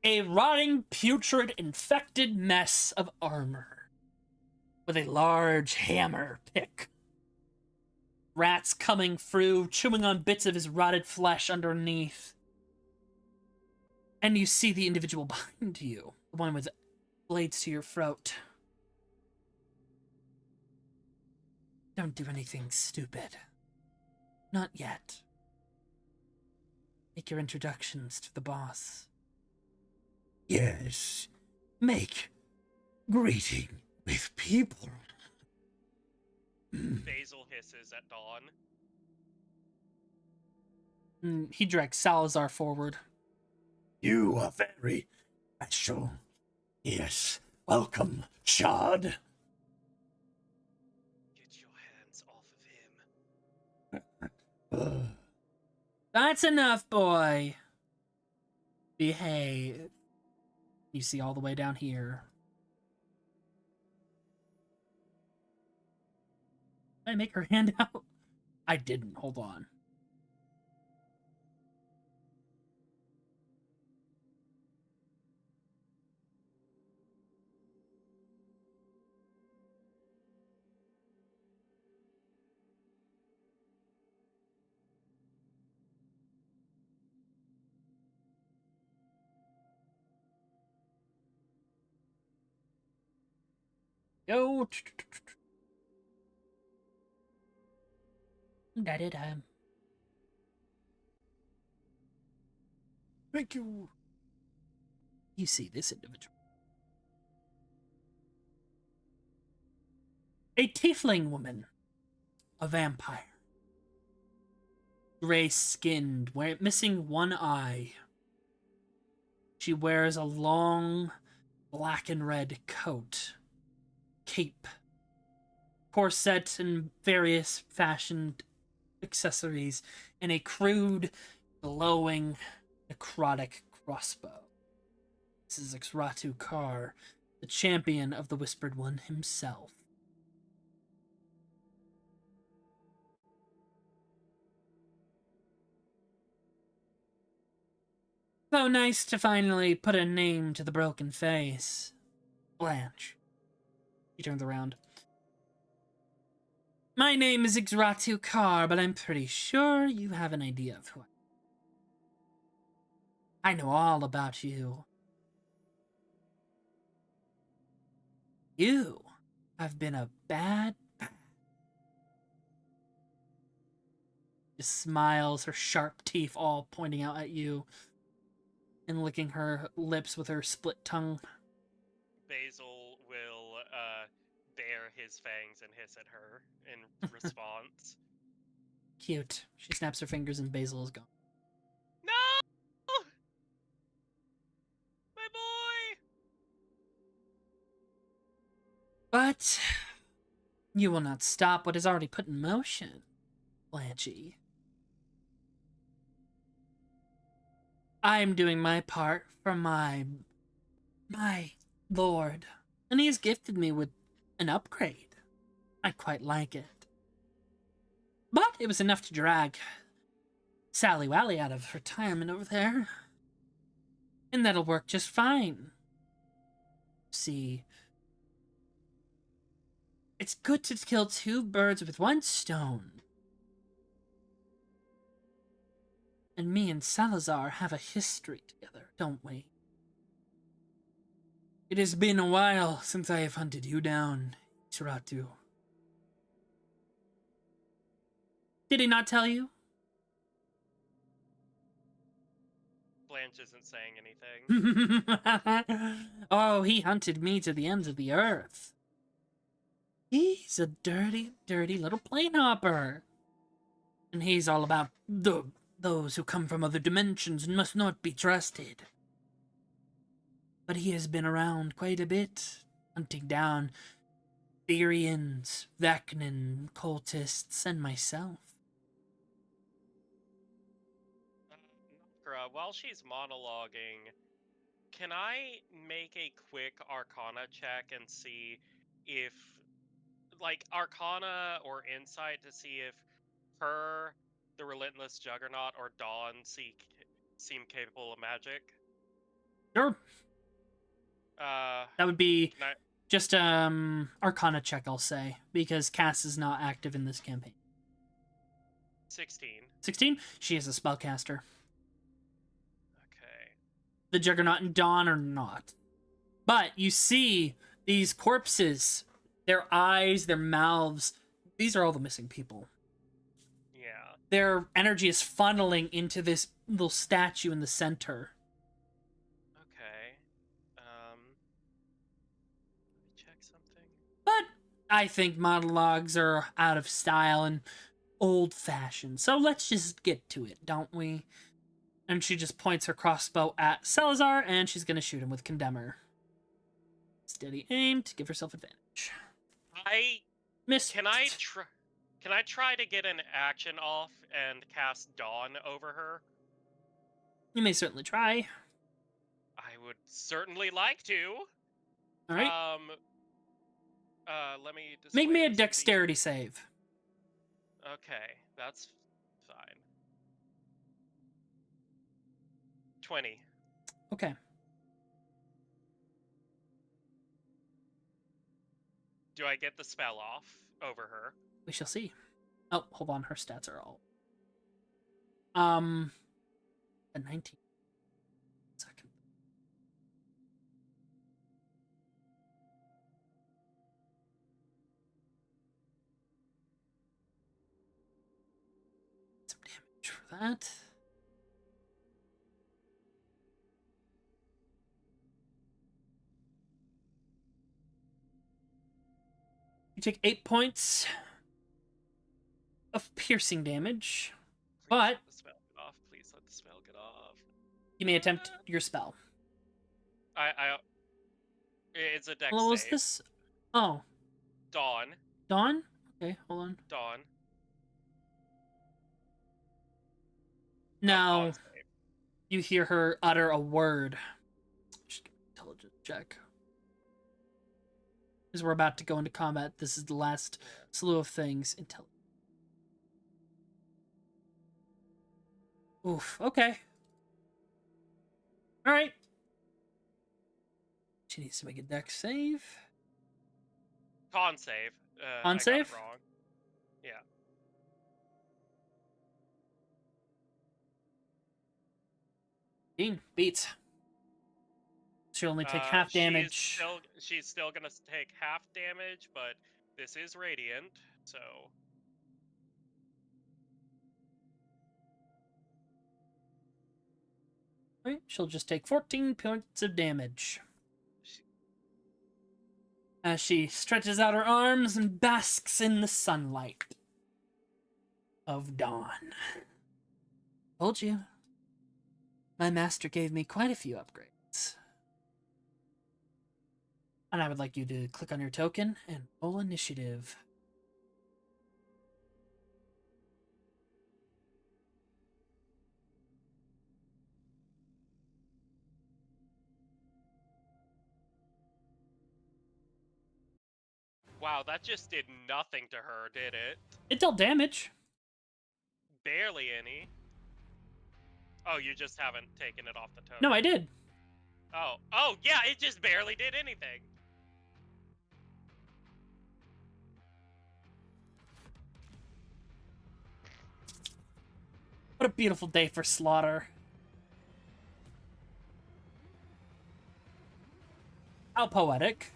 a rotting, putrid, infected mess of armor with a large hammer pick. Rats coming through, chewing on bits of his rotted flesh underneath. And you see the individual behind you, the one with blades to your throat. Don't do anything stupid. Not yet. Make your introductions to the boss. Yes, make greeting with people. Basil hisses at Dawn. He directs Salazar forward. You are very special. Yes, welcome, Shard. Get your hands off of him. That's enough, boy. Behave. You see all the way down here. Did I make her hand out? I didn't. Hold on. Go. Da-da-da. Thank you. You see this individual. A tiefling woman. A vampire. Gray-skinned, missing one eye. She wears a long black and red coat, cape, corset, and various fashioned accessories, and a crude, glowing, necrotic crossbow. This is Ixratu Kar, the champion of the Whispered One himself. So nice to finally put a name to the broken face. Blanche. He turns around. My name is Ixratu Kar, but I'm pretty sure you have an idea of who I know all about you. You have been a bad... Just smiles, her sharp teeth all pointing out at you, and licking her lips with her split tongue. Basil will bare his fangs and hiss at her in response. Cute. She snaps her fingers and Basil is gone. No! My boy! But you will not stop what is already put in motion, Blanchy. I am doing my part for my lord, and he has gifted me with an upgrade. I quite like it. But it was enough to drag Sally Wally out of retirement over there. And that'll work just fine. See, it's good to kill two birds with one stone. And me and Salazar have a history together, don't we? It has been a while since I have hunted you down, Ixratu. Did he not tell you? Blanche isn't saying anything. Oh, he hunted me to the ends of the earth. He's a dirty, dirty little plane hopper. And he's all about those who come from other dimensions and must not be trusted. But he has been around quite a bit, hunting down Therians, Vecna, cultists, and myself. Nakra, while she's monologuing, can I make a quick Arcana check and see if, like, Arcana or Insight to see if her, the Relentless Juggernaut, or Dawn seem capable of magic? Sure. That would be Can I... just Arcana check, I'll say, because Cass is not active in this campaign. 16. 16? She is a spellcaster. Okay. The Juggernaut and Dawn are not. But you see these corpses, their eyes, their mouths, these are all the missing people. Yeah. Their energy is funneling into this little statue in the center. Okay. Let me check something. But I think monologues are out of style and old-fashioned. So let's just get to it, don't we? And she just points her crossbow at Salazar, and she's gonna shoot him with Condemner. Steady aim to give herself advantage. Miss. Can I try to get an action off and cast Dawn over her? You may certainly try. I would certainly like to. All right. Let me Make me a displace dexterity save. Okay, that's fine. 20. Okay. Do I get the spell off over her? We shall see. Oh, hold on. Her stats are all. A 19. Second. Some damage for that. You take 8 points of piercing damage, but Let the spell get off. Please let the spell get off. you may attempt your spell. It's a dex What was save. this? Oh, Dawn. Dawn? Okay, hold on. Dawn. Now, Con save. you hear her utter a word. Just give me an intelligence check. As we're about to go into combat, this is the last slew of things. Oof, okay. Alright. She needs to make a dex save. Con save. Con I got save? it wrong. Yeah. Dean beats. She'll only take half damage. She's still gonna take half damage, but this is radiant, so. Right, she'll just take 14 points of damage. As she stretches out her arms and basks in the sunlight of dawn. Told you. My master gave me quite a few upgrades. And I would like you to click on your token and roll initiative. Wow, that just did nothing to her, did it? It dealt damage. Barely any. Oh, you just haven't taken it off the token. No, I did. Oh, yeah, it just barely did anything. What a beautiful day for slaughter. How poetic.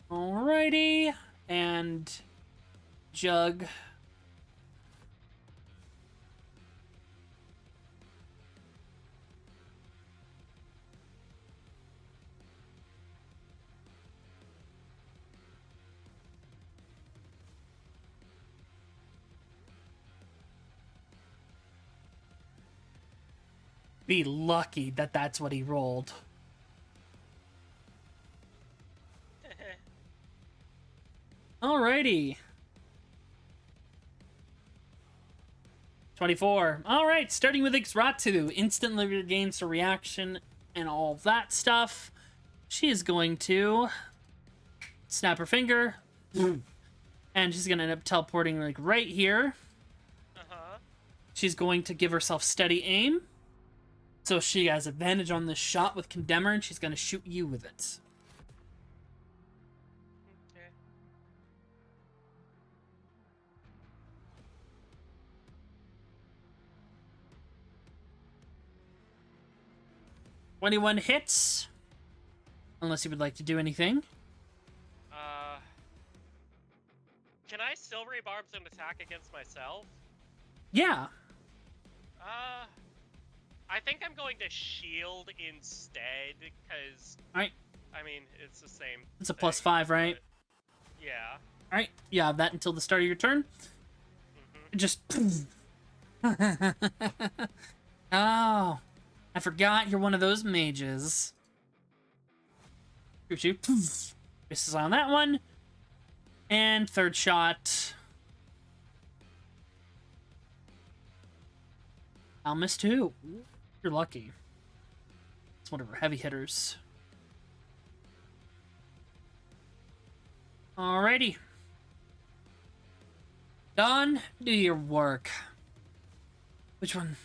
Alrighty. And Jug. Be lucky that that's what he rolled. Alrighty. 24. Alright, starting with Ixratu. Instantly regains her reaction and all that stuff. She is going to snap her finger. And she's going to end up teleporting like right here. Uh-huh. She's going to give herself steady aim. So she has advantage on this shot with Condemner, and she's going to shoot you with it. Okay. 21 hits. Unless you would like to do anything. Can I silvery barbs an attack against myself? Yeah. I think I'm going to shield instead, because... Alright. I mean, it's the same It's a thing, +5, right? but... Yeah. Alright, you have that until the start of your turn. Just... Oh, I forgot you're one of those mages. Shoot you. Misses on that one. And third shot. I'll miss too. You're lucky. It's one of our heavy hitters. Alrighty. Don, do your work. Which one?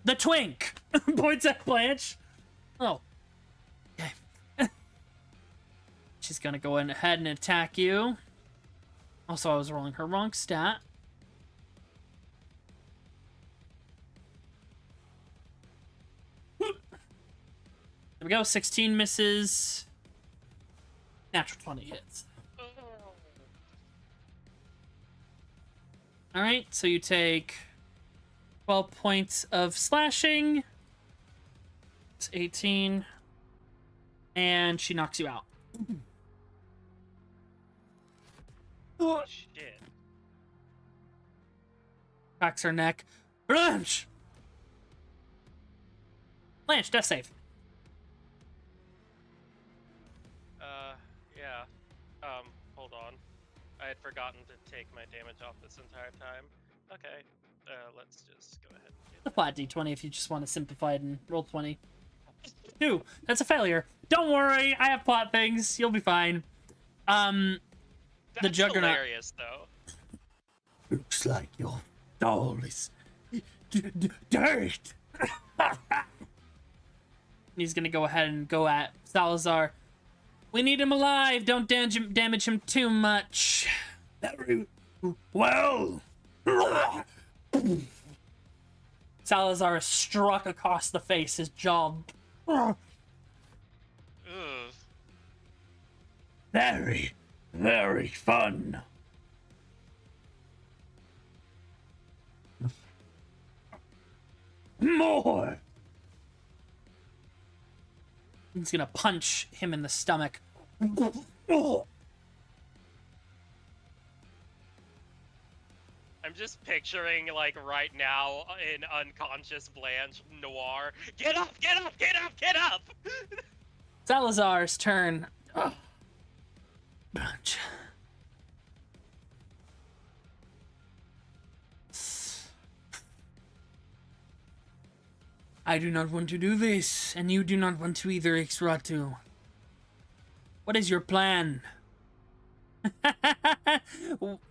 The twink! Points at Blanche. Oh. Okay. She's gonna go ahead and attack you. Also, I was rolling her wrong stat. There we go. 16 misses. Natural 20 hits. Alright, so you take 12 points of slashing. It's 18. And she knocks you out. Shit. Cracks her neck. Blanche! Blanche, death save. Yeah. Hold on. I had forgotten to take my damage off this entire time. Okay, let's just go ahead and The flat d20 if you just want to simplify it and roll 20. 2. That's a failure. Don't worry, I have plot things. You'll be fine. The That's Juggernaut. hilarious, though. Looks like your doll is dirt. He's gonna go ahead and go at Salazar. We need him alive. Don't damage him too much. Very well. Salazar is struck across the face, his jaw. Ugh. Very, very fun. More. He's gonna punch him in the stomach. I'm just picturing, like, right now, in unconscious Blanche Noir. Get up! Get up! Get up! Get up! Salazar's turn. Blanche. I do not want to do this, and you do not want to either, Ixratu. What is your plan?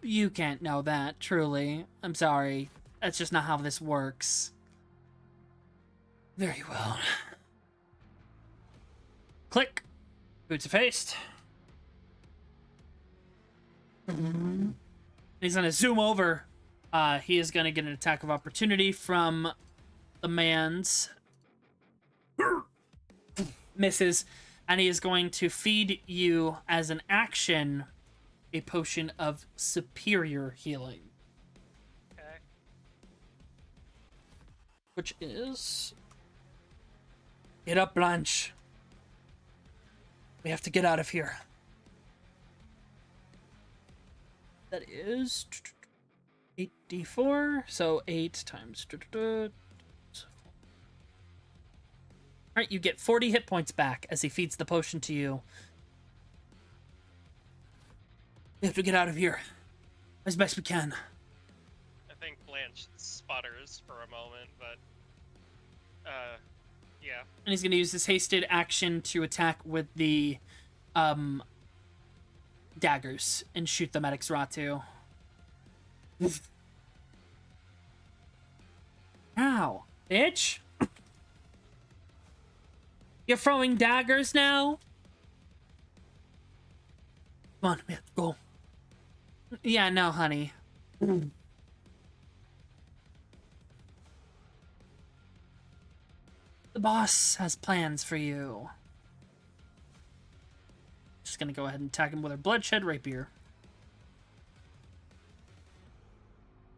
You can't know that, truly. I'm sorry. That's just not how this works. Very well. Click. Boots effaced. He's gonna zoom over. He is gonna get an attack of opportunity from the man's. Misses. And he is going to feed you as an action a potion of superior healing. Okay. Which is... Get up, Blanche. We have to get out of here. That is 8d4, so 8 times... Alright, you get 40 hit points back as he feeds the potion to you. We have to get out of here as best we can. I think Blanche sputters for a moment, but... yeah. And he's going to use his hasted action to attack with the daggers and shoot them at Ixratu. Ow, bitch! You're throwing daggers now? Come on, we have to go. Yeah, no, honey. The boss has plans for you. Just gonna go ahead and attack him with her bloodshed rapier.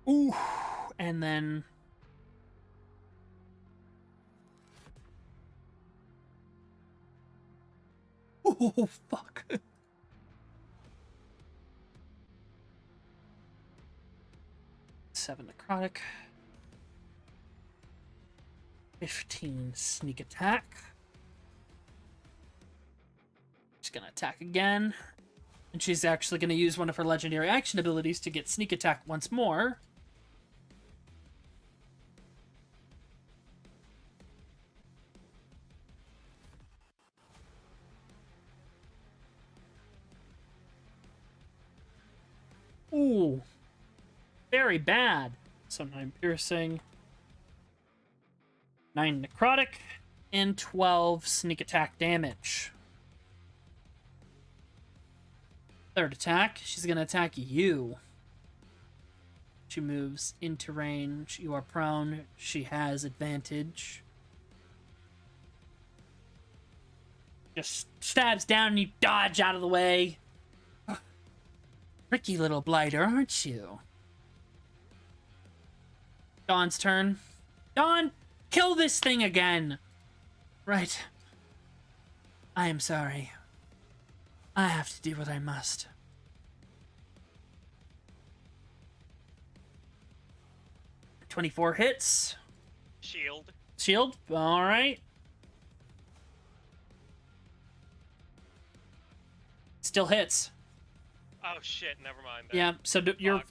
Ooh, and then... Oh, fuck. 7 necrotic. 15 sneak attack. She's gonna attack again. And she's actually gonna use one of her legendary action abilities to get sneak attack once more. Ooh. Very bad. So 9 piercing. 9 necrotic. And 12 sneak attack damage. Third attack. She's going to attack you. She moves into range. You are prone. She has advantage. Just stabs down and you dodge out of the way. Tricky little blighter, aren't you? Dawn's turn. Dawn, kill this thing again! Right. I am sorry. I have to do what I must. .24 hits. Shield. Shield, alright. Still hits. Oh shit, never mind. Then. Yeah, so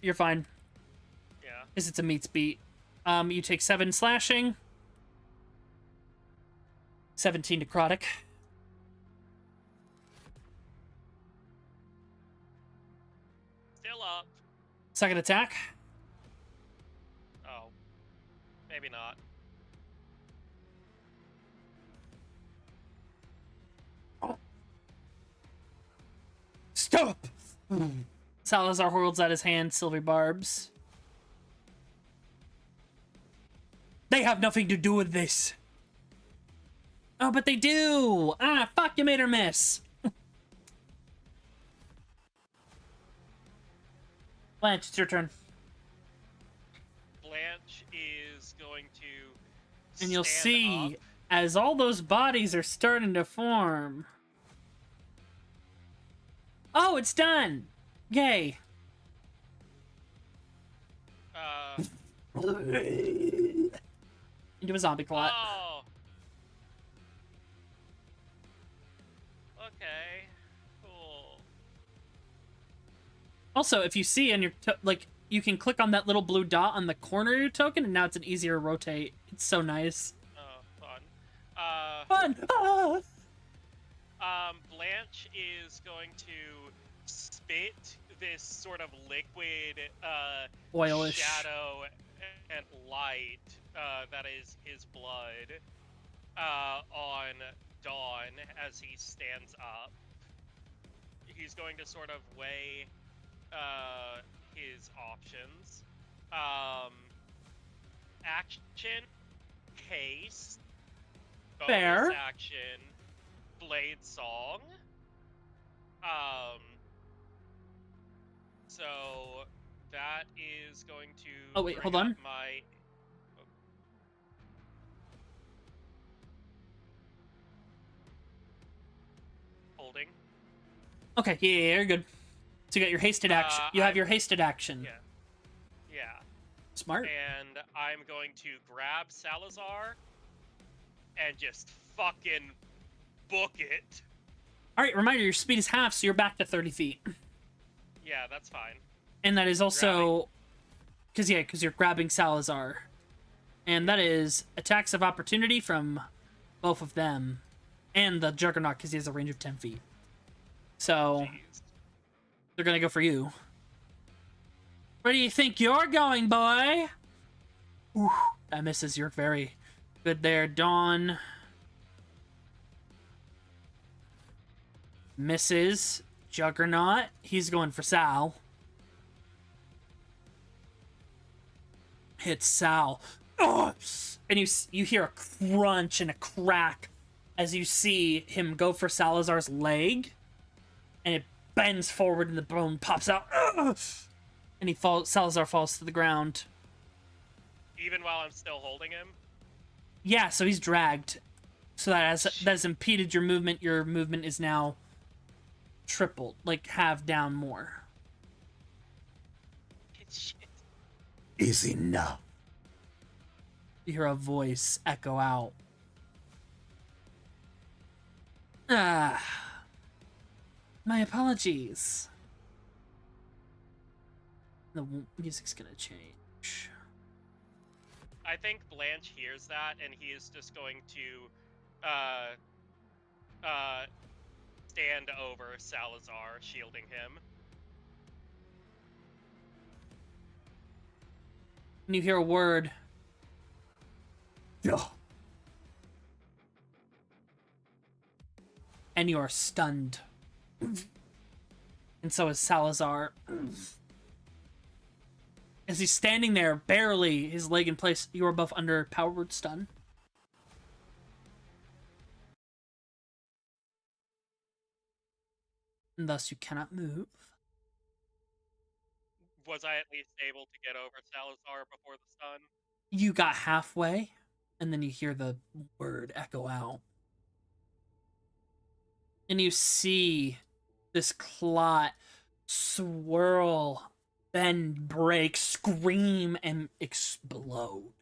you're fine. Yeah. Because it's a meets beat. You take 7 slashing. 17 necrotic. Still up. Second attack. Oh. Maybe not. Stop! Salazar holds out his hand, silver barbs. They have nothing to do with this. Oh, but they do! Ah, fuck, you made her miss. Blanche, it's your turn. Blanche is going to And you'll stand see, up. as all those bodies are starting to form... Oh, it's done! Yay. Into a zombie clot. Oh. Okay. Cool. Also, if you see on your like, you can click on that little blue dot on the corner of your token, and now it's an easier rotate. It's so nice. Oh, fun. Fun. Blanche is going to spit this sort of liquid, Oilish. shadow and light, that is his blood, on Dawn as he stands up. He's going to sort of weigh, his options. Action, haste, bonus Fair. action, blade song. So that is going to. Oh, wait, bring hold on. up My. Holding. Okay, yeah, you're good. So you got your hasted action. You have your hasted action. Yeah. Yeah. Smart. And I'm going to grab Salazar and just fucking book it. All right, reminder, your speed is half, so you're back to 30 feet. Yeah, that's fine. And that is also... Because you're grabbing Salazar. And that is attacks of opportunity from both of them. And the Juggernaut, because he has a range of 10 feet. So, Jeez. they're going to go for you. Where do you think you're going, boy? Ooh, that misses. You're very good there, Dawn. Misses. Juggernaut. He's going for Sal. Hits Sal. "Ugh!" And you hear a crunch and a crack as you see him go for Salazar's leg, and it bends forward and the bone pops out. Ugh! And Salazar falls to the ground. Even while I'm still holding him? Yeah, so he's dragged. So that has impeded your movement is now tripled, like half down more. Shit. Is enough. You hear a voice echo out. Ah. My apologies. The music's gonna change. I think Blanche hears that, and he is just going to stand over Salazar, shielding him. And you hear a word. Yeah. And you are stunned. And so is Salazar. As he's standing there, barely his leg in place, you are both under power word stun. And thus you cannot move. Was I at least able to get over Salazar before the stun? You got halfway, and then you hear the word echo out. And you see this clot swirl, bend, break, scream, and explode.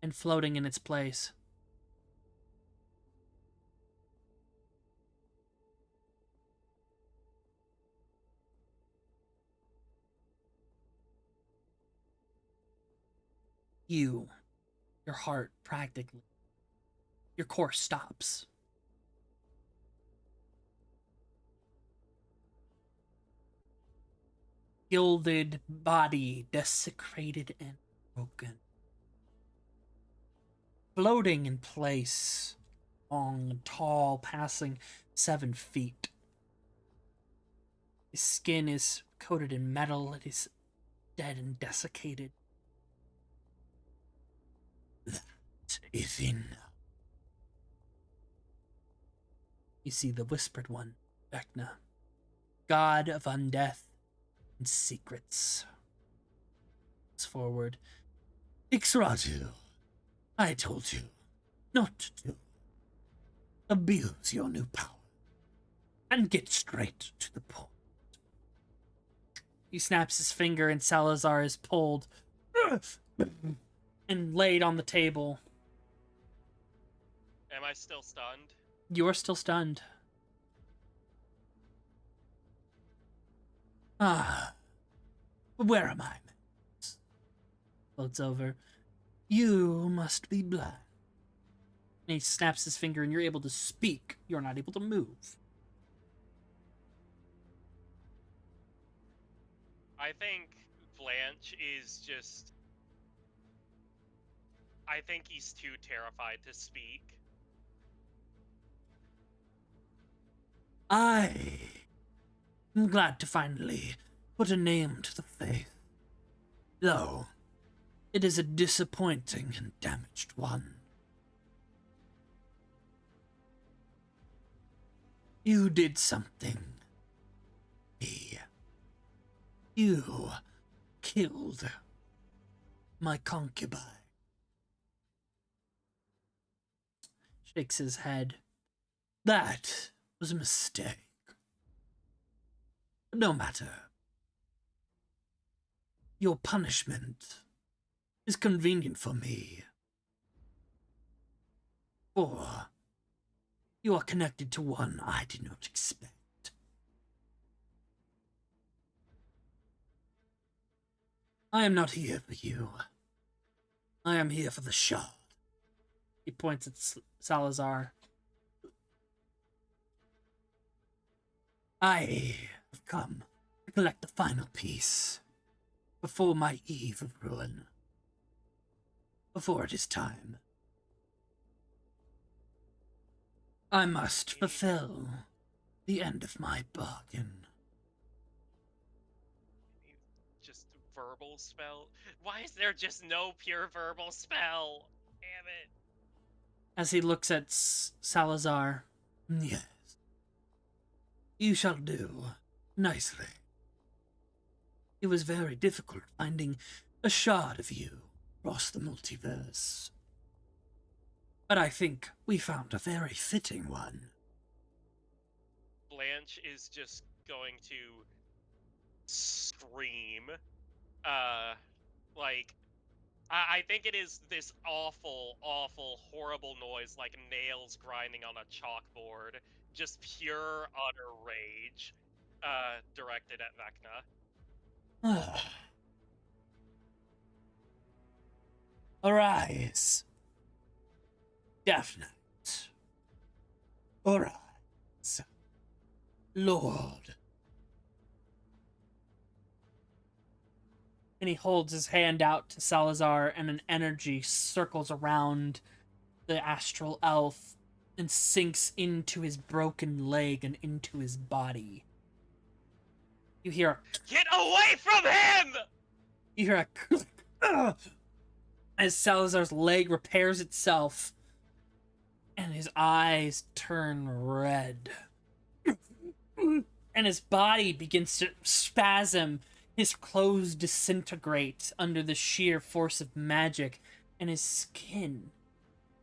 And floating in its place, your heart practically, your core stops. Gilded body, desecrated and broken. Floating in place, long, tall, passing 7 feet. His skin is coated in metal, it is dead and desiccated. That is enough. You see the whispered one, Vecna, god of undeath and secrets. It's forward. Ixratu, I told you not to abuse your new power and get straight to the point. He snaps his finger and Salazar is pulled and laid on the table. Am I still stunned? You're still stunned. Ah, where am I? Floats over. You must be blind. And he snaps his finger and you're able to speak. You're not able to move. I think Blanche is just... I think he's too terrified to speak. I am glad to finally put a name to the faith, though it is a disappointing and damaged one. You did something. You killed my concubine. Shakes his head. That was a mistake. No matter. Your punishment is convenient for me. For you are connected to one I did not expect. I am not here for you. I am here for the shard. He points at Salazar. I have come to collect the final piece before my eve of ruin. Before it is time. I must fulfill the end of my bargain. He just verbal spell? Why is there just no pure verbal spell? Damn it. As he looks at Salazar. Yes. You shall do nicely. It was very difficult finding a shard of you across the multiverse. But I think we found a very fitting one. Blanche is just going to scream. Like, I think it is this awful, awful, horrible noise like nails grinding on a chalkboard. Just pure, utter rage, directed at Vecna. Arise, Death Knight. Arise, Lord. And he holds his hand out to Salazar, and an energy circles around the astral elf and sinks into his broken leg and into his body. You hear a... Get away from him! You hear a click as Salazar's leg repairs itself, and his eyes turn red. And his body begins to spasm. His clothes disintegrate under the sheer force of magic, and his skin,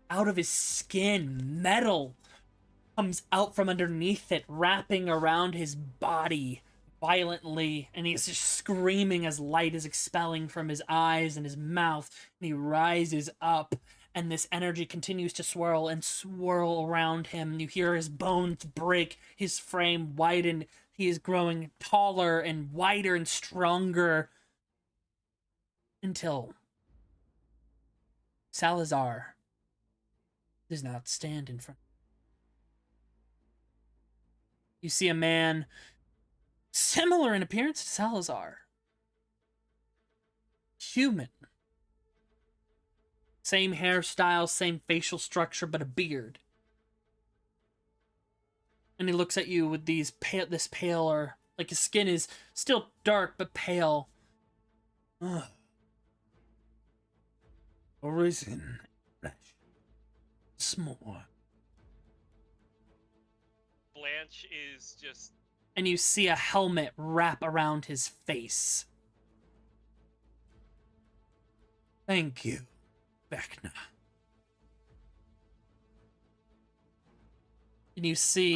out of his skin, metal comes out from underneath it, wrapping around his body violently, and he's just screaming as light is expelling from his eyes and his mouth, and he rises up, and this energy continues to swirl and swirl around him. You hear his bones break, his frame widen. He is growing taller and wider and stronger until Salazar does not stand in front. You see a man similar in appearance to Salazar. Human. Same hairstyle, same facial structure, but a beard. And he looks at you with this paler, like his skin is still dark but pale. Arisen, flesh, small. Blanche is just... And you see a helmet wrap around his face. Thank you, Vecna. And you see...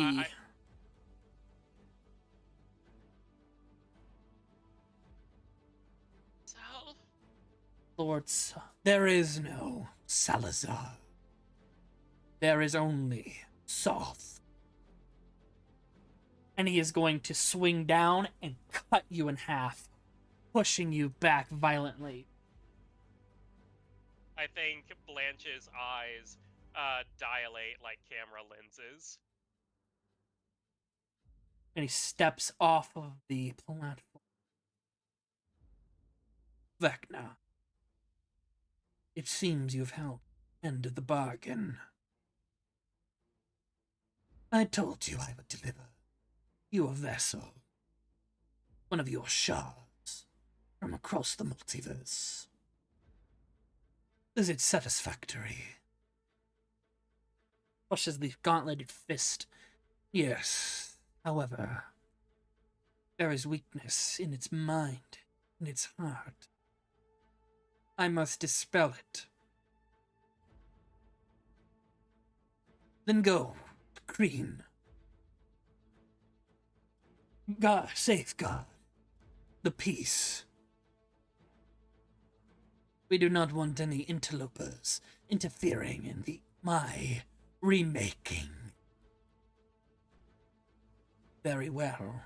Sal? Lord... There is no Salazar. There is only Soth. And he is going to swing down and cut you in half, pushing you back violently. I think Blanche's eyes dilate like camera lenses. And he steps off of the platform. Vecna, it seems you've held the end of the bargain. I told you I would deliver you a vessel, one of your shards from across the multiverse. Is it satisfactory? Pushes the gauntleted fist. Yes. However, there is weakness in its mind, in its heart. I must dispel it. Then go, Green. Safeguard the peace. We do not want any interlopers interfering in my remaking. Very well.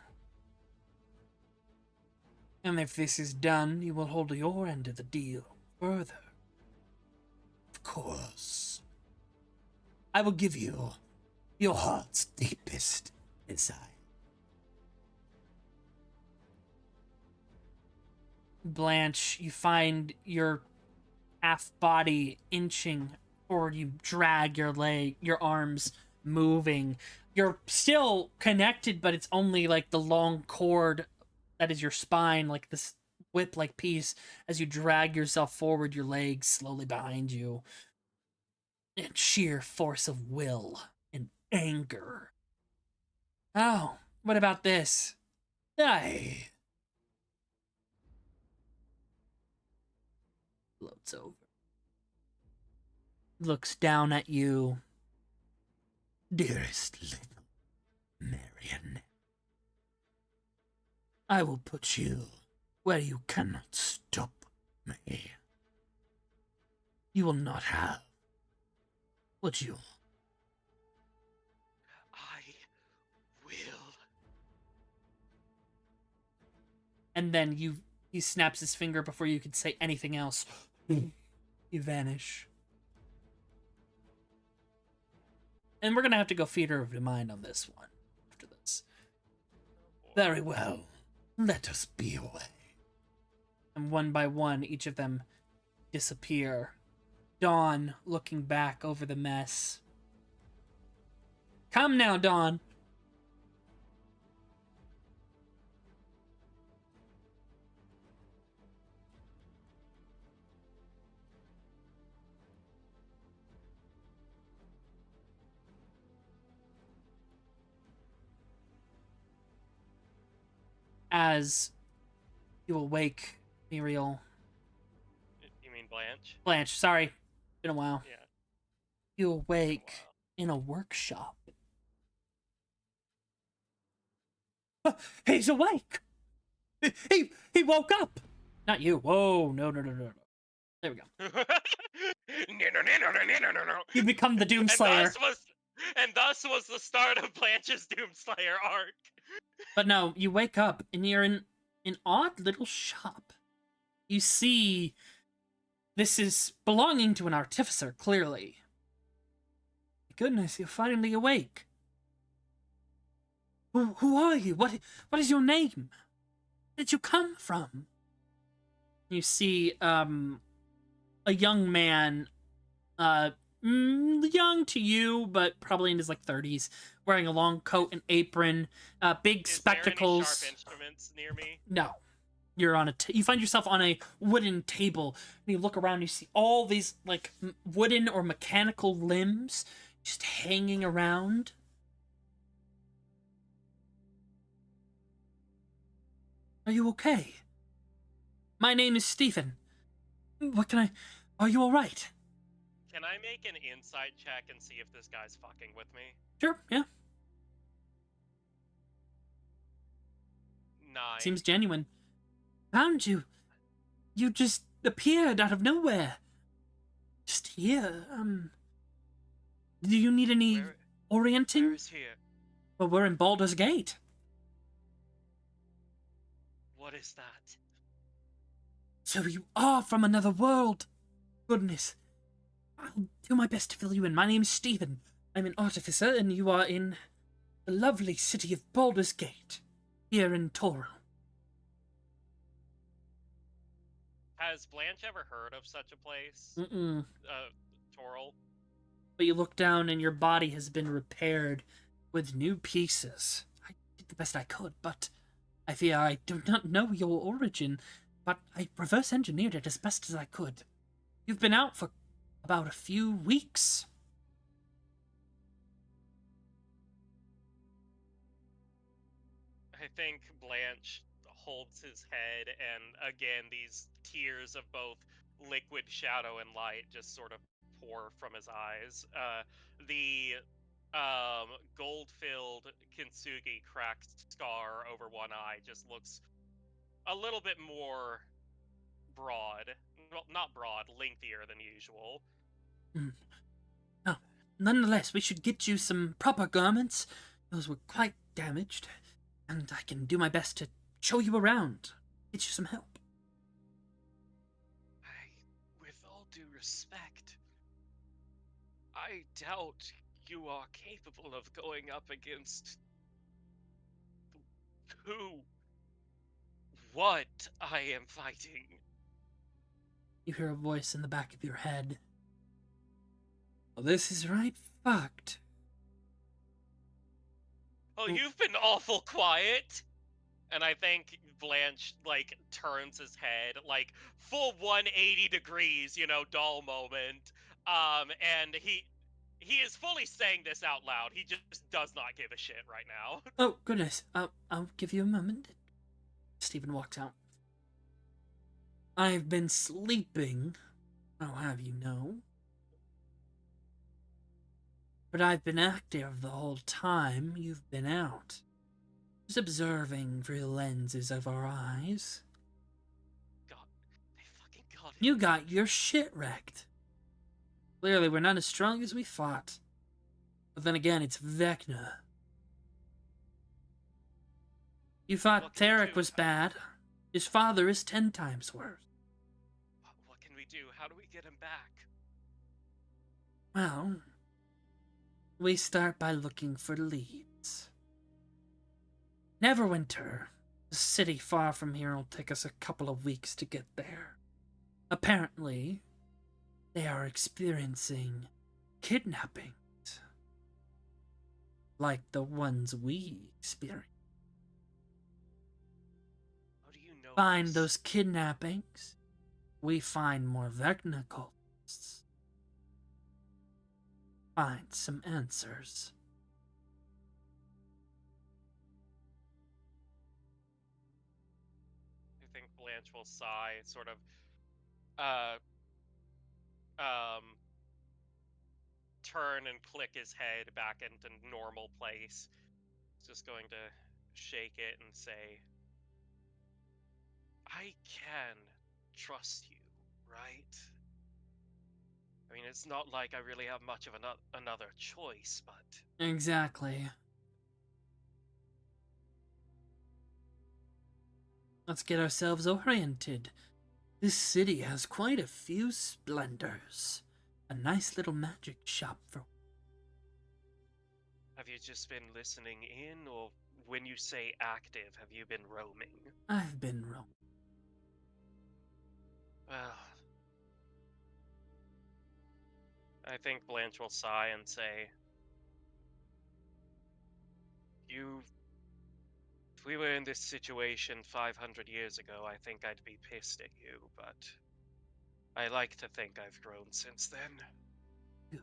And if this is done, you will hold your end of the deal further. Of course. I will give you your heart's deepest desire. Blanche, you find your half body inching forward. You drag your arms moving. You're still connected, but it's only like the long cord that is your spine, like this whip like peas as you drag yourself forward, your legs slowly behind you. And sheer force of will and anger. Oh, what about this? Aye. Floats over. Looks down at you. Dearest little Marion, I will put you where you cannot stop me. You will not have what you... I will. And then he snaps his finger before you could say anything else. You vanish. And we're gonna have to go theater of the mind on this one after this. Very well. Let us be away. And one by one, each of them disappear. Dawn looking back over the mess. Come now, Dawn. As you awake, Muriel. You mean Blanche? Blanche, sorry. Been a while. Yeah. You awake in a workshop. He's awake! He woke up! Not you. Whoa, no. There we go. No. You become the Doomslayer. And thus was the start of Blanche's Doomslayer arc. But no, you wake up and you're in an odd little shop. You see, this is belonging to an artificer, clearly. Goodness, you're finally awake. Who are you? What is your name? Where did you come from? You see, a young man, young to you, but probably in his like 30s, wearing a long coat and apron, big spectacles. Is there any sharp instruments near me? No. You're on you find yourself on a wooden table, and you look around, you see all these like wooden or mechanical limbs just hanging around. Are you okay? My name is Stephen. Are you alright? Can I make an insight check and see if this guy's fucking with me? Sure, yeah. 9. Seems genuine. Found you. You just appeared out of nowhere. Just here. Do you need any orienting? Where is here? Well, we're in Baldur's Gate. What is that? So you are from another world. Goodness. I'll do my best to fill you in. My name's Stephen. I'm an artificer, and you are in the lovely city of Baldur's Gate, here in Toro. Has Blanche ever heard of such a place? Mm-mm. Toril? But you look down, and your body has been repaired with new pieces. I did the best I could, but I fear I do not know your origin, but I reverse engineered it as best as I could. You've been out for about a few weeks. I think Blanche holds his head, and again, these tears of both liquid shadow and light just sort of pour from his eyes. The gold-filled kintsugi cracked scar over one eye just looks a little bit more broad. Well, not broad, lengthier than usual. Oh, nonetheless, we should get you some proper garments. Those were quite damaged, and I can do my best to show you around, get you some help. With all due respect, I doubt you are capable of going up against what I am fighting. You hear a voice in the back of your head. Well, this is right fucked. Oh, you've been awful quiet. And I think Blanche like turns his head like full 180 degrees, doll moment. And he is fully saying this out loud. He just does not give a shit right now. Oh, goodness. I'll give you a moment. Stephen walks out. I've been sleeping, I'll have you know. But I've been active the whole time you've been out. Just observing through the lenses of our eyes. God, they fucking got him. You got your shit wrecked. Clearly, we're not as strong as we thought. But then again, it's Vecna. You thought Tarek was bad. His father is 10 times worse. What can we do? How do we get him back? Well, we start by looking for leads. Neverwinter, a city far from here, will take us a couple of weeks to get there. Apparently, they are experiencing kidnappings. Like the ones we experienced. How do you know Find this? those kidnappings, we find more Vecna cultists. Find some answers. I think Blanche will sigh, sort of, uh, um, turn and click his head back into normal place. He's just going to shake it and say, I can trust you, right? I mean, it's not like I really have much of another choice, but... Exactly. Let's get ourselves oriented. This city has quite a few splendors. A nice little magic shop for... Have you just been listening in, or when you say active, have you been roaming? I've been roaming. Well, I think Blanche will sigh and say, if we were in this situation 500 years ago, I think I'd be pissed at you, but I like to think I've grown since then. Good.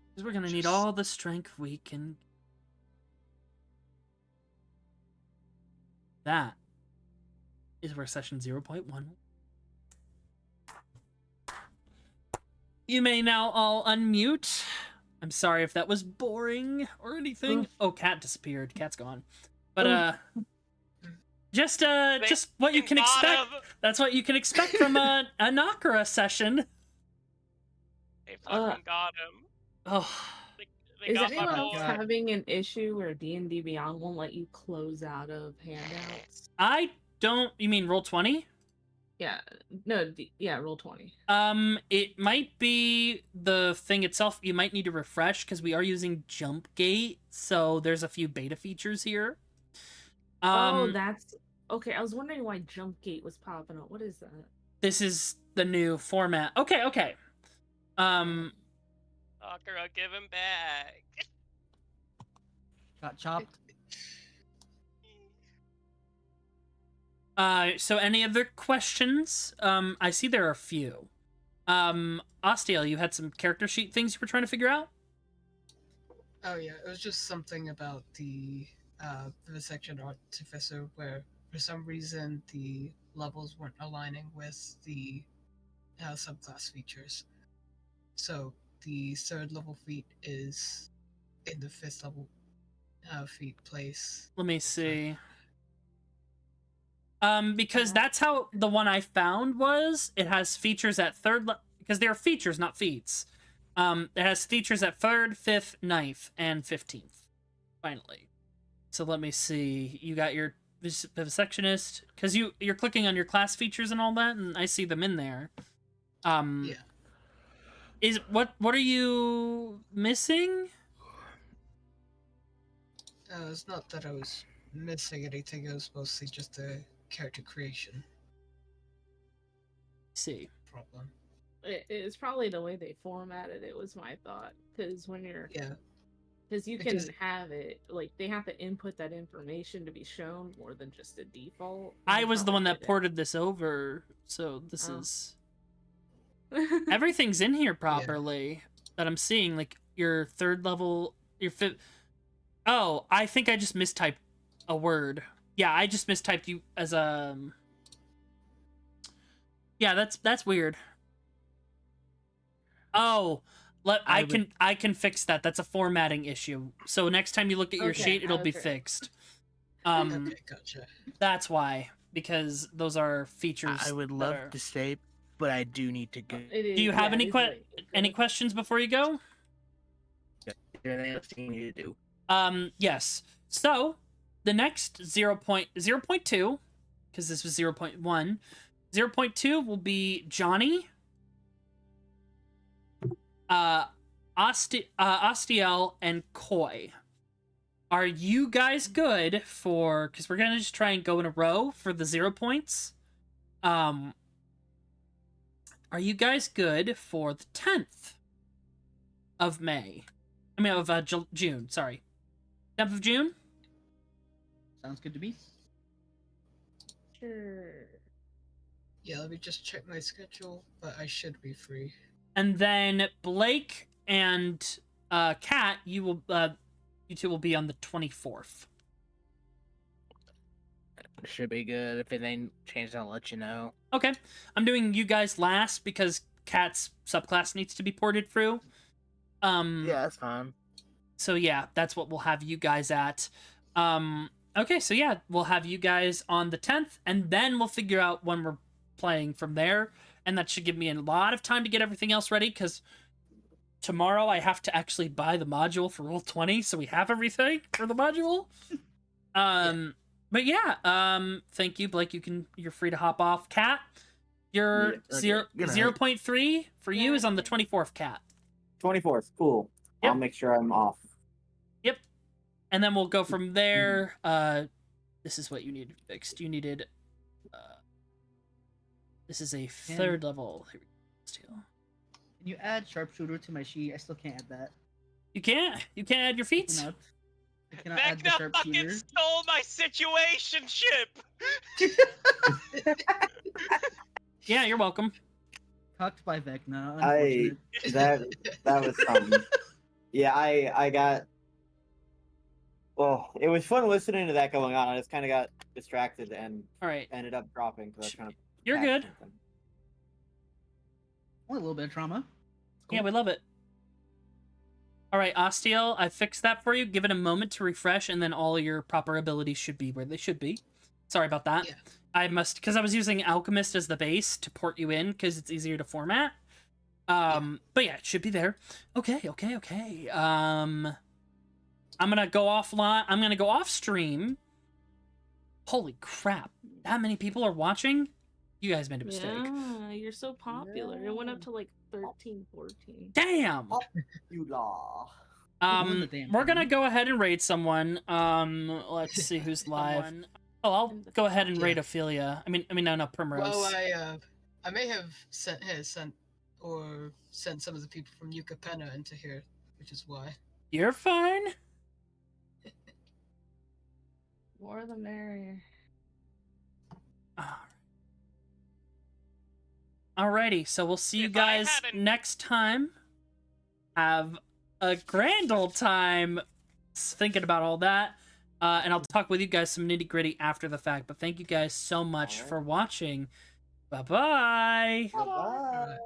Because we're gonna need Just- all the strength we can. That is where session 0.1. You may now all unmute. I'm sorry if that was boring or anything. Oh, cat disappeared. Cat's gone. But just what you can expect. That's what you can expect from a Nakara session. They fucking got him. Oh, They Is got anyone my else boy. having an issue where D&D Beyond won't let you close out of handouts? I don't. You mean Roll20? Yeah, no, roll 20. It might be the thing itself. You might need to refresh because we are using Jump Gate, so there's a few beta features here. That's okay. I was wondering why Jump Gate was popping up. What is that? This is the new format. Okay. Sakura, give him back. Got chopped. So any other questions? I see there are a few. Astiel, you had some character sheet things you were trying to figure out? Oh yeah, it was just something about the section artificer where for some reason the levels weren't aligning with the subclass features. So the third level feat is in the fifth level feat place. Let me see. Because that's how the one I found was. It has features at because they are features, not feats. It has features at 3rd, 5th, 9th, and 15th. Finally. So let me see. You got your vivisectionist, because you're clicking on your class features and all that, and I see them in there. Yeah. What are you missing? It's not that I was missing anything, it was mostly just a character creation See. It's probably the way they formatted it was my thought. Because when you're Because you It can just- have it, like, they have to input that information to be shown more than just a default. I and was the probably one that did it. ported this over, so this Oh. is everything's in here properly that I'm seeing. Like your third level, your fifth. Oh, I think I just mistyped a word. Yeah, I just mistyped you as a. Yeah, that's weird. Oh, I can fix that. That's a formatting issue. So next time you look at your Okay, sheet, it'll be okay. fixed. Okay, gotcha. That's why, because those are features. I would that love are- to stay, but I do need to go. It is, Do you have yeah, any it is late. any questions before you go? Anything else you need to do? Yes. So the next 0.2, because this was 0.1, 0.2 will be Jonny, Astiel, and Koi. Are you guys good for? Because we're gonna just try and go in a row for the 0 points. Are you guys good for the 10th of May? I mean, of June. Sorry, 10th of June. Sounds good to me. Sure. Yeah, let me just check my schedule, but I should be free. And then Blake and Kat, you two will be on the 24th. Should be good. If anything changes, I'll let you know. Okay, I'm doing you guys last because Kat's subclass needs to be ported through. Yeah, that's fine. So yeah, that's what we'll have you guys at. Okay, so yeah, we'll have you guys on the 10th, and then we'll figure out when we're playing from there, and that should give me a lot of time to get everything else ready, because tomorrow I have to actually buy the module for Roll20, so we have everything for the module. But yeah, thank you, Blake. You're free to hop off. Kat, your Yeah, okay. 0.3 for you is on the 24th, Kat. 24th, cool. Yep. I'll make sure I'm off. Yep. And then we'll go from there. This is what you needed fixed. You needed this is a third level. Here we go. Steel. Can you add sharpshooter to my sheet? I still can't add that. You can't add your feats. I cannot add the Vecna fucking sharpshooter. stole my situationship! Yeah, you're welcome. Cucked by Vecna. I Unfortunate. that was something. Yeah, I got. Well, it was fun listening to that going on. I just kind of got distracted and All right. ended up dropping because I was kind of. You're good. Only a little bit of trauma. Yeah, we love it. All right, Astiel, I fixed that for you. Give it a moment to refresh, and then all your proper abilities should be where they should be. Sorry about that. Yeah. Because I was using Alchemist as the base to port you in, because it's easier to format. But yeah, it should be there. Okay. I'm gonna go offline. I'm gonna go off stream. Holy crap! That many people are watching. You guys made a mistake. Yeah, you're so popular. It went up to like 13, 14. Damn. You law. More than the damn We're gonna thing. go ahead and raid someone. Let's see who's live. Oh, I'll go ahead and raid Ophelia. I mean, no, Primrose. Well, I may have sent some of the people from Yucapena into here, which is why. You're fine. More the merrier. Alrighty, so we'll see you If I guys hadn't- next time. Have a grand old time thinking about all that. And I'll talk with you guys some nitty gritty after the fact. But thank you guys so much for watching. Bye-bye. Bye.